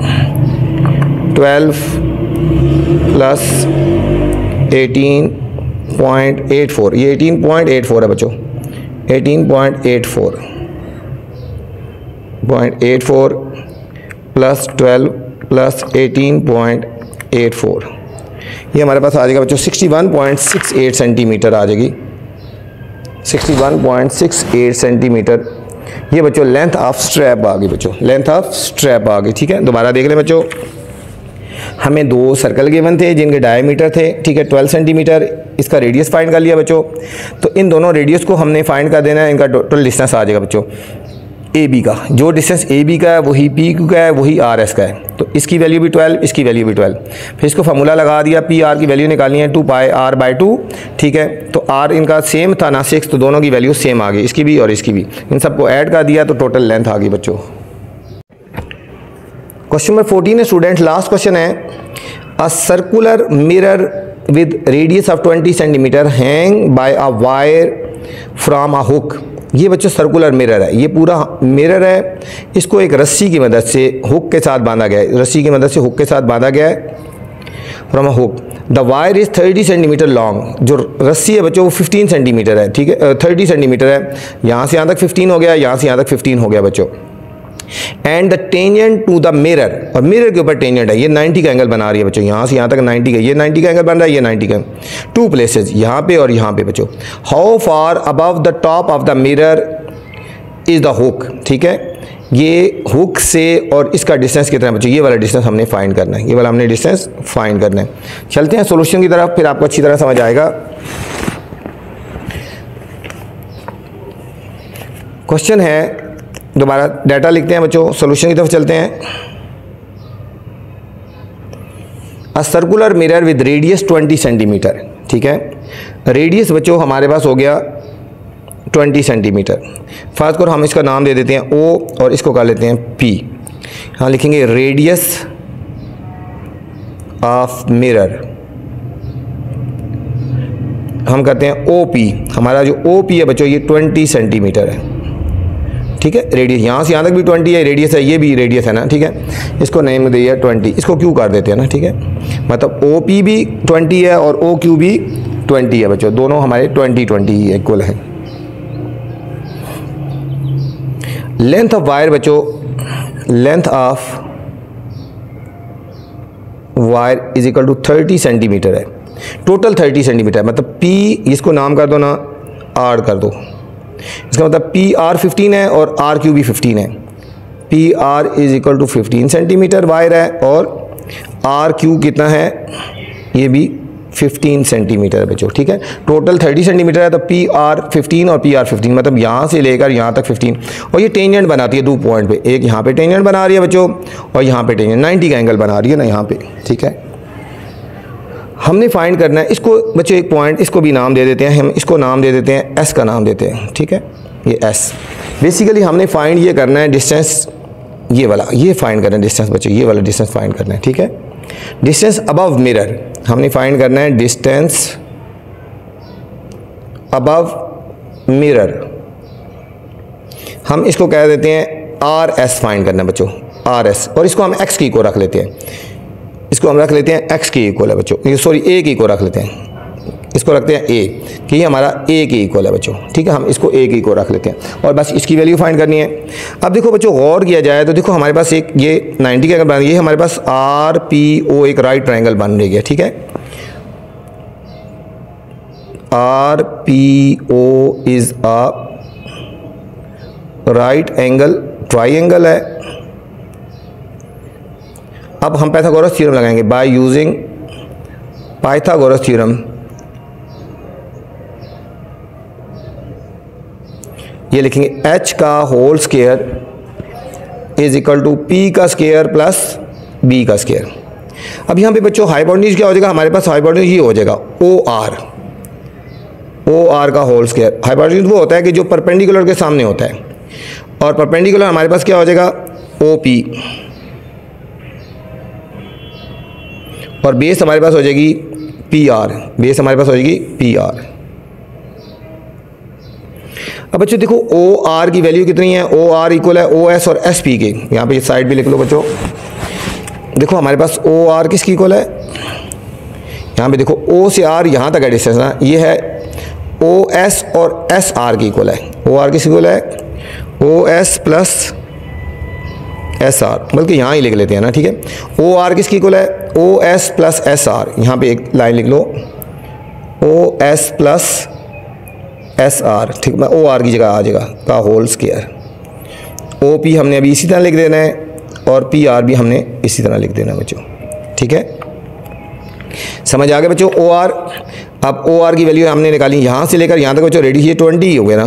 12 प्लस 18.84, ये 18.84 है बच्चों, 18.84 प्लस 12 प्लस 18.84, ये हमारे पास आ जाएगा बच्चों 61.68 सेंटीमीटर आ जाएगी, 61.68 सेंटीमीटर। ये बच्चों लेंथ ऑफ स्ट्रैप आ गई बच्चों, लेंथ ऑफ स्ट्रैप आ गई। ठीक है, दोबारा देख लें बच्चों, हमें 2 सर्कल गिवन थे जिनके डायमीटर थे, ठीक है 12 सेंटीमीटर, इसका रेडियस फाइंड कर लिया बच्चों, तो इन दोनों रेडियस को हमने फाइंड कर देना है, इनका टोटल डिस्टेंस आ जाएगा बच्चों ए बी का, जो डिस्टेंस ए बी का है वही पी क्यू का है, वही आर एस का है, तो इसकी वैल्यू भी 12, इसकी वैल्यू भी 12, फिर इसको फार्मूला लगा दिया, पी आर की वैल्यू निकालनी है 2 पाई आर बाई 2। ठीक है, तो आर इनका सेम था ना 6, तो दोनों की वैल्यू सेम आ गई, इसकी भी और इसकी भी, इन सबको ऐड कर दिया तो टोटल लेंथ आ गई बच्चों। क्वेश्चन नंबर 14 है स्टूडेंट, लास्ट क्वेश्चन है, a circular mirror with radius of 20 centimetre hang bye a wire from a hook. ये बच्चों सर्कुलर मिरर है, ये पूरा मिरर है, इसको एक रस्सी की मदद से हुक के साथ बांधा गया है, रस्सी की मदद से हुक के साथ बांधा गया है from a hook. The wire is 30 centimetre long, जो रस्सी है बच्चों वो 15 सेंटीमीटर है। ठीक है, 30 सेंटीमीटर है, यहाँ से यहाँ तक 15 हो गया, यहाँ से यहाँ तक 15 हो गया बच्चों। And the tangent to the mirror, और मिरर के ऊपर टेंजेंट है, ये 90 का एंगल बना रही है बच्चों, यहाँ से यहाँ तक 90 का, ये 90 का एंगल बन रहा है, ये 90 का, 2 प्लेसेस, यहाँ पे और यहाँ पे बच्चों। How far above the top of the mirror is the hook. ठीक है, ये हुक से और इसका डिस्टेंस कितना है बच्चों, ये वाला डिस्टेंस हमने फाइंड करना है, ये वाला हमने डिस्टेंस फाइंड करना है। चलते हैं सोल्यूशन की तरफ, फिर आपको अच्छी तरह समझ आएगा। क्वेश्चन है, दोबारा डाटा लिखते हैं बच्चों, सॉल्यूशन की तरफ चलते हैं। A circular mirror with radius 20 centimetre. ठीक है, रेडियस बच्चों हमारे पास हो गया 20 सेंटीमीटर। फर्स्ट को हम इसका नाम दे देते हैं O और इसको कर लेते हैं P। यहाँ लिखेंगे रेडियस ऑफ मिरर, हम करते हैं OP। हमारा जो OP है बच्चों ये 20 सेंटीमीटर है। ठीक है, रेडियस यहाँ से यहाँ तक भी 20 है, रेडियस है, ये भी रेडियस है ना। ठीक है, इसको नेम दिया 20, इसको Q कर देते हैं ना। ठीक है, मतलब OP भी 20 है और OQ भी 20 है बच्चों, दोनों हमारे 20 इक्वल है। लेंथ ऑफ वायर बच्चों, length of wire is equal to 30 centimetre है। टोटल 30 सेंटीमीटर, मतलब P इसको नाम कर दो ना R कर दो, इसका मतलब PR 15 है और RQ भी 15 है। PR is equal to 15 centimetre wire है और RQ कितना है, ये भी 15 सेंटीमीटर है बच्चों, ठीक है। टोटल 30 सेंटीमीटर है तो PR 15 और PR 15, मतलब यहाँ से लेकर यहाँ तक 15, और ये टेंजेंट बनाती है 2 पॉइंट पे, एक यहाँ पे टेंजेंट बना रही है बच्चों और यहाँ पे टेंजेंट 90 का एंगल बना रही है ना यहाँ पे, ठीक है। हमने फाइंड करना है इसको बच्चों, एक पॉइंट इसको भी नाम दे देते हैं, हम इसको नाम दे देते हैं S का नाम देते हैं, ठीक है, ये S। बेसिकली हमने फाइंड ये करना है डिस्टेंस, ये वाला ये फाइंड करना है डिस्टेंस बच्चों, ये वाला डिस्टेंस फाइंड करना है, ठीक है। डिस्टेंस अबव मिरर हमने फाइंड करना है, डिस्टेंस अबव मिरर, हम इसको कह देते हैं RS फाइंड करना है बच्चों, RS, और इसको हम X की को रख लेते हैं, इसको हम रख लेते हैं X की इक्वल है बच्चों, सॉरी A की को रख लेते हैं, इसको रखते हैं A कि ये हमारा A की इक्वल है बच्चों, ठीक है। हम इसको A की को रख लेते हैं और बस इसकी वैल्यू फाइंड करनी है। अब देखो बच्चों गौर किया जाए तो देखो हमारे पास एक ये 90 का एंगल बन, ये हमारे पास RPO एक राइट ट्रायंगल बन रही है, ठीक है। RPO is a right angle triangle है। अब हम पाइथागोरस थ्योरम लगाएंगे, बाय यूजिंग पाइथागोरस थ्योरम। ये लिखेंगे h का whole square is equal to p का स्क्वायर प्लस b का स्क्वायर। अब यहाँ पे बच्चों हाइपोटेन्यूज क्या हो जाएगा, हमारे पास हाइपोटेन्यूज ये हो जाएगा OR का होल स्क्वायर। हाइपोटेन्यूज वो होता है कि जो परपेंडिकुलर के सामने होता है, और परपेंडिकुलर हमारे पास क्या हो जाएगा OP, और बेस हमारे पास हो जाएगी PR, बेस हमारे पास हो जाएगी PR। अब बच्चों देखो OR की वैल्यू कितनी है, OR इक्वल है OS और SP के, यहाँ पे साइड भी लिख लो बच्चों। देखो हमारे पास OR किसकी इक्वल है, यहाँ पे देखो O से R यहाँ तक है डिस्टेंस ना, ये है OS और SR की इक्वल है। OR किसकी इक्वल है OS प्लस SR, बल्कि यहाँ ही लिख लेते हैं ना, ठीक है। OR किसकी इक्वल है OS प्लस SR, यहाँ पे एक लाइन लिख लो OS प्लस SR, ठीक है, OR की जगह आ जाएगा का होल स्क्वायर। OP हमने अभी इसी तरह लिख देना है और PR भी हमने इसी तरह लिख देना है बच्चों, ठीक है। समझ आ गया बच्चों OR। अब OR की वैल्यू हमने निकाली यहाँ से लेकर यहाँ तक बच्चों, रेडियस ये 20 हो गया ना,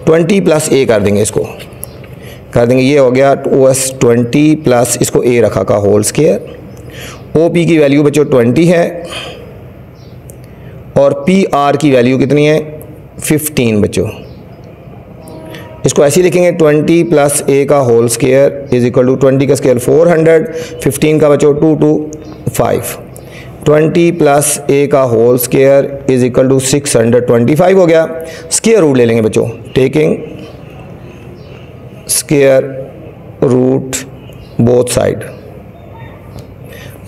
20 प्लस A कर देंगे, इसको कर देंगे, ये हो गया OS 20 प्लस इसको A रखा का होल स्क्वायर। OP की वैल्यू बच्चों 20 है और PR की वैल्यू कितनी है 15 बच्चों। इसको ऐसे ही लिखेंगे 20 प्लस A का whole square is equal to 20 का स्क्वायर 400, 15 का बच्चों 2 to 5, 20 प्लस A का whole square is equal to 625 हो गया। स्क्वायर रूट ले लेंगे बच्चों, taking square root both side,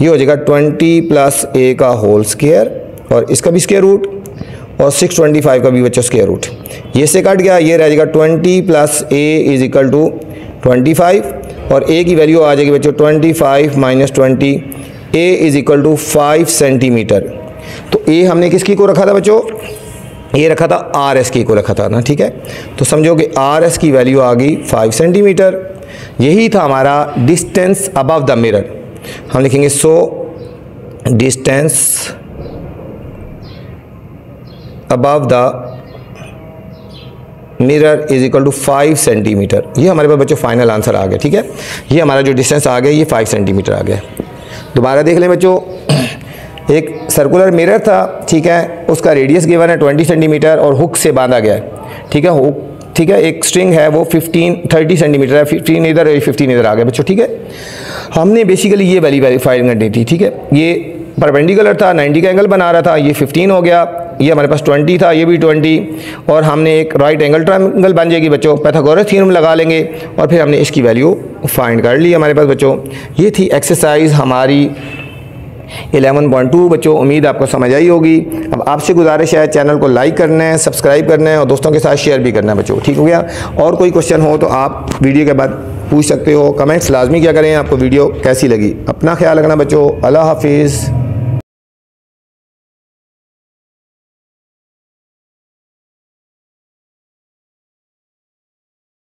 ये हो जाएगा 20 प्लस A का होल स्क्वायर और इसका भी स्क्वायर रूट और 625 का भी बच्चों स्क्वायर रूट, ये से कट गया, ये रह जाएगा 20 plus A is equal to 25 और A की वैल्यू आ जाएगी बच्चों 25 minus 20, A is equal to 5 centimetre. तो A हमने किसकी को रखा था बच्चों, ये रखा था RS की को रखा था ना, ठीक है। तो समझो कि RS की वैल्यू आ गई 5 सेंटीमीटर। यही था हमारा डिस्टेंस अबव द मिरर। हम लिखेंगे so distance above the mirror is equal to 5 centimetre. ये हमारे पास बच्चों फाइनल आंसर आ गया, ठीक है। ये हमारा जो डिस्टेंस आ गया ये 5 सेंटीमीटर आ गया। दोबारा देख लें बच्चों, एक सर्कुलर मिरर था, ठीक है, उसका रेडियस गिवन है 20 सेंटीमीटर और हुक से बांधा गया है, ठीक है। हुक, ठीक है, एक स्ट्रिंग है वो 30 सेंटीमीटर है, 15 इधर 15 इधर आ गया बच्चों, ठीक है। हमने बेसिकली ये वैल्यू वेरीफाई करनी थी, ठीक है। ये परपेंडिकुलर था, 90 का एंगल बना रहा था, ये 15 हो गया, ये हमारे पास 20 था, ये भी 20, और हमने एक राइट एंगल ट्रायंगल बन जाएगी बच्चों, पाइथागोरस थ्योरम लगा लेंगे और फिर हमने इसकी वैल्यू फाइंड कर ली हमारे पास बच्चों। ये थी एक्सरसाइज हमारी 11.2 बच्चों। उम्मीद आपको समझ आई होगी। अब आपसे गुजारिश है चैनल को लाइक करना है, सब्सक्राइब करना है और दोस्तों के साथ शेयर भी करना है बच्चों, ठीक हो गया। और कोई क्वेश्चन हो तो आप वीडियो के बाद पूछ सकते हो, कमेंट्स लाजमी क्या करें आपको वीडियो कैसी लगी। अपना ख्याल रखना बच्चों, अल्लाह हाफिज़।